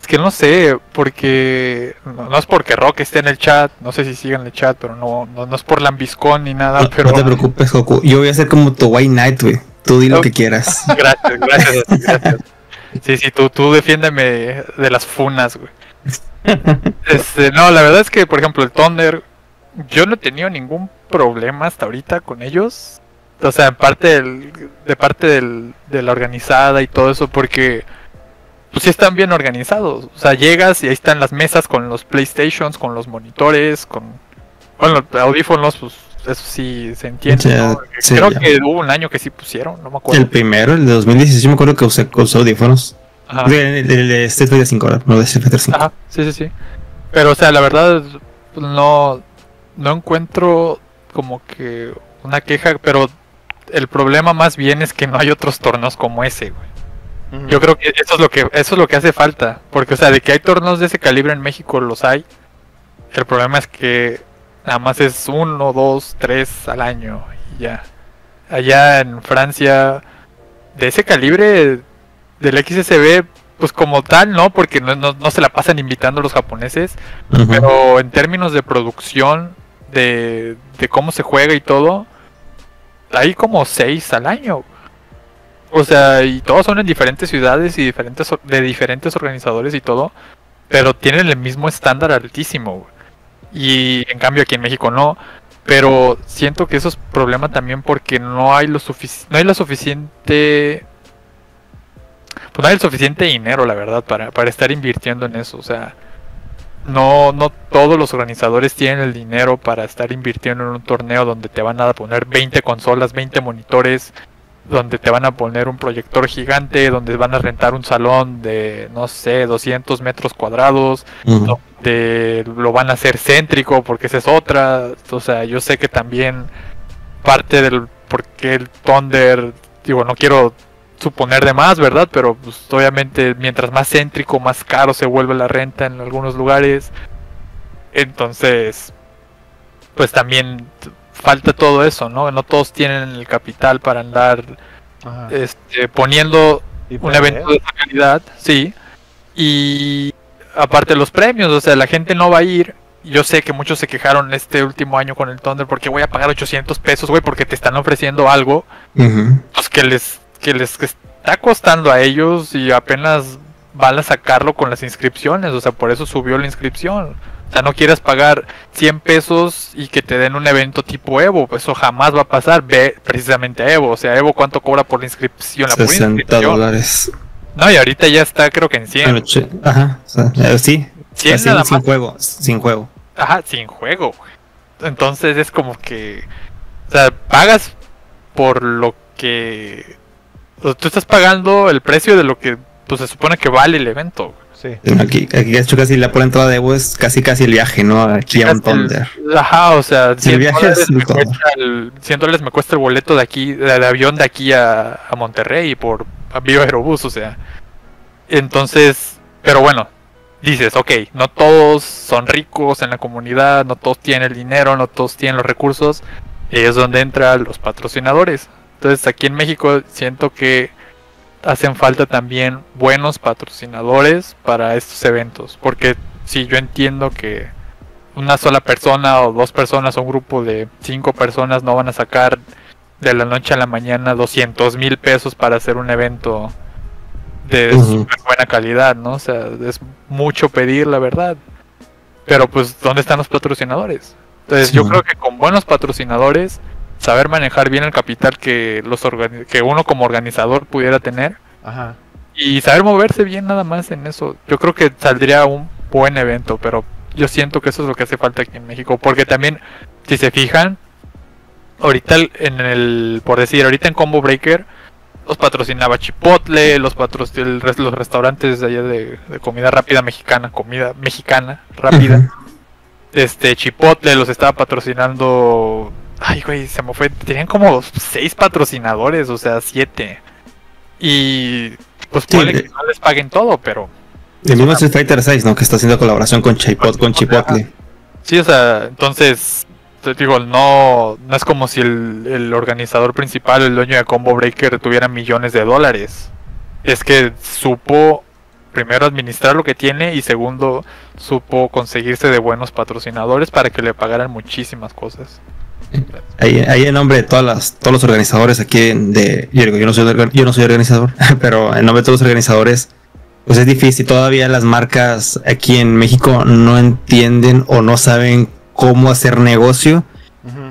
es que no sé, porque no es porque Rock esté en el chat, no sé si sigue en el chat, pero no es por lambiscón ni nada. Pero no te preocupes, Goku, yo voy a ser como tu White Knight, güey. Tú di lo que quieras. Gracias. Sí, tú defiéndeme de las funas, güey. No, la verdad es que, por ejemplo, el Thunder, yo no he tenido ningún problema hasta ahorita con ellos. O sea, de parte de la organizada y todo eso, porque pues sí están bien organizados. O sea, llegas y ahí están las mesas con los PlayStations, con los monitores, bueno, audífonos, pues eso sí se entiende, Sí, ¿no? sí, Creo ya. que hubo un año que sí pusieron, no me acuerdo. El primero, el de 2016, yo me acuerdo que usé audífonos. Ajá. El de Street Fighter 5, no de Street Fighter 5. Ajá, sí. Pero, o sea, la verdad, pues, no encuentro como que una queja, pero el problema más bien es que no hay otros torneos como ese, güey. Yo creo que eso es lo que hace falta, porque, o sea, de que hay torneos de ese calibre en México, los hay. El problema es que nada más es 1, 2, 3 al año y ya. Allá en Francia, de ese calibre del XSB, pues como tal, ¿no? Porque no se la pasan invitando a los japoneses. Ujú. Pero en términos de producción, de cómo se juega y todo, hay como 6 al año. O sea, y todos son en diferentes ciudades y de diferentes organizadores y todo, pero tienen el mismo estándar altísimo, güey. Y en cambio aquí en México no. Pero siento que eso es problema también porque no hay lo suficiente. Pues no hay el suficiente dinero, la verdad, para estar invirtiendo en eso. O sea, no todos los organizadores tienen el dinero para estar invirtiendo en un torneo donde te van a poner 20 consolas, 20 monitores, donde te van a poner un proyector gigante, donde van a rentar un salón de, no sé, 200 metros cuadrados, Ujú. donde lo van a hacer céntrico, porque esa es otra. O sea, yo sé que también parte del por qué el Thunder, digo, no quiero suponer de más, ¿verdad? Pero pues obviamente mientras más céntrico, más caro se vuelve la renta en algunos lugares. Entonces, pues también falta todo eso, ¿no? No todos tienen el capital para andar Ajá. poniendo Y un para evento ver. de esa calidad, sí. Y aparte los premios, o sea, la gente no va a ir. Yo sé que muchos se quejaron este último año con el Thunder porque voy a pagar 800 pesos, güey, porque te están ofreciendo algo Ujú. pues que les está costando a ellos y apenas van a sacarlo con las inscripciones. O sea, por eso subió la inscripción. O sea, no quieras pagar 100 pesos y que te den un evento tipo Evo. Eso jamás va a pasar. Ve precisamente a Evo. O sea, Evo, ¿cuánto cobra por la inscripción? La pura 60 inscripción. dólares. No, y ahorita ya está creo que en 100. Ajá, o sea, sí. 100 Así, nada sin más. juego, sin juego. Ajá, sin juego, güey. Entonces es como que, o sea, pagas por lo que, o sea, tú estás pagando el precio de lo que pues se supone que vale el evento, güey. Sí. Aquí de hecho casi la por entrada de Evo es casi el viaje, ¿no? Aquí a un Thunder. Ajá, o sea, Sí, el viaje es el todo. $100 me cuesta el boleto de aquí, del avión de aquí a Monterrey por Viva Aerobús, o sea. Entonces, pero bueno, dices, ok, no todos son ricos en la comunidad, no todos tienen el dinero, no todos tienen los recursos, y es donde entran los patrocinadores. Entonces aquí en México siento que hacen falta también buenos patrocinadores para estos eventos, porque si yo entiendo que una sola persona o 2 personas o un grupo de 5 personas no van a sacar de la noche a la mañana 200,000 pesos para hacer un evento de super buena calidad, ¿no? O sea, es mucho pedir, la verdad. Pero pues, ¿dónde están los patrocinadores? Entonces, yo creo que con buenos patrocinadores, saber manejar bien el capital que que uno como organizador pudiera tener, Ajá. y saber moverse bien nada más en eso, yo creo que saldría un buen evento. Pero yo siento que eso es lo que hace falta aquí en México, porque también, si se fijan, ahorita por decir, ahorita en Combo Breaker los patrocinaba Chipotle, los restaurantes de allá de comida rápida mexicana, rápida. Chipotle los estaba patrocinando. Ay, güey, se me fue. Tenían como 6 patrocinadores, o sea, 7. Y pues Sí, puede que no les paguen todo, pero El mismo Street Fighter 6, ¿no? Que está haciendo colaboración con Chipotle. sí, o sea, entonces te digo, no es como si el organizador principal, el dueño de Combo Breaker, tuviera millones de dólares. Es que supo primero administrar lo que tiene y segundo supo conseguirse de buenos patrocinadores para que le pagaran muchísimas cosas. Ahí en nombre de todos los organizadores aquí yo no soy organizador, pero en nombre de todos los organizadores, pues es difícil. Todavía las marcas aquí en México no entienden o no saben cómo hacer negocio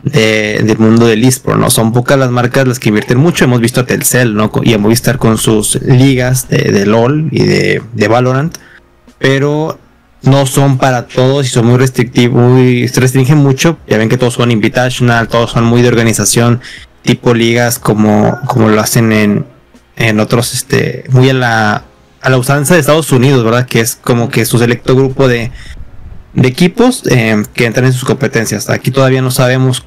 del mundo del eSport, ¿no? Son pocas las marcas las que invierten mucho. Hemos visto a Telcel, ¿no? Y a Movistar con sus ligas de LOL y de Valorant, pero no son para todos y son muy restrictivos, se restringen mucho. Ya ven que todos son invitational, todos son muy de organización, tipo ligas como lo hacen en otros, muy a la usanza de Estados Unidos, ¿verdad? Que es como que su selecto grupo de equipos que entran en sus competencias. Aquí todavía no sabemos,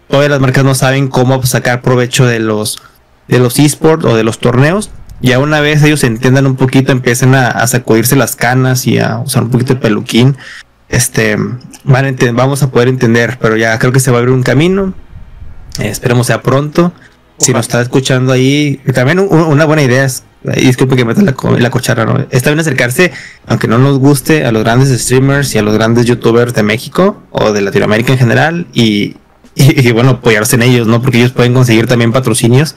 todavía las marcas no saben cómo sacar provecho de los eSports o de los torneos. Ya una vez ellos entiendan un poquito, empiecen a sacudirse las canas y a usar un poquito de peluquín, vamos a poder entender, pero ya creo que se va a abrir un camino. Esperemos sea pronto. Si nos está escuchando ahí, también una buena idea es, disculpe que meta la cuchara, ¿no? Está bien acercarse, aunque no nos guste, a los grandes streamers y a los grandes youtubers de México o de Latinoamérica en general y bueno, apoyarse en ellos, ¿no? Porque ellos pueden conseguir también patrocinios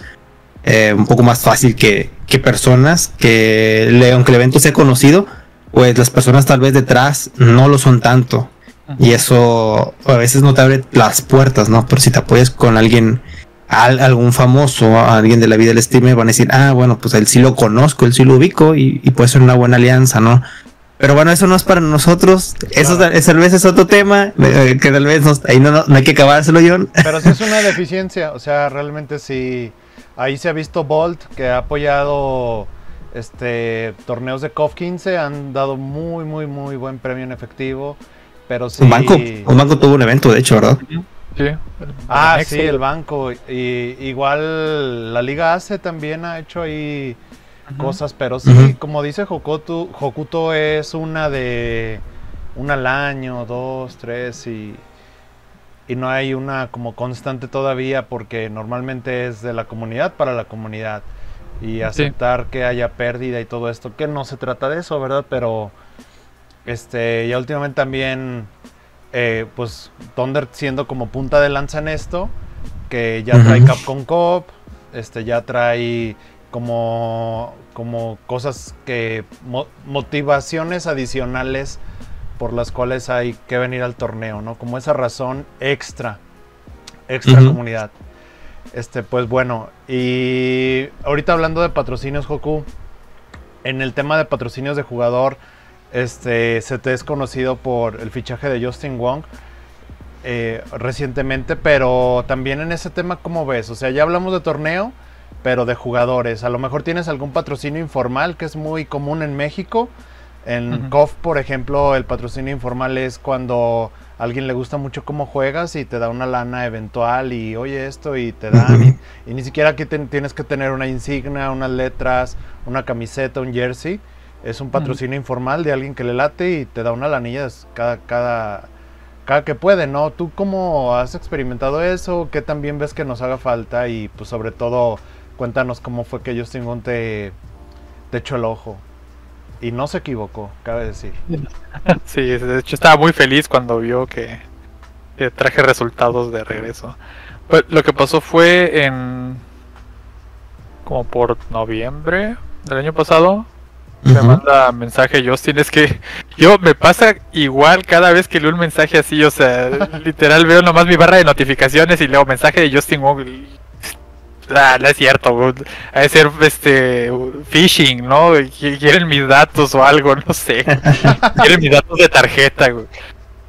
un poco más fácil que personas que aunque el evento sea conocido, pues las personas tal vez detrás no lo son tanto. Y eso a veces no te abre las puertas, ¿no? Pero si te apoyas con alguien, algún famoso, alguien de la vida del streamer, van a decir, bueno, pues él sí lo conozco, él sí lo ubico y puede ser una buena alianza, ¿no? Pero bueno, eso no es para nosotros. Eso tal vez es otro tema que tal vez ahí no hay que acabárselo, John. Pero sí es una deficiencia, o sea, realmente sí. Ahí se ha visto Bolt, que ha apoyado torneos de KOF 15, han dado muy, muy, muy buen premio en efectivo, pero sí... Un banco tuvo un evento, de hecho, ¿verdad? Sí. Sí, el banco. Y igual la Liga ACE también ha hecho ahí cosas, pero sí, como dice Hokuto es una al año, 2, 3 y no hay una como constante todavía porque normalmente es de la comunidad para la comunidad y aceptar que haya pérdida y todo esto, que no se trata de eso, ¿verdad? Pero ya últimamente también pues Thunder siendo como punta de lanza en esto, que ya trae Capcom Cup, ya trae como cosas que motivaciones adicionales por las cuales hay que venir al torneo, ¿no? Como esa razón extra comunidad. Pues bueno, y ahorita hablando de patrocinios, Hoku, en el tema de patrocinios de jugador, se te es conocido por el fichaje de Justin Wong recientemente, pero también en ese tema, ¿cómo ves? O sea, ya hablamos de torneo, pero de jugadores. A lo mejor tienes algún patrocinio informal que es muy común en México. En KOF, por ejemplo, el patrocinio informal es cuando a alguien le gusta mucho cómo juegas y te da una lana eventual y oye esto y te dan y ni siquiera aquí tienes que tener una insignia, unas letras, una camiseta, un jersey. Es un patrocinio informal de alguien que le late y te da una lanilla cada que puede, ¿no? ¿Tú cómo has experimentado eso? ¿Qué también ves que nos haga falta? Y pues sobre todo cuéntanos cómo fue que Justin Wong te echó el ojo. Y no se equivocó, cabe decir. Sí, de hecho estaba muy feliz cuando vio que traje resultados de regreso. Pues lo que pasó fue como por noviembre del año pasado. Me manda mensaje Justin, es que me pasa igual cada vez que leo un mensaje así, o sea, literal veo nomás mi barra de notificaciones y leo mensaje de Justin Wong. No es cierto, ha de ser phishing, ¿no? Quieren mis datos o algo, no sé. Quieren mis datos de tarjeta, güey.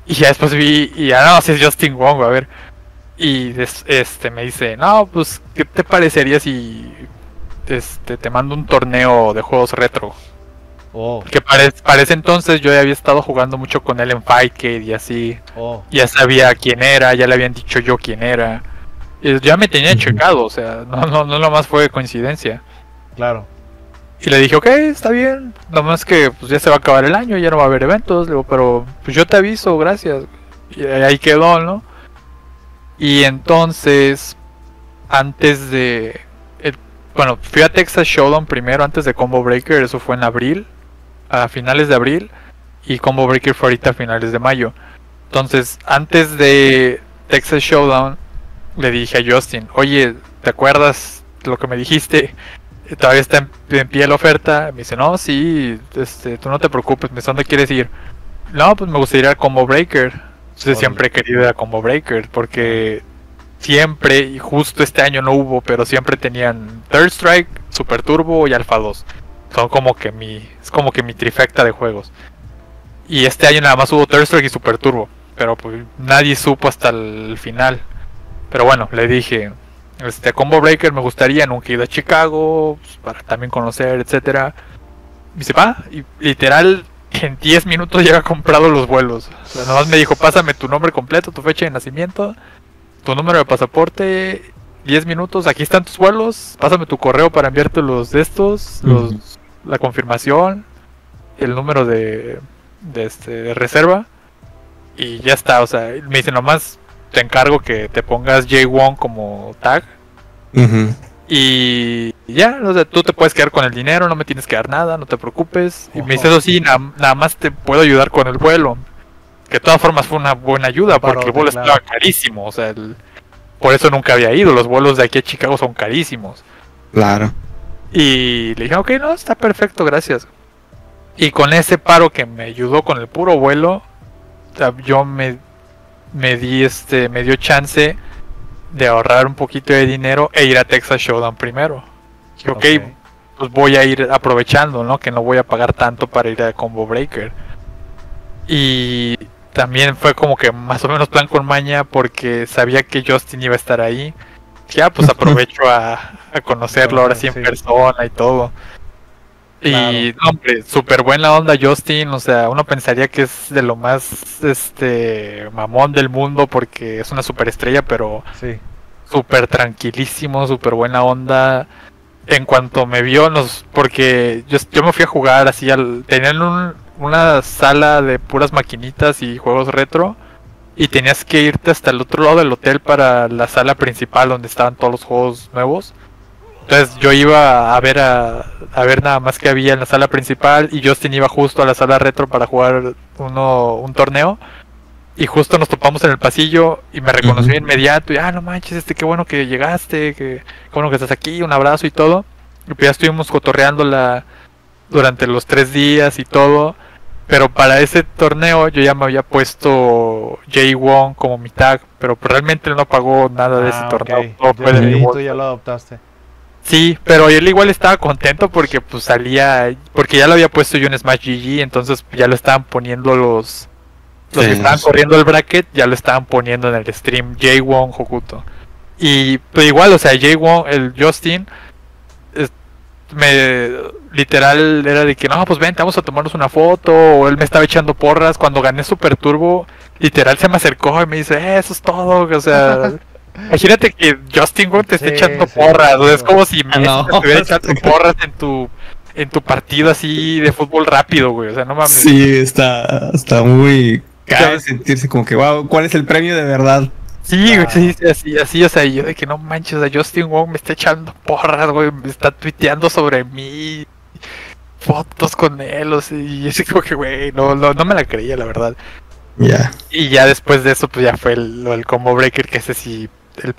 Y ya después vi, y ya no, si es Justin Wong, a ver. Y me dice, no, pues, ¿qué te parecería si te mando un torneo de juegos retro? Que para ese entonces yo ya había estado jugando mucho con él en Fightcade y así. Ya sabía quién era, ya le habían dicho yo quién era. Ya me tenía checado, o sea, no nomás fue coincidencia. Claro. Y le dije, ok, está bien, nomás que pues ya se va a acabar el año, ya no va a haber eventos, le digo, pero pues yo te aviso, gracias. Y ahí quedó, ¿no? Y entonces, antes de... fui a Texas Showdown primero, antes de Combo Breaker, eso fue en abril, a finales de abril, y Combo Breaker fue ahorita a finales de mayo. Entonces, antes de Texas Showdown, le dije a Justin, oye, ¿te acuerdas lo que me dijiste? Todavía está en pie la oferta. Me dice, no, sí, tú no te preocupes. Me dice, ¿dónde quieres ir? No, pues me gustaría ir a Combo Breaker. Entonces siempre he querido ir a Combo Breaker porque siempre, y justo este año no hubo, pero siempre tenían Third Strike, Super Turbo y Alpha 2. Son como que es como que mi trifecta de juegos. Y este año nada más hubo Third Strike y Super Turbo, pero pues nadie supo hasta el final. Pero bueno, le dije, Combo Breaker me gustaría, nunca he ido a Chicago, pues, para también conocer, etcétera. Y dice, y literal, en 10 minutos ya había comprado los vuelos. O sea, nada más me dijo, pásame tu nombre completo, tu fecha de nacimiento, tu número de pasaporte, 10 minutos, aquí están tus vuelos, pásame tu correo para enviarte los de estos, la confirmación, el número de reserva, y ya está. O sea, me dice, nomás te encargo que te pongas J1 como tag. Y ya, o sea, tú te puedes quedar con el dinero, no me tienes que dar nada, no te preocupes. Y me dice, eso sí, nada más te puedo ayudar con el vuelo. Que de todas formas fue una buena ayuda, porque el vuelo estaba carísimo. O sea, por eso nunca había ido. Los vuelos de aquí a Chicago son carísimos. Claro. Y le dije, ok, no, está perfecto, gracias. Y con ese paro que me ayudó con el puro vuelo, o sea, yo me dio chance de ahorrar un poquito de dinero e ir a Texas Showdown primero. Dije, ok, pues voy a ir aprovechando, ¿no? Que no voy a pagar tanto para ir a Combo Breaker. Y también fue como que más o menos plan con maña, porque sabía que Justin iba a estar ahí. Ya, pues aprovecho a conocerlo ahora sí en persona y todo. Y, no, hombre, súper buena onda Justin. O sea, uno pensaría que es de lo más mamón del mundo, porque es una superestrella, pero súper tranquilísimo, súper buena onda. En cuanto me vio, porque yo me fui a jugar así, tenían una sala de puras maquinitas y juegos retro, y tenías que irte hasta el otro lado del hotel para la sala principal donde estaban todos los juegos nuevos. Entonces yo iba a ver nada más que había en la sala principal, y Justin iba justo a la sala retro para jugar un torneo. Y justo nos topamos en el pasillo y me reconoció de inmediato. Y no manches, qué bueno que llegaste, qué bueno que estás aquí, un abrazo y todo. Y pues ya estuvimos cotorreándola durante los 3 días y todo. Pero para ese torneo yo ya me había puesto J1 como mi tag, pero pues realmente él no pagó nada de ese torneo. Todo fue de mi bolsa. Ya lo adoptaste. Sí, pero él igual estaba contento porque pues salía, porque ya lo había puesto yo en Smash GG, entonces ya lo estaban poniendo los que estaban corriendo el bracket, ya lo estaban poniendo en el stream J1 Hokuto. Y pues igual, o sea, J1, el Justin, literal era de que no, pues vente, vamos a tomarnos una foto, o él me estaba echando porras. Cuando gané Super Turbo, literal se me acercó y me dice, eso es todo, o sea... Imagínate que Justin te esté echando porras, o sea, es como si me estuviera echando porras en tu partido así de fútbol rápido, güey, o sea, no mames. Sí, está muy... Cabe sentirse como que, wow, ¿cuál es el premio de verdad? Sí, güey, así, o sea, yo de que no manches, o sea, Justin Wong me está echando porras, güey, me está tuiteando sobre mí, fotos con él, o sea, y así como que, güey, no me la creía, la verdad. Ya. Y ya después de eso, pues ya fue el Combo Breaker, que ese sí, él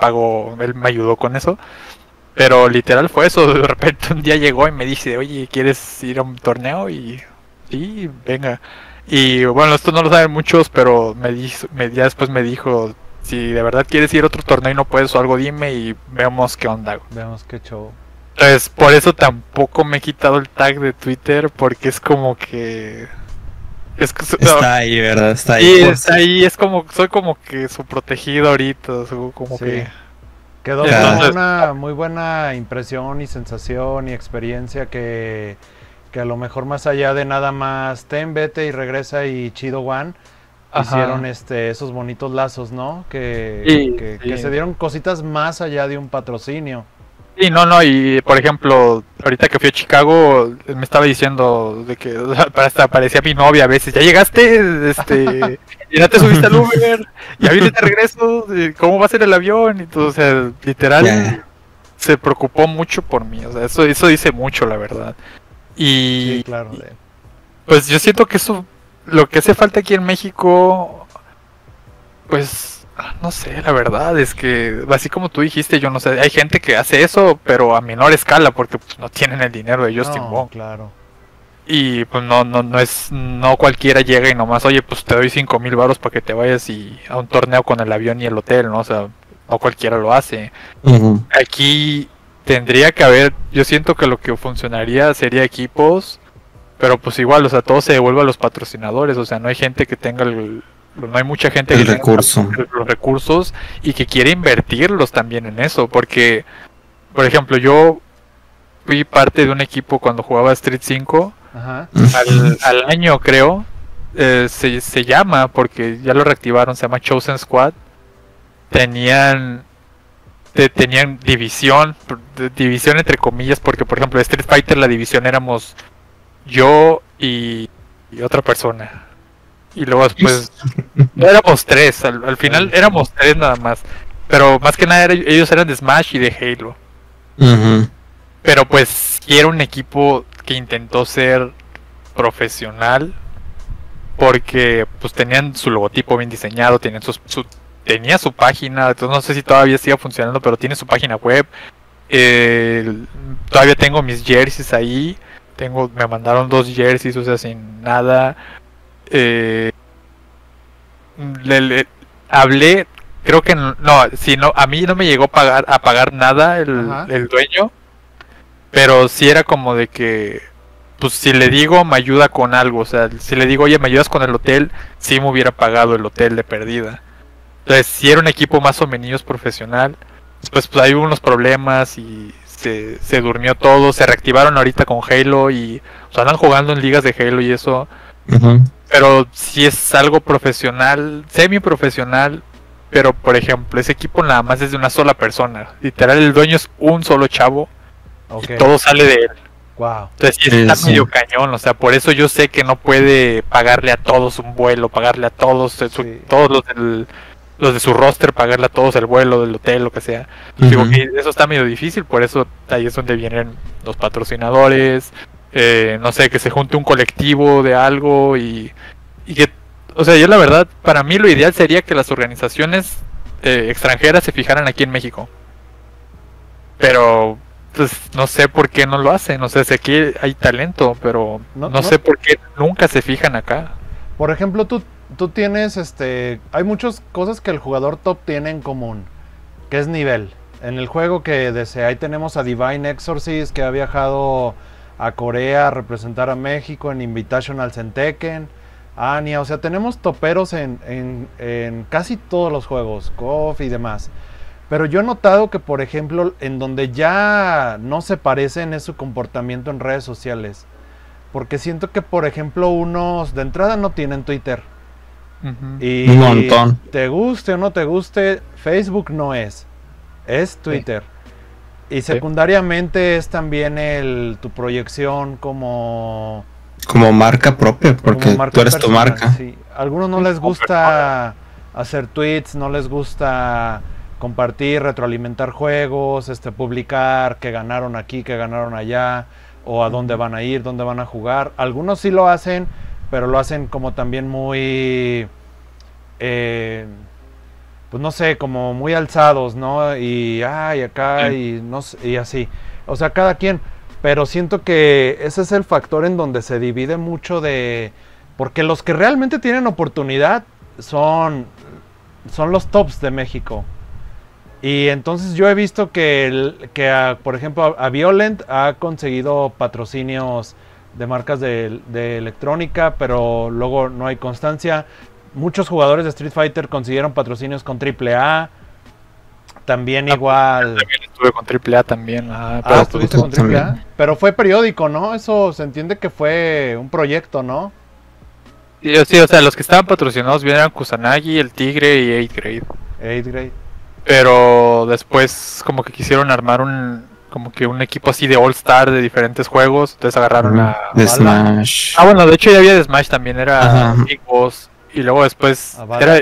me ayudó con eso. Pero literal fue eso, de repente un día llegó y me dice, oye, ¿quieres ir a un torneo? Y sí, venga. Y bueno, esto no lo saben muchos, pero ya después me dijo, si de verdad quieres ir a otro torneo y no puedes o algo, dime y vemos qué onda. Vemos qué show. Entonces, por eso tampoco me he quitado el tag de Twitter, porque es como que... Está ahí, ¿verdad? Está ahí. Sí, está ahí, soy como que su protegido ahorita, como que... Quedó como una muy buena impresión y sensación y experiencia que a lo mejor más allá de nada más vete y regresa y chido one, hicieron esos bonitos lazos, ¿no? Que se dieron cositas más allá de un patrocinio. Sí, no, y por ejemplo, ahorita que fui a Chicago, me estaba diciendo de que hasta parecía mi novia a veces, ya llegaste, ya te subiste al Uber, ya vine de regreso, ¿cómo va a ser el avión? Y todo, o sea, literal, se preocupó mucho por mí, o sea, eso dice mucho, la verdad. Y sí, claro. Pues yo siento que eso, lo que hace falta aquí en México, pues... No sé, la verdad es que así como tú dijiste, yo no sé, hay gente que hace eso, pero a menor escala, porque pues, no tienen el dinero de Justin Wong. Claro. Y pues no cualquiera llega y nomás, oye, pues te doy 5,000 varos para que te vayas a un torneo con el avión y el hotel, ¿no? O sea, no cualquiera lo hace. Ujú. Aquí tendría que haber, yo siento que lo que funcionaría sería equipos, pero pues igual, o sea, todo se devuelve a los patrocinadores, o sea, no hay gente que tenga no hay mucha gente El que tenga recurso. los recursos y que quiere invertirlos también en eso, porque, por ejemplo, yo fui parte de un equipo cuando jugaba Street 5, Ajá. al año creo, se llama, porque ya lo reactivaron, se llama Chosen Squad, tenían división entre comillas, porque por ejemplo Street Fighter la división éramos yo y otra persona, y luego después éramos tres, al final éramos tres nada más, pero más que nada ellos eran de Smash y de Halo, Ujú. pero pues sí era un equipo que intentó ser profesional, porque pues tenían su logotipo bien diseñado, tenían tenía su página, entonces no sé si todavía sigue funcionando, pero tiene su página web. Todavía tengo mis jerseys ahí, me mandaron 2 jerseys, o sea, sin nada. Hablé, creo que no, si no, a mí no me llegó a pagar nada el dueño, pero sí era como de que, pues si le digo me ayuda con algo, o sea, si le digo, oye, me ayudas con el hotel, sí me hubiera pagado el hotel de perdida. Entonces, si era un equipo más o menos profesional, pues hay unos problemas y se durmió todo, se reactivaron ahorita con Halo y, o sea, andan jugando en ligas de Halo y eso, Ujú. pero si es algo profesional, semi profesional, pero por ejemplo, ese equipo nada más es de una sola persona, literal el dueño es un solo chavo Ok. y todo sale de él. Wow. Entonces sí Sí, está sí. medio cañón, o sea, por eso yo sé que no puede pagarle a todos un vuelo, pagarle a todos, Sí. todos los de su roster, pagarle a todos el vuelo del hotel, lo que sea. Entonces, Ujú. digo que eso está medio difícil, por eso ahí es donde vienen los patrocinadores, no sé, que se junte un colectivo de algo y que, o sea, yo la verdad, para mí lo ideal sería que las organizaciones extranjeras se fijaran aquí en México. Pero pues no sé por qué no lo hacen, o sea, sé que hay talento, pero no sé por qué nunca se fijan acá. Por ejemplo, tú tienes, hay muchas cosas que el jugador top tiene en común, que es nivel. En el juego que desea, ahí tenemos a Divine Exorcist, que ha viajado a Corea a representar a México en Invitationals en Tekken, Anya, o sea, tenemos toperos en casi todos los juegos, KOF y demás. Pero yo he notado que, por ejemplo, en donde ya no se parecen es su comportamiento en redes sociales. Porque siento que, por ejemplo, unos de entrada no tienen Twitter. Y Un montón. te guste o no te guste, Facebook no es Twitter. Sí. Y secundariamente es también tu proyección como marca propia, porque marca tú eres personal, tu marca. Sí. A algunos no les gusta hacer tweets, no les gusta compartir, retroalimentar juegos, publicar que ganaron aquí, que ganaron allá, o a dónde van a ir, dónde van a jugar. Algunos sí lo hacen, pero lo hacen como también muy, pues no sé, como muy alzados, ¿no? Y acá y no sé, y así. O sea, cada quien. Pero siento que ese es el factor en donde se divide mucho porque los que realmente tienen oportunidad son los tops de México. Y entonces yo he visto por ejemplo, a Violent ha conseguido patrocinios de marcas de electrónica, pero luego no hay constancia. Muchos jugadores de Street Fighter consiguieron patrocinios con AAA. También igual. También estuve con AAA también. ¿Estuviste con AAA? Pero fue periódico, ¿no? Eso se entiende que fue un proyecto, ¿no? Sí, o sea, los que estaban patrocinados bien eran Kusanagi, el Tigre y 8 Grade. 8 Grade. Pero después como que quisieron armar como que un equipo así de All Star de diferentes juegos, entonces agarraron de Smash. Bueno, de hecho ya había de Smash también, era Big Boss, y luego después era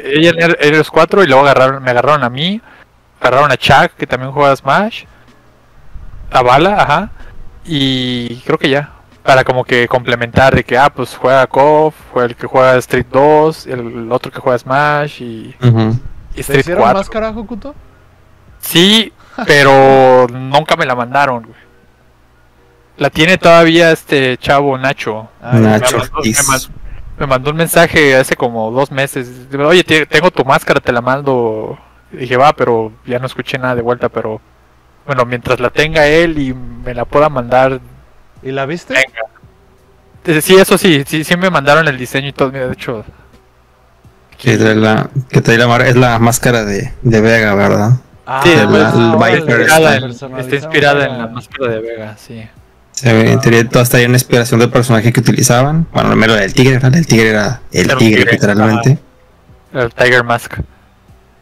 los 4 y luego me agarraron a mí, agarraron a Chuck, que también juega Smash, a Bala, y creo que ya, para como que complementar de que, pues juega KOF, fue el que juega Street 2, el otro que juega Smash y Street 4. ¿Te hicieron máscara, Hokuto? Sí, pero nunca me la mandaron, güey. La tiene todavía este chavo Nacho. Nacho. Me mandó un mensaje hace como 2 meses. Oye, tengo tu máscara, te la mando dije, va, pero ya no escuché nada de vuelta, pero bueno, mientras la tenga él y me la pueda mandar, ¿Y la viste? venga. Sí, eso sí, sí me mandaron el diseño y todo, mira, de hecho, Que trae es la máscara de Vega, ¿verdad? Ah, sí, el órale, Viper está personalizamos inspirada en a- la máscara de Vega, sí. En teoría toda esta una inspiración del personaje que utilizaban. Bueno, primero el tigre, ¿verdad? El tigre era el Era un tigre, tigre, literalmente. El Tiger Mask.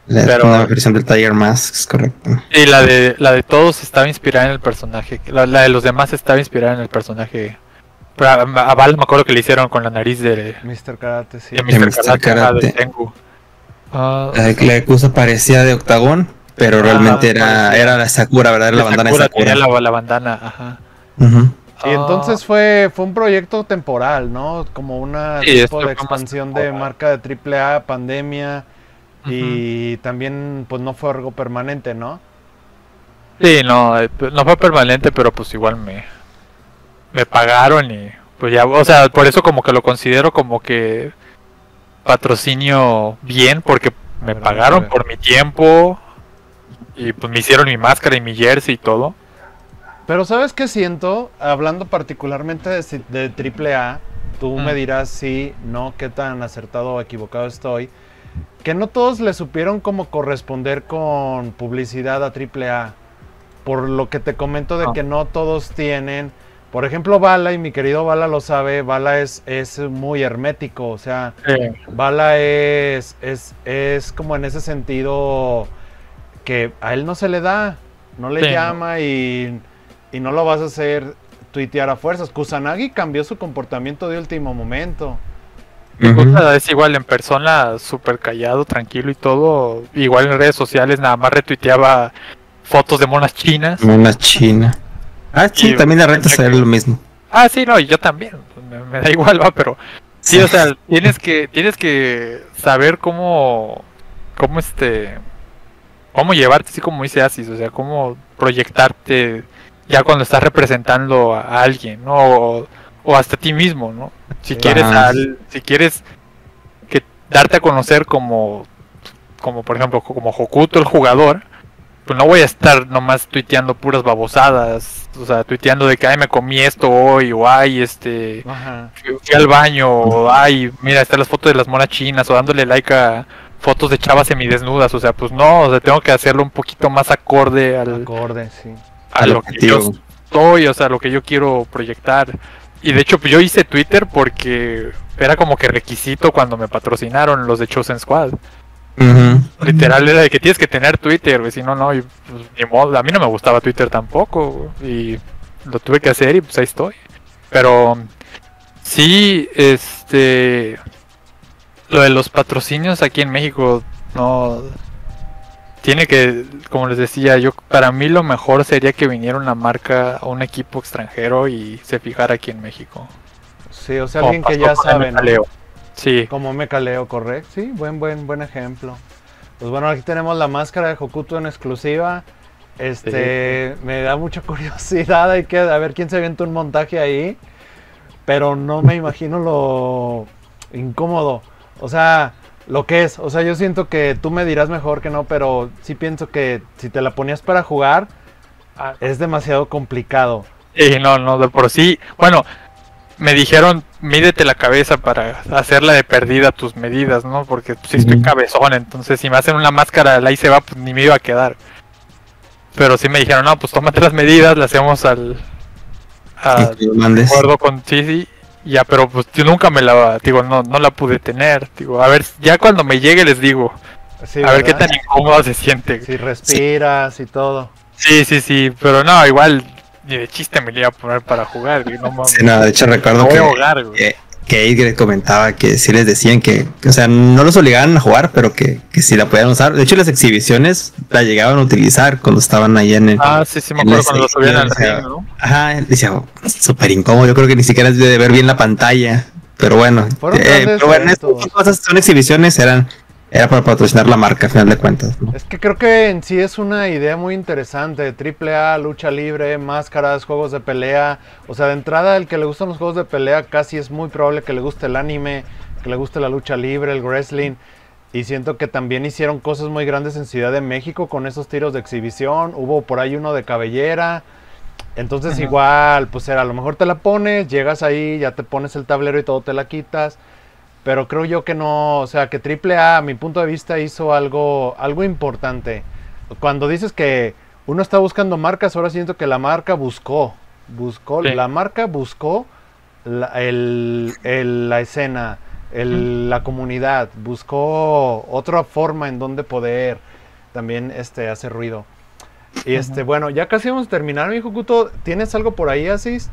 La pero- nueva versión del Tiger Mask, es correcto. Y la de todos estaba inspirada en el personaje. La de los demás estaba inspirada en el personaje. Pero a Val me acuerdo que le hicieron con la nariz de Mr. Karate, sí. Mr. Mr. Karate, Karate. de Tengu. Ah, La Yakuza parecía de Octagón, pero realmente parecía. era la Sakura, ¿verdad? Era la bandana de Sakura. tenía la bandana, ajá. Ujú. Y entonces fue un proyecto temporal, ¿no? Como una Sí, tipo esto de fue más expansión de temporal. marca de AAA, pandemia, y también pues no fue algo permanente, ¿no? Sí, no, no fue permanente, pero pues igual me pagaron y pues ya, o sea, por eso como que lo considero como que patrocinio bien, porque me Verdad, pagaron verdad. por mi tiempo y pues me hicieron mi máscara y mi jersey y todo. Pero ¿sabes qué siento? Hablando particularmente de AAA, tú me dirás sí, no, qué tan acertado o equivocado estoy, que no todos le supieron como corresponder con publicidad a AAA, por lo que te comento de No. que no todos tienen, por ejemplo Bala, y mi querido Bala lo sabe, Bala es muy hermético, o sea, Bala es como en ese sentido que a él no se le da, no le Sí, llama y no lo vas a hacer tuitear a fuerzas. Kusanagi cambió su comportamiento de último momento. Ujú. O sea, es igual en persona, súper callado, tranquilo y todo. Igual en redes sociales nada más retuiteaba fotos de monas chinas. Una china. Ah, sí, Y- también la renta sería lo mismo. Ah, sí, no, y yo también. Me da igual, va, pero sí, o sea, tienes que saber cómo llevarte, así como dice Asis, o sea, cómo proyectarte ya cuando estás representando a alguien, ¿no? O hasta a ti mismo, ¿no? Si Sí. quieres Ajá. si quieres que darte a conocer como por ejemplo, como Hokuto el jugador, pues no voy a estar nomás tuiteando puras babosadas, o sea, tuiteando de que ay me comí esto hoy, o ay Ajá. fui al baño, o ay, mira, están las fotos de las monas chinas, o dándole like a fotos de chavas semidesnudas, o sea, pues no, o sea, tengo que hacerlo un poquito más acorde Acorde, sí. a lo que yo objetivo. soy, o sea, lo que yo quiero proyectar. Y de hecho, pues yo hice Twitter porque era como que requisito cuando me patrocinaron los de Chosen Squad. Ujú. Literal era de que tienes que tener Twitter, güey, si no, no, y, pues, ni modo, a mí no me gustaba Twitter tampoco, y lo tuve que hacer y pues ahí estoy. Pero sí, lo de los patrocinios aquí en México, no, tiene que, como les decía, para mí lo mejor sería que viniera una marca o un equipo extranjero y se fijara aquí en México. Sí, o sea, Como alguien que pasó ya con sabe, ¿no? MKLeo. Sí, Como Mecaleo, correcto. Sí, buen ejemplo. Pues bueno, aquí tenemos la máscara de Hokuto en exclusiva. Me da mucha curiosidad, hay que a ver quién se avienta un montaje ahí. Pero no me imagino lo incómodo. O sea, lo que es. O sea, yo siento que tú me dirás mejor que no, pero sí pienso que si te la ponías para jugar, es demasiado complicado. y no, de por sí, bueno, me dijeron, mídete la cabeza para hacerla de perdida tus medidas, ¿no? Porque pues, si estoy cabezón, entonces si me hacen una máscara, ahí se va, pues ni me iba a quedar. Pero sí me dijeron, no, pues tómate las medidas, le hacemos Y que lo mandes. acuerdo con sí, ya, pero pues yo nunca no la pude tener, digo, a ver, ya cuando me llegue les digo, Sí, a ver qué ¿verdad? tan incómodo se siente. Si respiras y todo. Sí, pero no, igual, ni de chiste me la iba a poner para jugar, digo, no mames. Sí, no, de hecho recuerdo Me voy que, a ahogar, güey. que Aidgret comentaba que sí les decían que, o sea, no los obligaban a jugar, pero que si la podían usar. De hecho, las exhibiciones la llegaban a utilizar cuando estaban ahí en el... Ah, sí, me en acuerdo la cuando lo subían al sección, ring, ¿no? Ajá, decía, "Oh, súper incómodo, yo creo que ni siquiera es de ver bien la pantalla, pero bueno, Fueron grandes pero bueno, eventos. estas cosas son exhibiciones, era para patrocinar la marca, a final de cuentas, ¿no? Es que creo que en sí es una idea muy interesante. AAA, lucha libre, máscaras, juegos de pelea. O sea, de entrada, el que le gustan los juegos de pelea casi es muy probable que le guste el anime, que le guste la lucha libre, el wrestling. Y siento que también hicieron cosas muy grandes en Ciudad de México con esos tiros de exhibición. Hubo por ahí uno de cabellera. Entonces igual, pues era, a lo mejor te la pones, llegas ahí, ya te pones el tablero y todo te la quitas. Pero creo yo que no, o sea, que AAA, a mi punto de vista, hizo algo importante. Cuando dices que uno está buscando marcas, ahora siento que la marca buscó, Sí. la marca buscó la escena, la comunidad, buscó otra forma en donde poder también hacer ruido. Y bueno, ya casi vamos a terminar, mi Hokuto. ¿Tienes algo por ahí, Asis?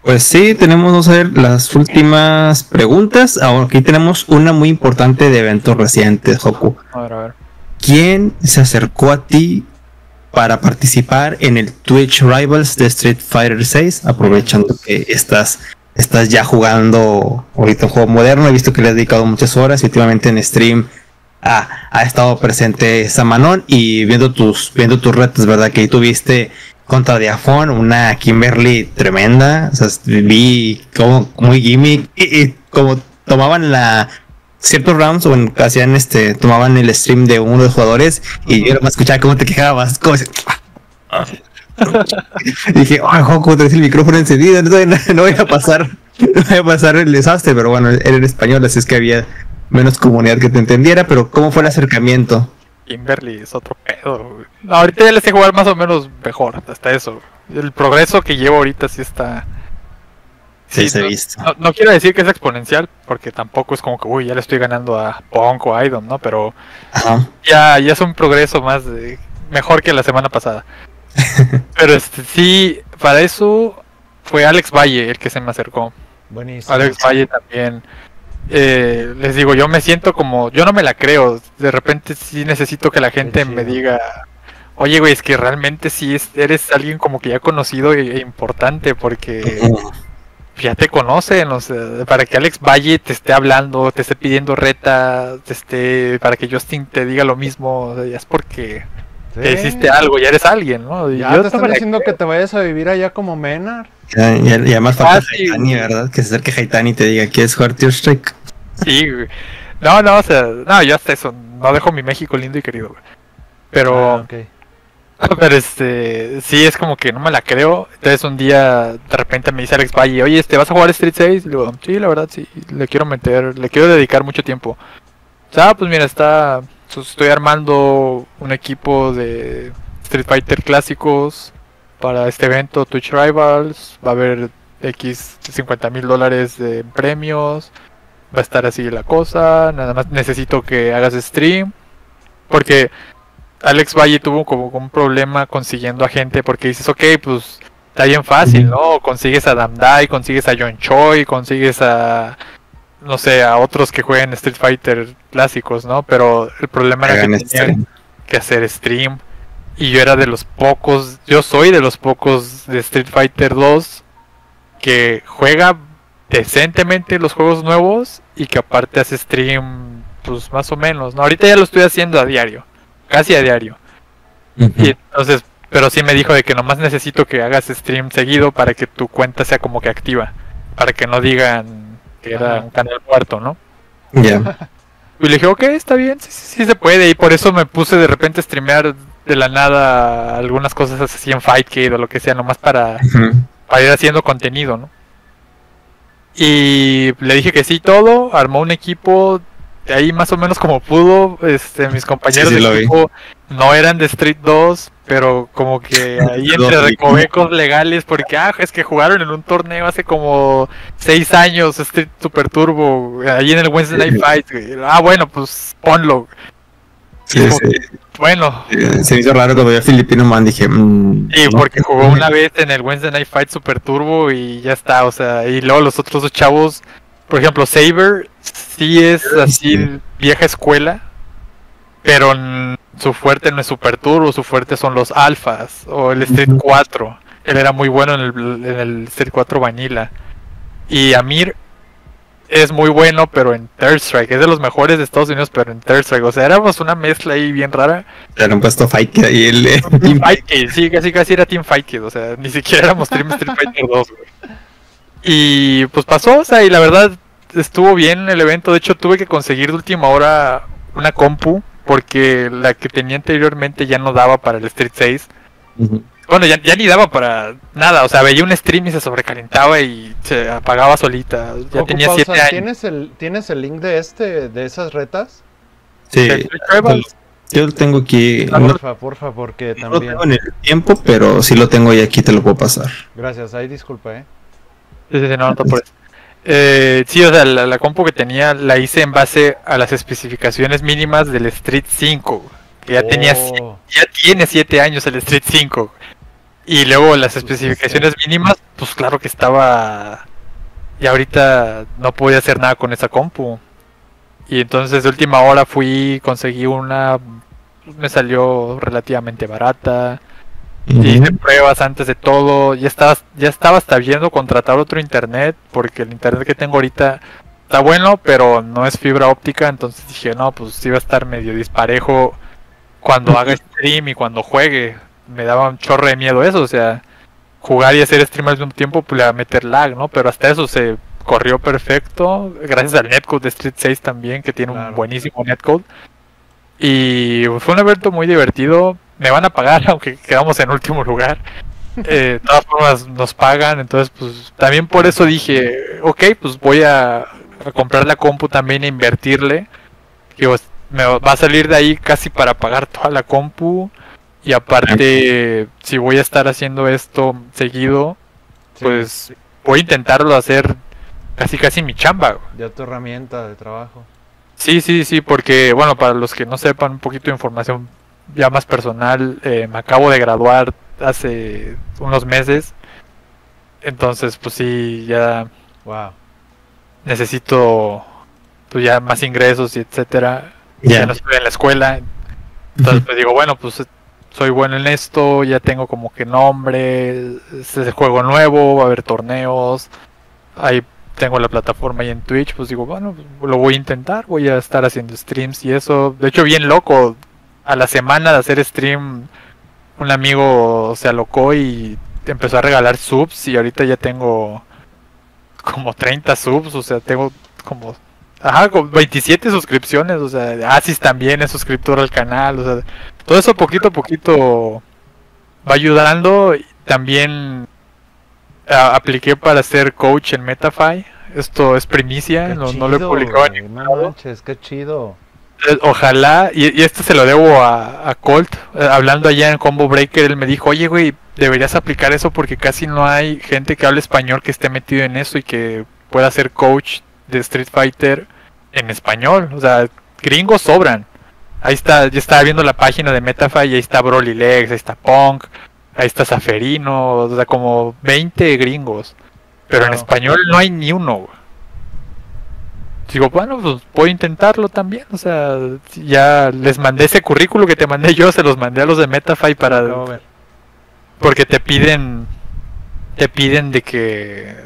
Pues sí, vamos a ver las últimas preguntas. Ahora aquí tenemos una muy importante de eventos recientes, Hoku. A ver. ¿Quién se acercó a ti para participar en el Twitch Rivals de Street Fighter 6? Aprovechando que estás ya jugando ahorita un juego moderno. He visto que le has dedicado muchas horas y últimamente en stream ha estado presente Samanón y viendo tus retos, ¿verdad? Que ahí tuviste contra Diafon, una Kimberly tremenda. O sea, vi como muy gimmick y como tomaban ciertos rounds o hacían tomaban el stream de uno de los jugadores y yo me escuchaba cómo te quejabas, como dije, ay, Hoku, traes el micrófono encendido, no voy a pasar el desastre, pero bueno, era en español, así es que había menos comunidad que te entendiera. Pero ¿cómo fue el acercamiento? Kimberly es otro pedo, güey. No, ahorita ya le sé jugar más o menos mejor, hasta eso. El progreso que llevo ahorita sí está... Sí, se ha visto. No quiero decir que es exponencial, porque tampoco es como que, uy, ya le estoy ganando a Punk o a Idom, ¿no? Pero Ajá. ya es un progreso más mejor que la semana pasada. Pero sí, para eso fue Alex Valle el que se me acercó. Buenísimo. Alex Valle también. Les digo, yo me siento como, yo no me la creo. De repente sí necesito que la gente me diga, oye, güey, es que realmente sí eres alguien como que ya conocido e importante, porque ya te conocen, o sea, para que Alex Valle te esté hablando, te esté pidiendo reta, para que Justin te diga lo mismo, o sea, ya es porque te hiciste algo, ya eres alguien, ¿no? Y Ya te están diciendo que te vayas a vivir allá como Menar. Y además falta sí, Haitani, ¿verdad? Que se acerque Haitani y te diga, ¿quieres jugar Tear Strike? Sí, güey. No, o sea, no, yo hasta eso, no dejo mi México lindo y querido, güey. Pero... Okay. Pero sí es como que no me la creo. Entonces un día de repente me dice Alex Valle, oye, ¿vas a jugar Street 6? Y le digo, sí, la verdad sí, le quiero dedicar mucho tiempo. O sea, pues mira, estoy armando un equipo de Street Fighter clásicos para este evento Twitch Rivals. Va a haber $50,000 de premios. Va a estar así la cosa. Nada más necesito que hagas stream, porque Alex Valle tuvo como un problema consiguiendo a gente, porque dices, ok, pues está bien fácil, ¿no? Consigues a Damdai, consigues a John Choi, consigues a, no sé, a otros que jueguen Street Fighter clásicos, ¿no? Pero el problema era que tenían que hacer stream. Y yo soy de los pocos de Street Fighter 2 que juega decentemente los juegos nuevos y que aparte hace stream, pues más o menos, ¿no? Ahorita ya lo estoy haciendo a diario. Casi a diario. Y entonces, pero sí me dijo de que nomás necesito que hagas stream seguido para que tu cuenta sea como que activa, para que no digan que era un canal muerto, ¿no? Ya. Y le dije, ok, está bien, sí se puede. Y por eso me puse de repente a streamear de la nada algunas cosas así en Fightcade o lo que sea, nomás para ir haciendo contenido, ¿no? Y le dije que sí todo, armó un equipo de ahí más o menos como pudo. Mis compañeros de equipo no eran de Street 2, pero como que ahí entre recovecos legales, porque es que jugaron en un torneo hace como 6 años Street Super Turbo, ahí en el Wednesday Night Fight, güey. Bueno, pues ponlo. Sí. Bueno, se me hizo raro cuando vi a Filipino Man, dije... sí, porque jugó una vez en el Wednesday Night Fight Super Turbo y ya está, o sea, y luego los otros dos chavos, por ejemplo, Saber sí es así vieja escuela, pero su fuerte no es Super Turbo, su fuerte son los alfas o el Street 4. Él era muy bueno en el Street 4 Vanilla. Y Amir es muy bueno, pero en Third Strike. Es de los mejores de Estados Unidos, pero en Third Strike. O sea, éramos una mezcla ahí bien rara. Le han puesto Fight Kid y él... Team Fight Kid, sí, casi era Team Fight Kid. O sea, ni siquiera éramos Team Street Fighter 2, güey. Y pues pasó, o sea, y la verdad estuvo bien el evento. De hecho, tuve que conseguir de última hora una compu, porque la que tenía anteriormente ya no daba para el Street 6. Bueno, ya ni daba para nada. O sea, veía un stream y se sobrecalentaba y se apagaba solita. Ya Goku, tenía pausa, 7 años. ¿Tienes el link de esas retas? Sí, ¿El Street Rivals? yo lo tengo aquí. Porfa, porque No lo también... tengo en el tiempo, pero sí lo tengo y aquí te lo puedo pasar. Gracias, ahí disculpa, Sí, no por eso. Sí, o sea, la compu que tenía la hice en base a las especificaciones mínimas del Street 5. Que ya tiene 7 años el Street 5. Y luego las especificaciones mínimas, pues claro que estaba... Y ahorita no podía hacer nada con esa compu. Y entonces de última hora conseguí una... Me salió relativamente barata. Hice pruebas antes de todo. Ya estaba hasta viendo contratar otro internet, porque el internet que tengo ahorita está bueno, pero no es fibra óptica. Entonces dije, no, pues iba a estar medio disparejo cuando haga stream y cuando juegue. Me daba un chorro de miedo eso, o sea, jugar y hacer stream al mismo tiempo, pues le va a meter lag, ¿no? Pero hasta eso se corrió perfecto, gracias al netcode de Street 6 también, que tiene un buenísimo netcode. Y fue un evento muy divertido. Me van a pagar, aunque quedamos en último lugar. De todas formas nos pagan, entonces pues también por eso dije, ok, pues voy a comprar la compu también e invertirle. Digo, me va a salir de ahí casi para pagar toda la compu. Y aparte, si voy a estar haciendo esto seguido, pues voy a intentarlo hacer casi mi chamba. Ya tu herramienta de trabajo. Sí, porque, bueno, para los que no sepan un poquito de información ya más personal, me acabo de graduar hace unos meses. Entonces, pues sí, ya necesito pues ya más ingresos y etcétera. Ya no estoy en la escuela. Entonces, pues digo, bueno, pues soy bueno en esto, ya tengo como que nombre, es juego nuevo, va a haber torneos, ahí tengo la plataforma ahí en Twitch, pues digo, bueno, lo voy a intentar, voy a estar haciendo streams y eso. De hecho, bien loco, a la semana de hacer stream, un amigo se alocó y empezó a regalar subs y ahorita ya tengo como 30 subs, o sea, tengo como... con 27 suscripciones, o sea, Asis también es suscriptor al canal, o sea, todo eso poquito a poquito va ayudando. También apliqué para ser coach en MetaFi, esto es primicia, no lo he publicado en ningún lado. Manches, qué chido. Ojalá, y esto se lo debo a Colt, hablando allá en Combo Breaker, él me dijo, oye güey, deberías aplicar eso porque casi no hay gente que hable español que esté metido en eso y que pueda ser coach de Street Fighter en español. O sea, gringos sobran. Ahí está, yo estaba viendo la página de MetaFi y ahí está Broly Legs, ahí está Punk, ahí está Saferino, o sea, como 20 gringos. Pero en español no hay ni uno. Digo, bueno, pues voy a intentarlo también. O sea, ya les mandé ese currículo que te mandé yo, se los mandé a los de MetaFi para... Porque te piden de que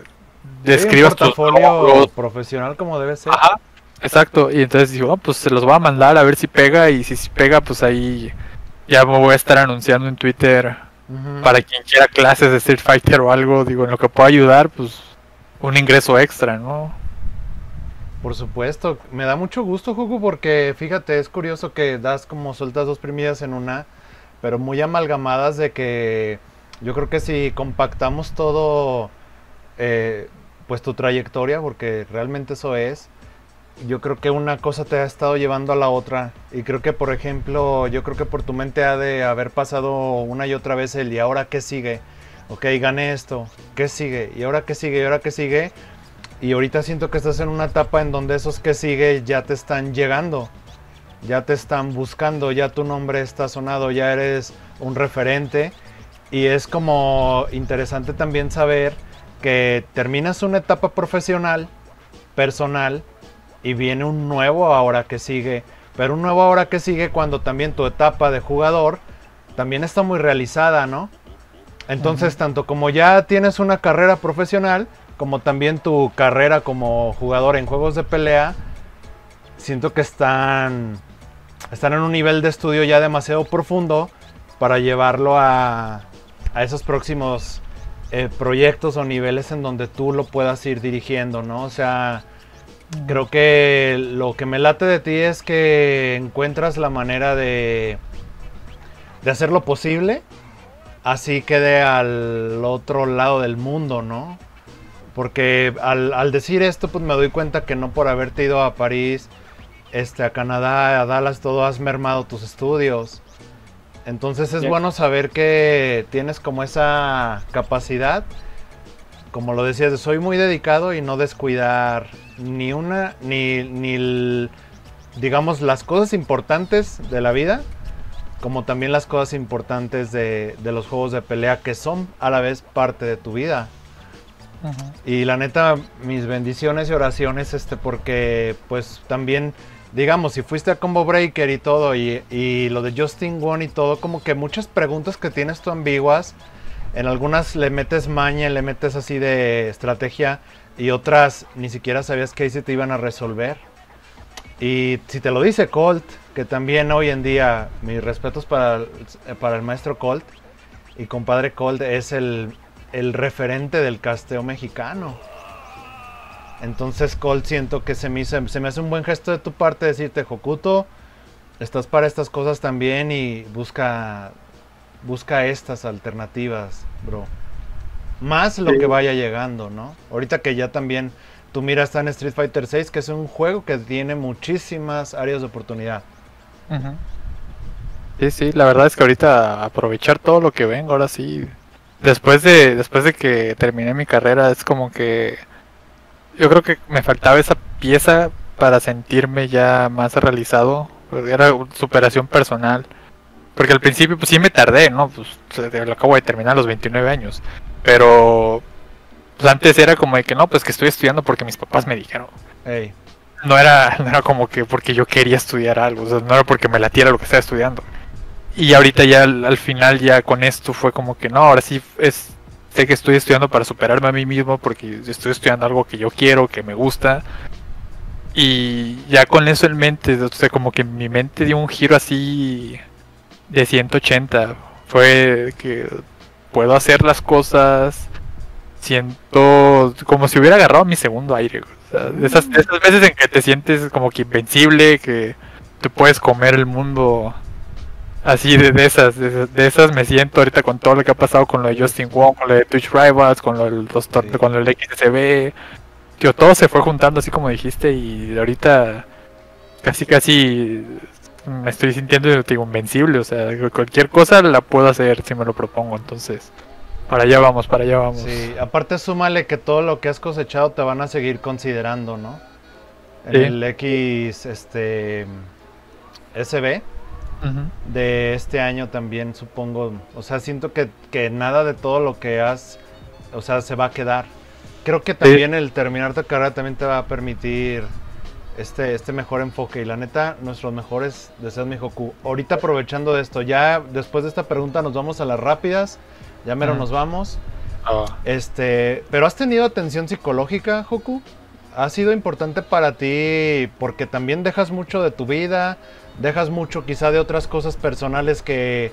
describas un portafolio profesional como debe ser. Ajá, exacto. Y entonces digo, pues se los voy a mandar a ver si pega. Y si pega, pues ahí ya me voy a estar anunciando en Twitter para quien quiera clases de Street Fighter o algo. Digo, en lo que pueda ayudar, pues un ingreso extra, ¿no? Por supuesto, me da mucho gusto, Juku, porque fíjate, es curioso que sueltas dos primidas en una, pero muy amalgamadas, de que yo creo que si compactamos todo, pues tu trayectoria, porque realmente eso es, yo creo que una cosa te ha estado llevando a la otra, y creo que, por ejemplo, yo creo que por tu mente ha de haber pasado una y otra vez el ¿y ahora qué sigue? Ok, gané esto, ¿qué sigue? ¿Y ahora qué sigue? ¿Y ahora qué sigue? Y ahorita siento que estás en una etapa en donde esos que sigue ya te están llegando, ya te están buscando, ya tu nombre está sonado, ya eres un referente. Y es como interesante también saber que terminas una etapa profesional, personal, y viene un nuevo ahora que sigue. Pero un nuevo ahora que sigue cuando también tu etapa de jugador también está muy realizada, ¿no? Entonces, tanto como ya tienes una carrera profesional, como también tu carrera como jugador en juegos de pelea, siento que están en un nivel de estudio ya demasiado profundo para llevarlo a esos próximos proyectos o niveles en donde tú lo puedas ir dirigiendo, ¿no? O sea, Creo que lo que me late de ti es que encuentras la manera de hacer lo posible, así quede al otro lado del mundo, ¿no? Porque al decir esto, pues me doy cuenta que no por haberte ido a París, a Canadá, a Dallas, todo has mermado tus estudios. Entonces es bueno saber que tienes como esa capacidad, como lo decías, de soy muy dedicado y no descuidar digamos, las cosas importantes de la vida, como también las cosas importantes de los juegos de pelea, que son a la vez parte de tu vida. Y la neta, mis bendiciones y oraciones, porque pues también, digamos, si fuiste a Combo Breaker y todo, y lo de Justin Wong y todo, como que muchas preguntas que tienes tú ambiguas, en algunas le metes maña, le metes así de estrategia, y otras ni siquiera sabías que ahí se te iban a resolver. Y si te lo dice Colt, que también hoy en día, mis respetos para el maestro Colt, y compadre Colt es el referente del casteo mexicano. Entonces Colt, siento que se me hace un buen gesto de tu parte decirte, Hokuto, estás para estas cosas también y busca estas alternativas, bro. Más lo que vaya llegando, ¿no? Ahorita que ya también tu mira está en Street Fighter 6, que es un juego que tiene muchísimas áreas de oportunidad. Sí, la verdad es que ahorita aprovechar todo lo que vengo, ahora sí. Después de que terminé mi carrera, es como que yo creo que me faltaba esa pieza para sentirme ya más realizado. Era superación personal. Porque al principio pues sí me tardé, ¿no? Pues lo acabo de terminar a los 29 años. Pero pues antes era como de que no, pues que estoy estudiando porque mis papás me dijeron. Hey. No era como que porque yo quería estudiar algo, o sea, no era porque me latiera lo que estaba estudiando. Y ahorita ya al final ya con esto fue como que no, ahora sí sé que estoy estudiando para superarme a mí mismo porque estoy estudiando algo que yo quiero, que me gusta. Y ya con eso en mente, o sea, como que mi mente dio un giro así de 180. Fue que puedo hacer las cosas, siento como si hubiera agarrado mi segundo aire. O sea, de esas veces en que te sientes como que invencible, que te puedes comer el mundo. Así de esas me siento ahorita con todo lo que ha pasado con lo de Justin Wong, con lo de Twitch Rivals, con lo del XSB. Tío, todo se fue juntando así como dijiste y ahorita casi me estoy sintiendo invencible. O sea, cualquier cosa la puedo hacer si me lo propongo, entonces para allá vamos. Sí, aparte súmale que todo lo que has cosechado te van a seguir considerando, ¿no? En sí. El X SB de este año también, supongo. O sea, siento que nada de todo lo que has, o sea, se va a quedar. Creo que también el terminar tu carrera también te va a permitir este mejor enfoque. Y la neta, nuestros mejores deseos, mi Hoku. Ahorita aprovechando de esto, ya después de esta pregunta nos vamos a las rápidas. Ya mero nos vamos. Pero ¿has tenido atención psicológica, Hoku? ¿Ha sido importante para ti porque también dejas mucho de tu vida? ¿Dejas mucho quizá de otras cosas personales que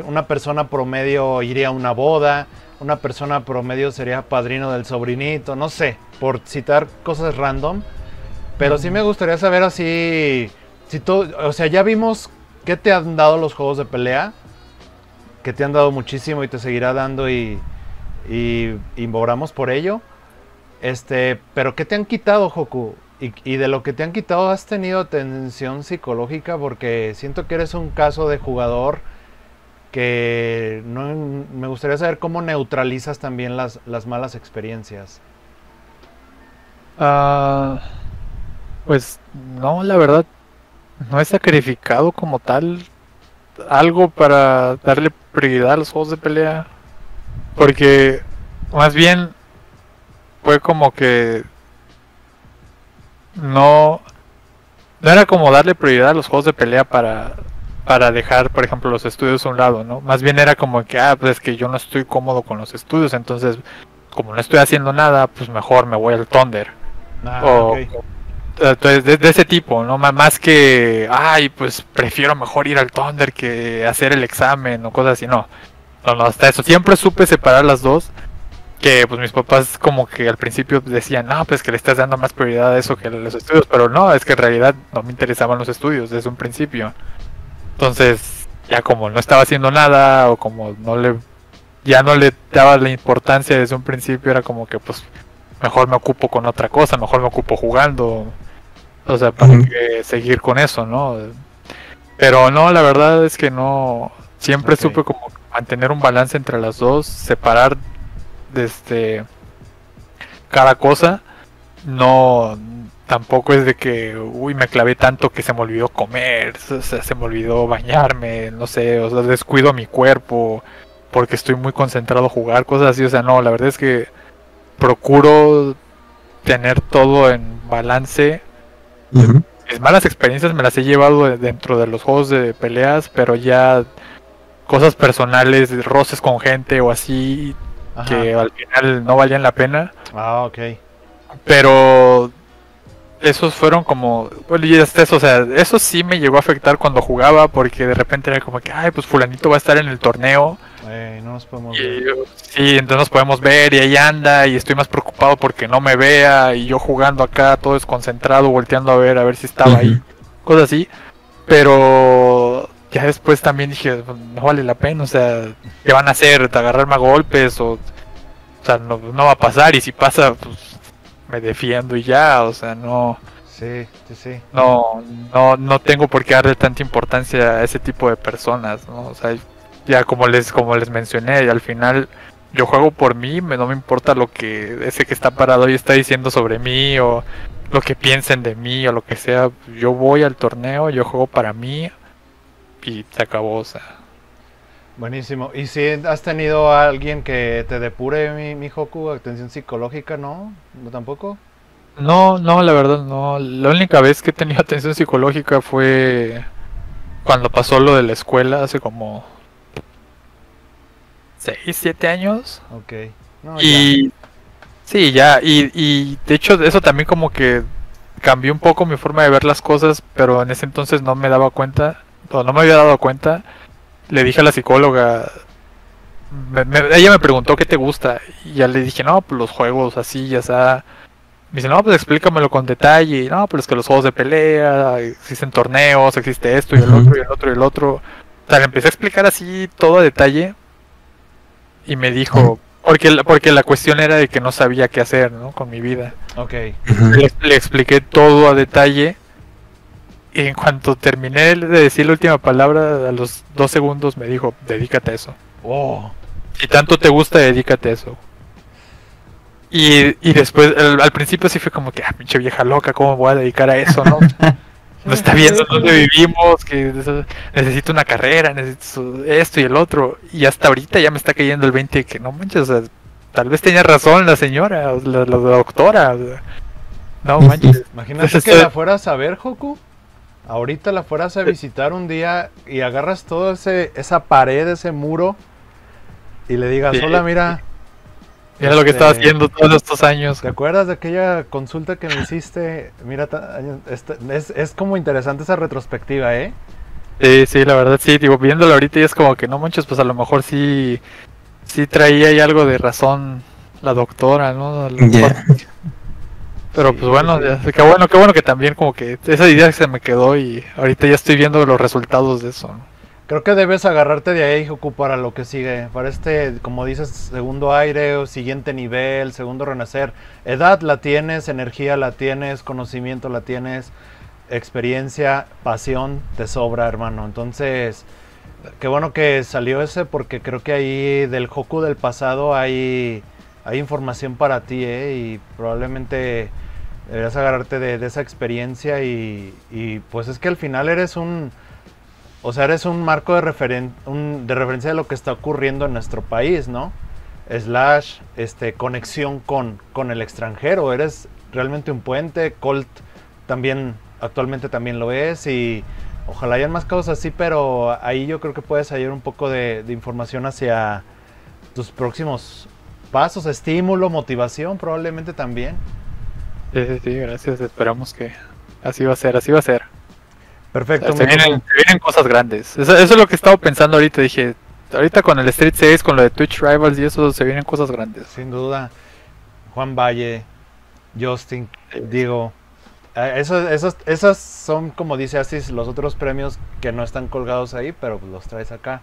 una persona promedio iría a una boda? Una persona promedio sería padrino del sobrinito, no sé, por citar cosas random. Pero sí me gustaría saber así, si tú, o sea, ya vimos qué te han dado los juegos de pelea, que te han dado muchísimo y te seguirá dando y oramos por ello. Pero ¿qué te han quitado, Hoku? Y de lo que te han quitado, ¿has tenido atención psicológica? Porque siento que eres un caso de jugador que me gustaría saber cómo neutralizas también las malas experiencias. Pues no, la verdad no he sacrificado como tal algo para darle prioridad a los juegos de pelea, porque más bien fue como que no era como darle prioridad a los juegos de pelea para dejar, por ejemplo, los estudios a un lado, ¿no? Más bien era como que, pues es que yo no estoy cómodo con los estudios, entonces, como no estoy haciendo nada, pues mejor me voy al Thunder. Okay. Entonces, de ese tipo, ¿no? Más que, pues prefiero mejor ir al Thunder que hacer el examen o cosas así, no, hasta eso. Siempre supe separar las dos que pues mis papás como que al principio decían, no, pues que le estás dando más prioridad a eso que a los estudios, pero no, es que en realidad no me interesaban los estudios desde un principio. Entonces, ya como no estaba haciendo nada, o como ya no le daba la importancia desde un principio, era como que pues mejor me ocupo con otra cosa, mejor me ocupo jugando, o sea, para que seguir con eso, ¿no? Pero no, la verdad es que no, siempre Ok. supe como mantener un balance entre las dos, separar desde cada cosa. No, tampoco es de que uy, me clavé tanto que se me olvidó comer, o sea, se me olvidó bañarme, no sé, o sea, descuido mi cuerpo porque estoy muy concentrado a jugar, cosas así. O sea, no, la verdad es que procuro tener todo en balance. Ujú. Mis malas experiencias me las he llevado dentro de los juegos de peleas, pero ya cosas personales, roces con gente o así, Ajá. que al final no valían la pena. Ah, ok. Pero esos fueron como, bueno, y hasta eso, o sea, eso sí me llegó a afectar cuando jugaba, porque de repente era como que, ay, pues fulanito va a estar en el torneo, No nos podemos y ver. sí, entonces nos podemos ver, y ahí anda, y estoy más preocupado porque no me vea, y yo jugando acá todo desconcentrado, volteando a ver si estaba ahí, cosas así. Pero ya después también dije, no vale la pena, o sea, ¿qué van a hacer? ¿Agarrarme a golpes? O sea, no va a pasar, y si pasa, pues me defiendo y ya, o sea, no tengo por qué darle tanta importancia a ese tipo de personas, ¿no? O sea, ya como les mencioné, y al final yo juego por mí, no me importa lo que ese que está parado ahí está diciendo sobre mí, o lo que piensen de mí, o lo que sea. Yo voy al torneo, yo juego para mí y se acabó, o sea. Buenísimo. ¿Y si has tenido a alguien que te depure, mi Hoku, atención psicológica, no? ¿No tampoco? No, la verdad no. La única vez que he tenido atención psicológica fue cuando pasó lo de la escuela hace como 6, 7 años. Ok. No, Y sí, ya, y de hecho eso también como que cambió un poco mi forma de ver las cosas, pero en ese entonces no me daba cuenta, o no me había dado cuenta. Le dije a la psicóloga, ella me preguntó qué te gusta, y ya le dije, no, pues los juegos así, ya está. Me dice, no, pues explícamelo con detalle. Y no, pues es que los juegos de pelea, existen torneos, existe esto y el otro y el otro y el otro. O sea, le empecé a explicar así todo a detalle. Y me dijo, porque la cuestión era de que no sabía qué hacer, ¿no? Con mi vida. Ok. Le expliqué todo a detalle. Y en cuanto terminé de decir la última palabra, a los 2 segundos me dijo, dedícate a eso. Oh. Si tanto te gusta, dedícate a eso. Y después, al principio sí fue como que, pinche vieja loca, ¿cómo me voy a dedicar a eso, no? No está viendo dónde vivimos, que necesito una carrera, necesito esto y el otro. Y hasta ahorita ya me está cayendo el 20 que no manches, o sea, tal vez tenía razón la señora, la doctora. O sea, no manches. Imagínate que la fueras a ver, Hoku. Ahorita la fueras a visitar un día y agarras todo esa pared, ese muro, y le digas, Sí. hola, mira. Mira lo que estaba haciendo todos estos años. ¿Te acuerdas de aquella consulta que me hiciste? Mira, es como interesante esa retrospectiva, ¿eh? Sí, la verdad sí, digo, viéndolo ahorita y es como que no manches, pues a lo mejor sí traía ahí algo de razón la doctora, ¿no? A lo mejor. Pero Sí, pues bueno, sí. qué bueno que también como que esa idea se me quedó y ahorita ya estoy viendo los resultados de eso, ¿no? Creo que debes agarrarte de ahí, Hoku, para lo que sigue. Para como dices, segundo aire, o siguiente nivel, segundo renacer. Edad la tienes, energía la tienes, conocimiento la tienes, experiencia, pasión te sobra, hermano. Entonces, qué bueno que salió ese, porque creo que ahí del Hoku del pasado hay información para ti, y probablemente deberías agarrarte de esa experiencia y pues es que al final eres un marco de referencia de lo que está ocurriendo en nuestro país, ¿no? / conexión con el extranjero. Eres realmente un puente. Colt también, actualmente también lo es, y ojalá hayan más cosas así, pero ahí yo creo que puedes hallar un poco de información hacia tus próximos pasos, estímulo, motivación, probablemente también. Sí, gracias, esperamos que así va a ser. Perfecto. Se vienen cosas grandes. Eso es lo que estaba pensando ahorita. Dije, Ahorita con el Street 6, con lo de Twitch Rivals y eso, se vienen cosas grandes. Sin duda. Juan Valle, Justin, Diego. Esos son, como dice Asis, los otros premios que no están colgados ahí, pero los traes acá.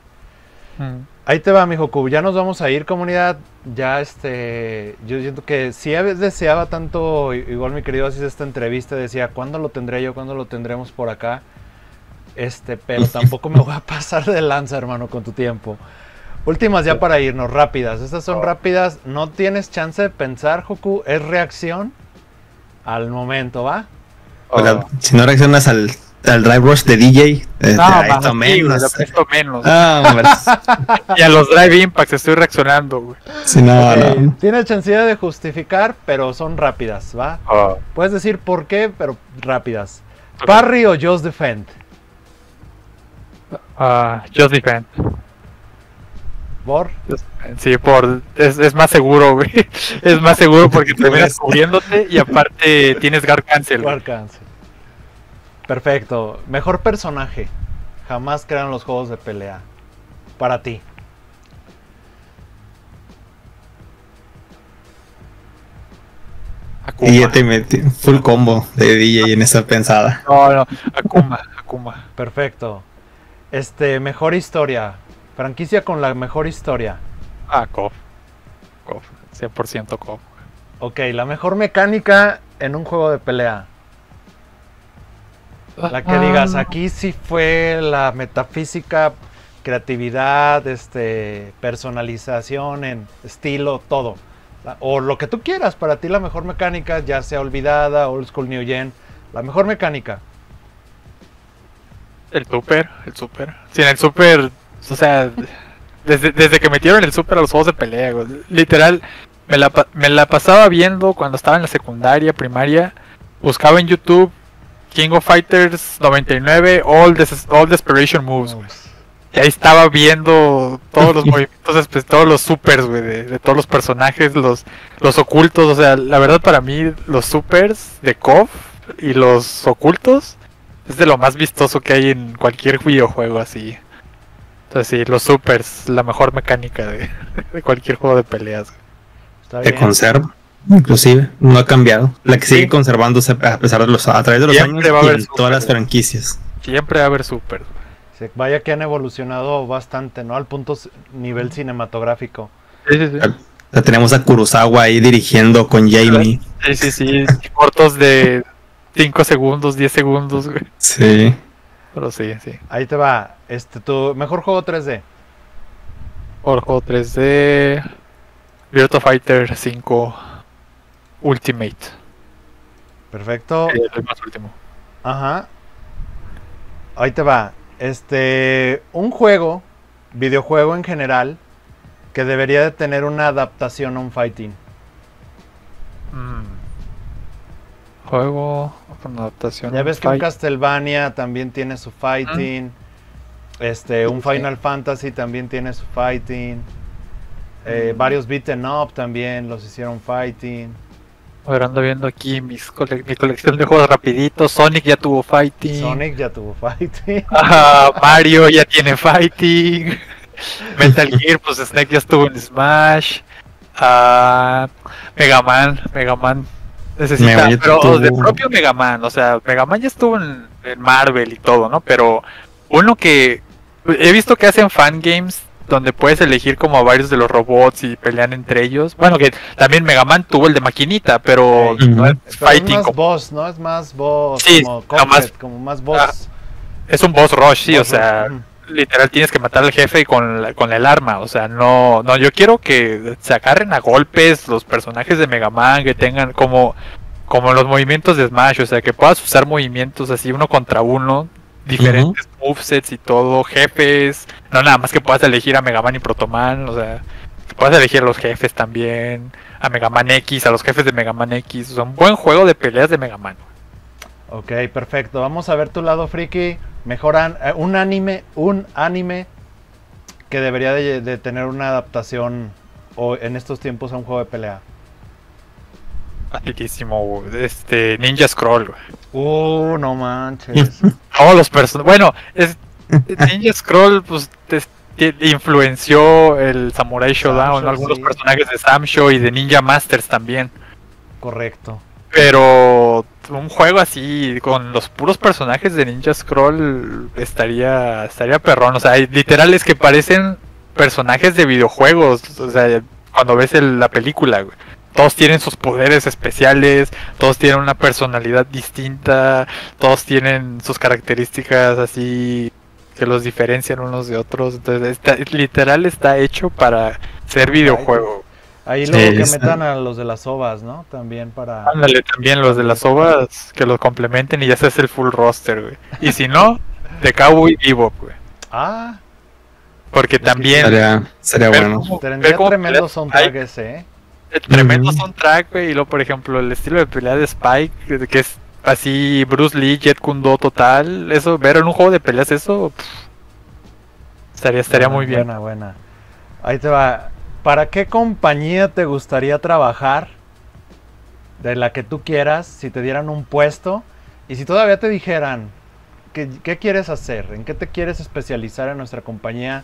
Ahí te va, mijo Q. Ya nos vamos a ir, comunidad. Ya yo siento que si deseaba tanto, igual mi querido Asis, esta entrevista, decía, ¿cuándo lo tendré yo? ¿Cuándo lo tendremos por acá? Pero tampoco me voy a pasar de lanza, hermano, con tu tiempo. Últimas ya para irnos, rápidas. Estas son rápidas, no tienes chance de pensar, Joku. Es reacción al momento, ¿va? O sea, si no reaccionas al Drive Rush de DJ, esto menos. Esto menos. Hombre. Y a los Drive Impacts estoy reaccionando, güey. Sí, no. Tienes chance de justificar, pero son rápidas, ¿va? Puedes decir por qué, pero rápidas. Parry o Just Defend. Just Defend. ¿Por? Sí, es más seguro, güey. Es más seguro porque terminas cubriéndote y aparte tienes Guard Cancel. Guard Cancel. Perfecto. Mejor personaje. Jamás crearon los juegos de pelea. Para ti. Akuma. Y ya te metí full combo de DJ en esa pensada. No, Akuma. Perfecto. Mejor historia. Franquicia con la mejor historia. KOF. 100% KOF. Ok, la mejor mecánica en un juego de pelea. La que digas, aquí sí fue la metafísica, creatividad, personalización en estilo, todo. O lo que tú quieras, para ti la mejor mecánica, ya sea olvidada, old school, new gen. La mejor mecánica. El super. Sí, en el super, o sea, desde que metieron el super a los juegos de pelea, güey, literal, me la pasaba viendo cuando estaba en la secundaria, primaria, buscaba en YouTube King of Fighters 99, All Desperation Moves, güey. Y ahí estaba viendo todos los movimientos, todos los supers, güey, de todos los personajes, los ocultos. O sea, la verdad para mí los supers de KOF y los ocultos es de lo más vistoso que hay en cualquier videojuego así. Entonces sí, los supers, la mejor mecánica de cualquier juego de peleas. Está bien. Se conserva, inclusive, no ha cambiado. La que sigue conservándose a pesar de a través de los Siempre años va a haber y super, todas las franquicias. Siempre va a haber supers. Vaya que han evolucionado bastante, ¿no? Al punto nivel cinematográfico. Sí. Ya tenemos a Kurosawa ahí dirigiendo con Jamie. Sí. Cortos de 5 segundos, 10 segundos, güey. Sí. Pero sí. Ahí te va. Tu mejor juego 3D. Por juego 3D, Virtua Fighter 5 Ultimate. Perfecto. El más último. Ajá. Ahí te va. Un juego, videojuego en general, que debería de tener una adaptación a un fighting. Juego con adaptación. Ya ves que un Castlevania también tiene su fighting. Un Final Fantasy también tiene su fighting. Varios beaten up también los hicieron fighting. Ahora ando viendo aquí mi colección de juegos rapiditos. Sonic ya tuvo fighting. Mario ya tiene fighting. Metal Gear, pues Snake ya estuvo en Smash. Mega Man necesita, pero de propio Mega Man. O sea, Mega Man ya estuvo en Marvel y todo, ¿no? Pero uno que he visto que hacen fangames donde puedes elegir como a varios de los robots y pelean entre ellos. Bueno, que también Mega Man tuvo el de maquinita, pero no es fighting. Es más boss, ¿no? Es más boss, sí, como más boss. Es un boss rush, sí, o sea, literal tienes que matar al jefe y con el arma. O sea, no, yo quiero que se agarren a golpes los personajes de Mega Man, que tengan como los movimientos de Smash, o sea, que puedas usar movimientos así uno contra uno, diferentes movesets y todo, jefes, no nada más que puedas elegir a Mega Man y Proto Man, o sea, que puedas elegir a los jefes también, a Mega Man X, a los jefes de Mega Man X, o sea, un buen juego de peleas de Mega Man. Ok, perfecto, vamos a ver tu lado friki. Mejor un anime que debería de tener una adaptación o en estos tiempos a un juego de pelea. Riquísimo, Ninja Scroll, no manches. Todos los personajes. Bueno, Ninja Scroll, pues influenció el Samurai Shodown, Show, algunos sí. personajes de Sam Show y de Ninja Masters también. Correcto. Pero un juego así, con los puros personajes de Ninja Scroll, estaría perrón. O sea, literal es que parecen personajes de videojuegos. O sea, cuando ves la película, güey. Todos tienen sus poderes especiales, todos tienen una personalidad distinta, todos tienen sus características así que los diferencian unos de otros. Entonces, literal está hecho para ser videojuego. Ahí Sí, luego que está. metan a los de las ovas, ¿no? También para... Ándale, también los de las ovas que los complementen y ya se hace el full roster, güey. Y si no, de Cowboy Bebop, güey. Ah, Porque también... Sería ver bueno. cómo- ver tendría cómo tremendo pelea soundtrack Spike, ese, ¿eh? tremendo Ujú. soundtrack, güey. Y luego, por ejemplo, el estilo de pelea de Spike, que es así Bruce Lee, Jet Kundo total. Eso, ver en un juego de peleas eso... estaría muy bien. Buena, buena. Ahí te va. ¿Para qué compañía te gustaría trabajar? De la que tú quieras, si te dieran un puesto. Y si todavía te dijeran, ¿qué quieres hacer? ¿En qué te quieres especializar en nuestra compañía?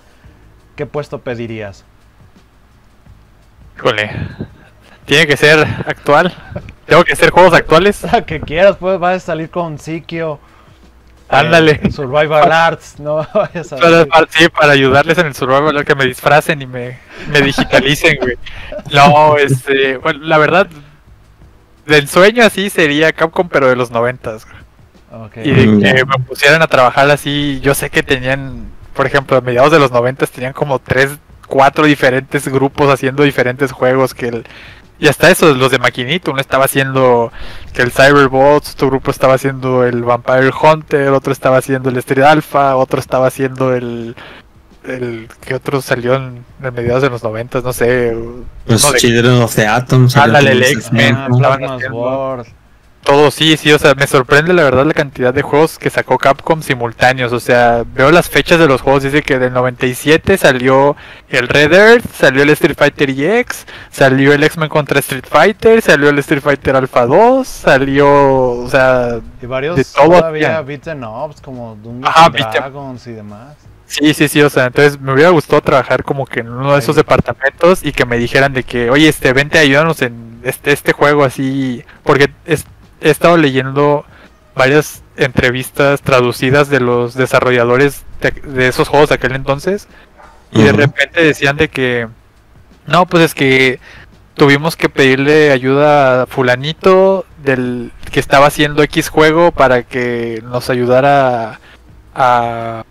¿Qué puesto pedirías? Híjole. Tiene que ser actual. Tengo que hacer juegos actuales. La que quieras, pues vas a salir con Sikio. Ándale. Survival Arts, no vayas a Sí, para ayudarles en el survival, que me disfracen y me digitalicen, güey. No, bueno, la verdad, del sueño así sería Capcom, pero de los 90s, güey. Ok. Y de Ya. que me pusieran a trabajar así, yo sé que tenían, por ejemplo, a mediados de los 90s tenían como 3, 4 diferentes grupos haciendo diferentes juegos y hasta eso, los de Maquinito, uno estaba haciendo que el Cyberbots, otro grupo estaba haciendo el Vampire Hunter, otro estaba haciendo el Street Alpha, otro estaba haciendo el que otro salió en mediados de los 90, no sé, Los uno de- Children of the Atom. Ándale, el salió X-Men. Ah, como estaban Plasma's haciendo- World. todo, sí, o sea, me sorprende la verdad la cantidad de juegos que sacó Capcom simultáneos, o sea, veo las fechas de los juegos, dice que del 97 salió el Red Earth, salió el Street Fighter EX, salió el X-Men contra Street Fighter, salió el Street Fighter Alpha 2, salió, o sea, Y varios de todo todavía hacían. beats and ups como Dungeons Ajá, and beat 'em. Dragons y demás. sí, o sea, entonces me hubiera gustado trabajar como que en uno de esos Ahí. departamentos y que me dijeran de que, oye, vente, ayúdanos en este juego así, porque he estado leyendo varias entrevistas traducidas de los desarrolladores de esos juegos de aquel entonces y de Ujú. repente decían de que, no, pues es que tuvimos que pedirle ayuda a fulanito del que estaba haciendo X juego para que nos ayudara a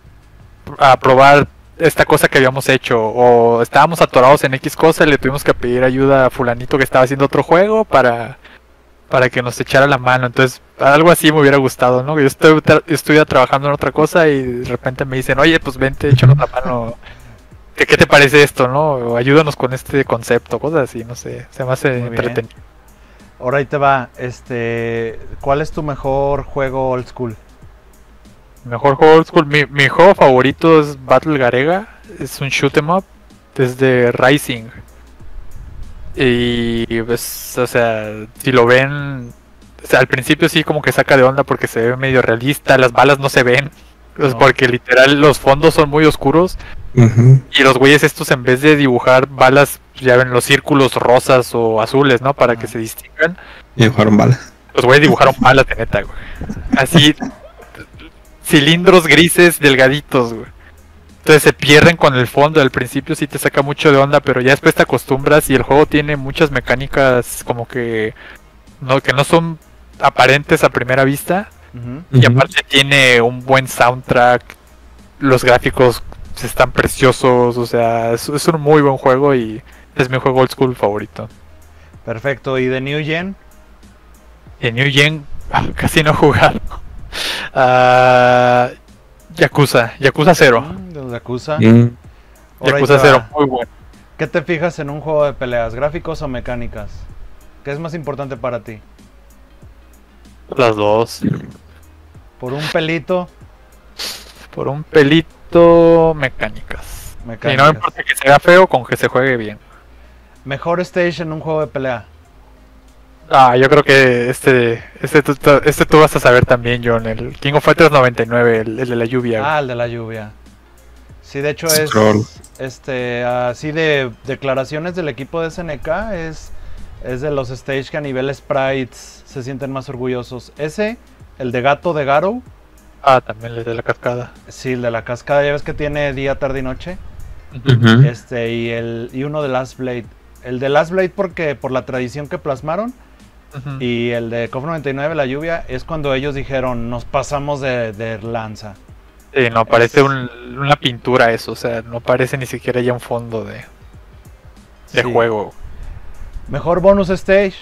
probar esta cosa que habíamos hecho, o estábamos atorados en X cosa y le tuvimos que pedir ayuda a fulanito que estaba haciendo otro juego para que nos echara la mano. Entonces algo así me hubiera gustado, ¿no? Yo estuviera trabajando en otra cosa y de repente me dicen, oye, pues vente, échanos la mano, ¿qué te parece esto, no? O ayúdanos con este concepto, cosas así, no sé, se me hace Muy bien. entretenido. Ahora ahí te va, ¿cuál es tu mejor juego old school? Mejor juego old school, mi juego favorito es Battle Garega, es un shoot 'em up desde Rising. Y pues, o sea, si lo ven, o sea, al principio sí como que saca de onda porque se ve medio realista, las balas no se ven, pues No. porque literal los fondos son muy oscuros Ujú. y los güeyes estos en vez de dibujar balas, ya ven los círculos rosas o azules, ¿no? Para que se distingan, Y jugaron balas. los güeyes dibujaron balas de neta, güey. Así, cilindros grises delgaditos, güey. Entonces se pierden con el fondo, al principio sí te saca mucho de onda, pero ya después te acostumbras y el juego tiene muchas mecánicas como que no son aparentes a primera vista. Ujú. Y Ujú. aparte tiene un buen soundtrack, los gráficos están preciosos, o sea, es un muy buen juego y es mi juego old school favorito. Perfecto, ¿y de New Gen? En New Gen casi no he jugado. Ah, Yakuza 0. De los Yakuza. Mm. Ahora ahí Yakuza te 0, va. muy bueno. ¿Qué te fijas en un juego de peleas, gráficos o mecánicas? ¿Qué es más importante para ti? Las dos. ¿Por un pelito? Por un pelito, mecánicas. Y no me Mecánicas. importa que sea feo, con que se juegue bien. ¿Mejor stage en un juego de pelea? Yo creo que este tú vas a saber también, John. El King of Fighters 99, el de la lluvia. Ah, el de la lluvia. Sí, de hecho Scroll. es así de declaraciones del equipo de SNK, es de los stage que a nivel sprites se sienten más orgullosos. Ese, el de gato de Garou. Ah, también el de la cascada. Sí, el de la cascada, ya ves que tiene día, tarde y noche. Ujú. Y uno de Last Blade. El de Last Blade porque por la tradición que plasmaron. Ujú. Y el de KOF 99, la lluvia, es cuando ellos dijeron, nos pasamos de lanza. Sí, no, parece una pintura eso, o sea, no parece ni siquiera ya un fondo de Sí. juego. Mejor bonus stage.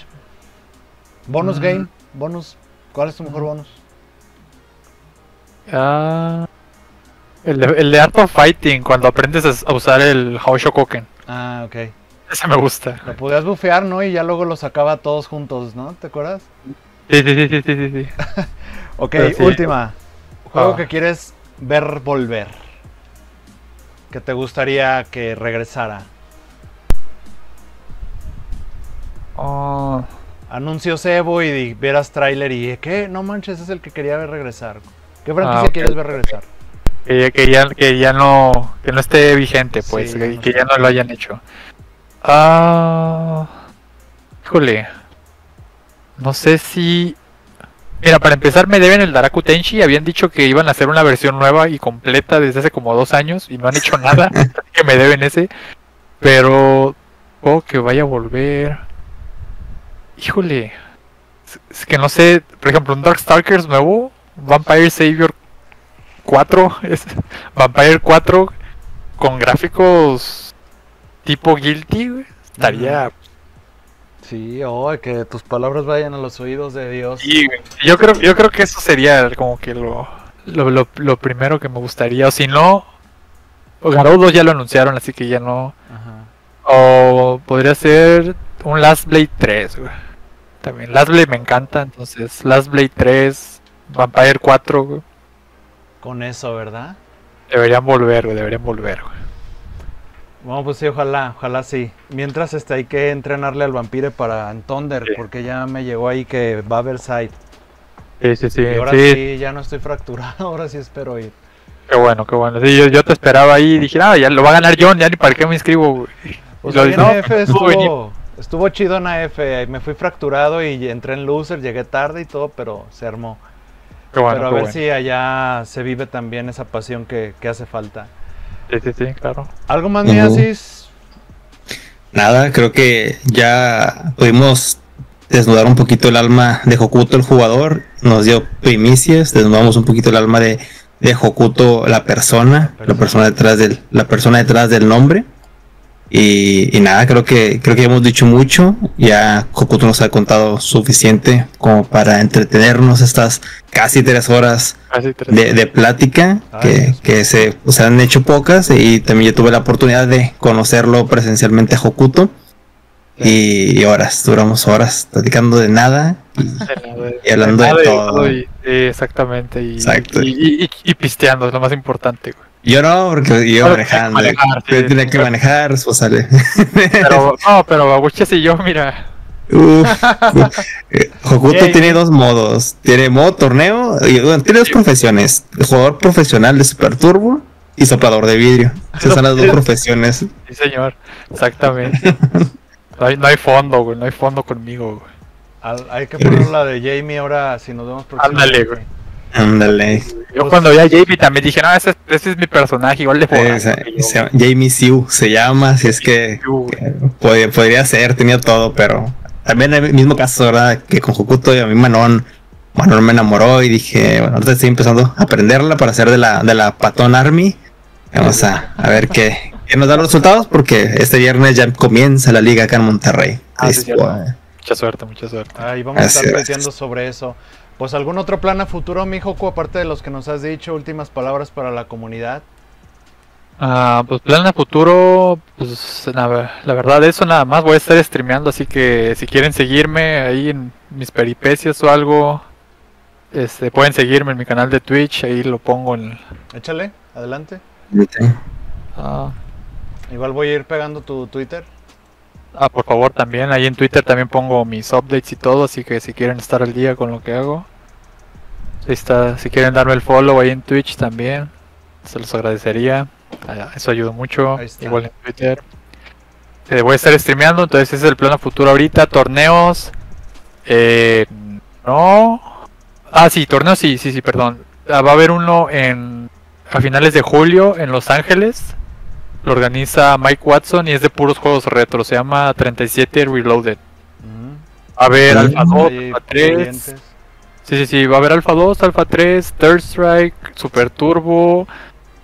Bonus Mm. game. Bonus. ¿Cuál es tu mejor bonus? Ah, el de Art of Fighting, cuando aprendes a usar el Haoshokoken. Ah, ok. Ese me gusta. Lo podías bufear, ¿no? Y ya luego lo sacaba todos juntos, ¿no? ¿Te acuerdas? Sí, sí, sí, sí, sí, sí, sí. Ok, Pero sí. última. Juego Ah. que quieres ver volver. Que te gustaría que regresara. Oh, Anuncios Evo y vieras tráiler y ¿qué? No manches, es el que quería ver regresar. ¿Qué franquicia ok, quieres ver regresar? que ya no esté vigente, pues, Sí, que ya no lo hayan hecho. Ah, híjole, no sé si... Mira, para empezar me deben el Daraku Tenshi, habían dicho que iban a hacer una versión nueva y completa desde hace como 2 años y no han hecho nada, así que me deben ese, pero que vaya a volver. Híjole, es que no sé, por ejemplo, un Darkstalkers nuevo, Vampire Savior 4, es Vampire 4 con gráficos tipo Guilty, güey, estaría... Sí, que tus palabras vayan a los oídos de Dios. Sí, güey. Yo creo que eso sería como que lo primero que me gustaría. O si no, Garou 2 ya lo anunciaron, así que ya no. Ajá. O podría ser un Last Blade 3, güey. También Last Blade me encanta, entonces Last Blade 3, Vampire 4, güey. Con eso, ¿verdad? Deberían volver, güey. Bueno, pues sí, ojalá sí. Mientras hay que entrenarle al vampire para en Thunder, Sí. porque ya me llegó ahí que va a haber side. Sí. Y ahora Sí, sí, ya no estoy fracturado, ahora sí espero ir. qué bueno, qué bueno. Sí, yo te esperaba ahí y dije, ya lo va a ganar John, ya ni para qué me inscribo, güey. Pues Lo- ahí en no, AF venir. estuvo chido en AF, me fui fracturado y entré en loser, llegué tarde y todo, pero se armó. Qué bueno, Pero a qué ver bueno. si allá se vive también esa pasión que hace falta. Sí, claro. ¿Algo más, Ujú. Miasis? Nada, creo que ya pudimos desnudar un poquito el alma de Hokuto el jugador, nos dio primicias, desnudamos un poquito el alma de Hokuto la persona la persona detrás del nombre. Y nada, creo que ya hemos dicho mucho, ya Hokuto nos ha contado suficiente como para entretenernos estas casi 3 horas Casi 3. de plática, Ay, que se han hecho pocas, y también yo tuve la oportunidad de conocerlo presencialmente a Hokuto, y duramos horas platicando de nada y hablando de todo. Sí, exactamente. Exacto. Y pisteando, es lo más importante, güey. Yo no, porque iba No, manejando, manejar, sí, yo tenía que sí. manejar, responsable. Pero Babuchas y yo, mira. Hokuto Yay. tiene 2 modos, tiene modo torneo, y bueno, tiene 2 profesiones: jugador profesional de Super Turbo y soplador de vidrio. Esas son las 2 profesiones. Sí, señor. Exactamente. No hay fondo, güey. No hay fondo conmigo, güey. Hay que poner la de Jamie ahora si nos vemos Ándale, próximamente. güey. Ándale. Yo cuando vi a JP también dije, no, ese es mi personaje, igual de Jamie Siu se llama, si es que podría ser, tenía todo, pero también en el mismo caso, ¿verdad? Que con Hokuto y a mí Manon me enamoró y dije, bueno, ahorita estoy empezando a aprenderla para hacer de la Patón Army. Vamos a ver qué nos da los resultados, porque este viernes ya comienza la liga acá en Monterrey. Ah, sí, cierto. Mucha suerte. Ahí vamos a estar Gracias. tuiteando sobre eso. Pues algún otro plan a futuro, mi Joku, aparte de los que nos has dicho, últimas palabras para la comunidad. Pues plan a futuro, pues la verdad eso nada más, voy a estar streameando, así que si quieren seguirme ahí en mis peripecias o algo, pueden seguirme en mi canal de Twitch, ahí lo pongo en... Échale, adelante. Ah, Igual voy a ir pegando tu Twitter. por favor también, ahí en Twitter también pongo mis updates y todo, así que si quieren estar al día con lo que hago, si quieren darme el follow ahí en Twitch también, se los agradecería. Eso ayuda mucho. Ahí está. Igual en Twitter. Voy a estar streameando, entonces ese es el plan a futuro ahorita. Torneos. No. Ah, sí, torneos, sí, perdón. Va a haber uno a finales de julio en Los Ángeles. Lo organiza Mike Watson y es de puros juegos retro. Se llama 37 Reloaded. Va a haber Alpha 2, Ahí, Alpha 3. pendientes. Sí, va a haber Alpha 2, Alpha 3, Third Strike, Super Turbo,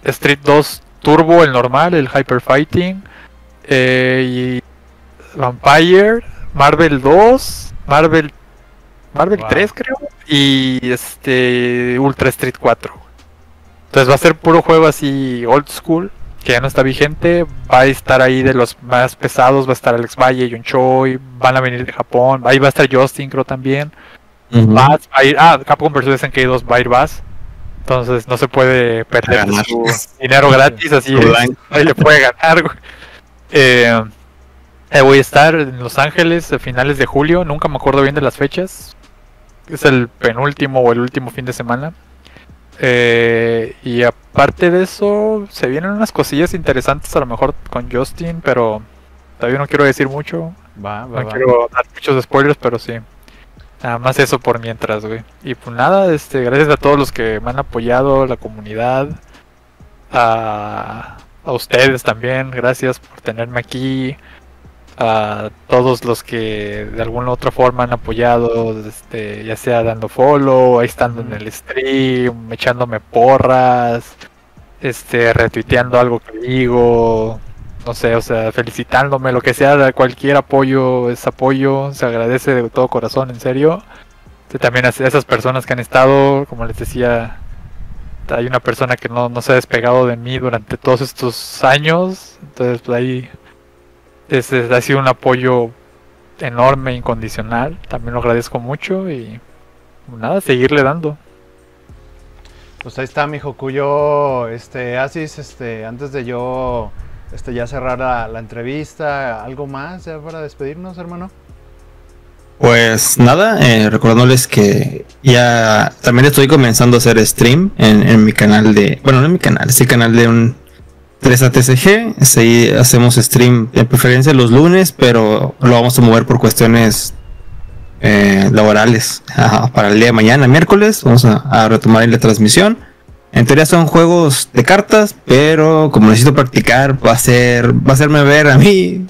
Street 2 Turbo, el normal, el Hyper Fighting, y Vampire, Marvel 2, Marvel Wow. 3 creo, y Ultra Street 4. Entonces va a ser puro juego así old school, que ya no está vigente. Va a estar ahí de los más pesados, va a estar Alex Valle, John Choi, van a venir de Japón, ahí va a estar Justin creo también. Va a ir, Capcom vs SNK 2 va a ir Bass. Entonces no se puede perder Ganar. su dinero gratis, así Online. ahí le puede ganar, güey. Voy a estar en Los Ángeles a finales de julio, nunca me acuerdo bien de las fechas. Es el penúltimo o el último fin de semana. Y aparte de eso, se vienen unas cosillas interesantes a lo mejor con Justin, pero todavía no quiero decir mucho. Va. No quiero dar muchos spoilers, pero sí. Nada más eso por mientras, güey. Y pues nada, gracias a todos los que me han apoyado, la comunidad. A ustedes también, gracias por tenerme aquí. A todos los que de alguna u otra forma han apoyado, ya sea dando follow, ahí estando en el stream, echándome porras, retuiteando algo que digo, no sé, o sea, felicitándome, lo que sea, cualquier apoyo es apoyo, se agradece de todo corazón, en serio. También a esas personas que han estado, como les decía, hay una persona que no se ha despegado de mí durante todos estos años, entonces pues ahí ha sido un apoyo enorme, incondicional, también lo agradezco mucho y nada, seguirle dando. Pues ahí está mi Jocuyo, Asis, antes de yo ya cerrar la entrevista, ¿algo más ya para despedirnos, hermano? Pues nada, recordándoles que ya también estoy comenzando a hacer stream en mi canal bueno, no en mi canal, es el canal de un 3ATCG. Ahí hacemos stream de preferencia los lunes, pero lo vamos a mover por cuestiones laborales para el día de mañana, miércoles. Vamos a retomar ahí la transmisión. En teoría son juegos de cartas, pero como necesito practicar, va a hacerme ver a mí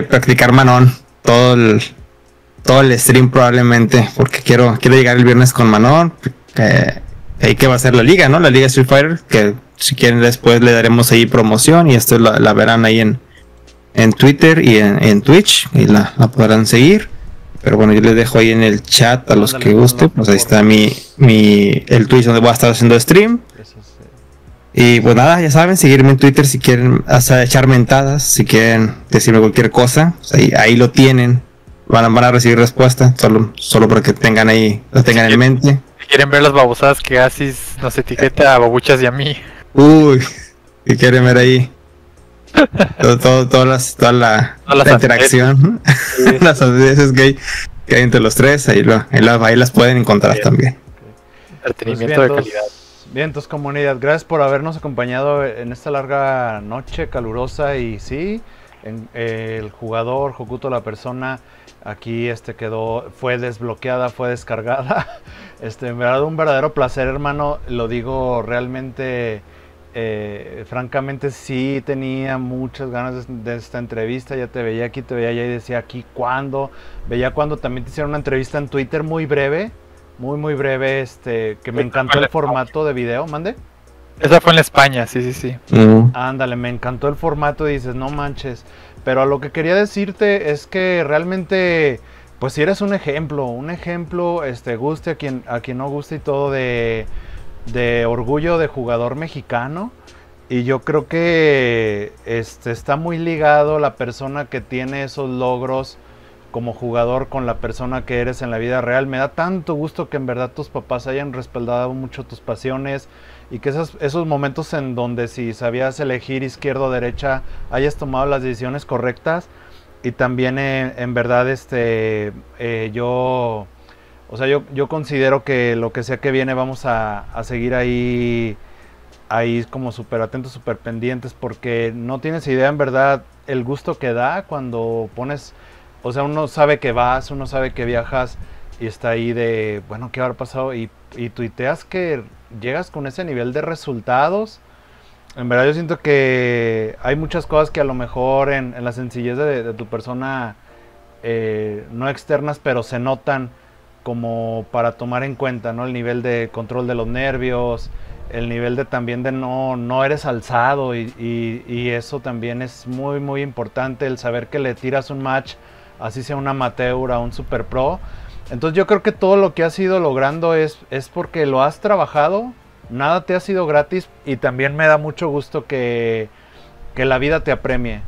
practicar Manon todo el stream probablemente, porque quiero llegar el viernes con Manon. Ahí que va a ser la liga, ¿no? La liga Street Fighter, que si quieren después le daremos ahí promoción, y esto la verán ahí en Twitter y en Twitch, y la podrán seguir. Pero bueno, yo les dejo ahí en el chat a los que gusten, pues ahí está el Twitch donde voy a estar haciendo stream. Y pues nada, ya saben, seguirme en Twitter si quieren hasta echar mentadas, si quieren decirme cualquier cosa, pues ahí lo tienen. Van a recibir respuesta, solo para que lo tengan en mente. Si quieren ver las babosadas que Asis nos etiqueta a Babuchas y a mí. Uy, si quieren ver ahí toda la interacción, Sí. las audiencias que hay entre los tres, ahí las pueden encontrar también. Entretenimiento de calidad. Vientos, comunidad, gracias por habernos acompañado en esta larga noche calurosa. Y sí, el jugador, Hokuto, la persona, aquí fue desbloqueada, fue descargada. En verdad, un verdadero placer, hermano. Lo digo realmente, francamente, sí tenía muchas ganas de esta entrevista. Ya te veía aquí, te veía allá y decía aquí cuándo. Veía cuando también te hicieron una entrevista en Twitter muy breve, muy breve, que me encantó el formato de video. ¿Mande? Esa fue en España, sí. Ándale, me encantó el formato, dices, no manches. Pero a lo que quería decirte es que realmente, pues si eres un ejemplo, guste a quien no guste y todo, de orgullo de jugador mexicano. Y yo creo que está muy ligado la persona que tiene esos logros como jugador con la persona que eres en la vida real. Me da tanto gusto que en verdad tus papás hayan respaldado mucho tus pasiones, y que esos momentos en donde si sabías elegir izquierda o derecha hayas tomado las decisiones correctas. Y también en verdad yo considero que lo que sea que viene vamos a seguir ahí ahí como súper atentos, súper pendientes, porque no tienes idea en verdad el gusto que da cuando pones, o sea, uno sabe que vas, uno sabe que viajas y está ahí de, bueno, ¿qué habrá pasado? Y tuiteas que llegas con ese nivel de resultados. En verdad yo siento que hay muchas cosas que a lo mejor en la sencillez de tu persona no externas, pero se notan como para tomar en cuenta, ¿no? El nivel de control de los nervios, el nivel de también de no eres alzado y eso también es muy muy importante, el saber que le tiras un match, así sea un amateur a un super pro. Entonces yo creo que todo lo que has ido logrando es porque lo has trabajado, nada te ha sido gratis y también me da mucho gusto que la vida te apremie.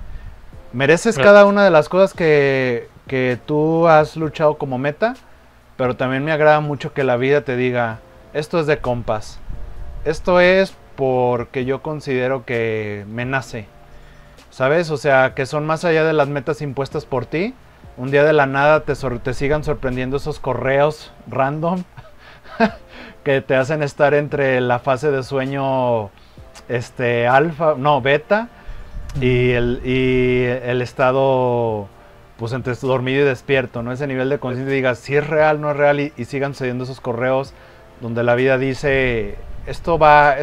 Mereces cada una de las cosas que tú has luchado como meta, pero también me agrada mucho que la vida te diga, esto es de compas, esto es porque yo considero que me nace, ¿sabes? O sea, que son más allá de las metas impuestas por ti. Un día de la nada te sigan sorprendiendo esos correos random que te hacen estar entre la fase de sueño alfa, no, beta, y el estado pues entre dormido y despierto, ¿no? Ese nivel de conciencia, digas si es real, no es real, y sigan sucediendo esos correos donde la vida dice, esto va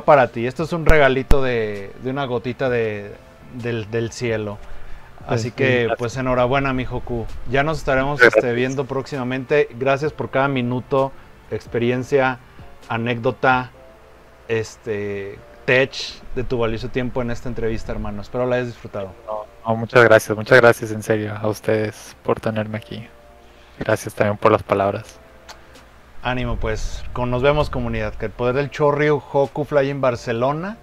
para ti, esto es un regalito de una gotita del cielo. Así que pues enhorabuena, mi Joku. Ya nos estaremos viendo próximamente. Gracias por cada minuto, experiencia, anécdota, tech de tu valioso tiempo en esta entrevista, hermano. Espero la hayas disfrutado. No, muchas gracias en serio a ustedes por tenerme aquí. Gracias también por las palabras. Ánimo pues, nos vemos comunidad. Que el poder del Chorryu Joku Fly en Barcelona.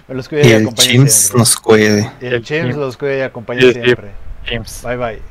Me los cuide y el Chims nos cuide. Y el Chims los cuide y acompañe siempre. Chims. Bye bye.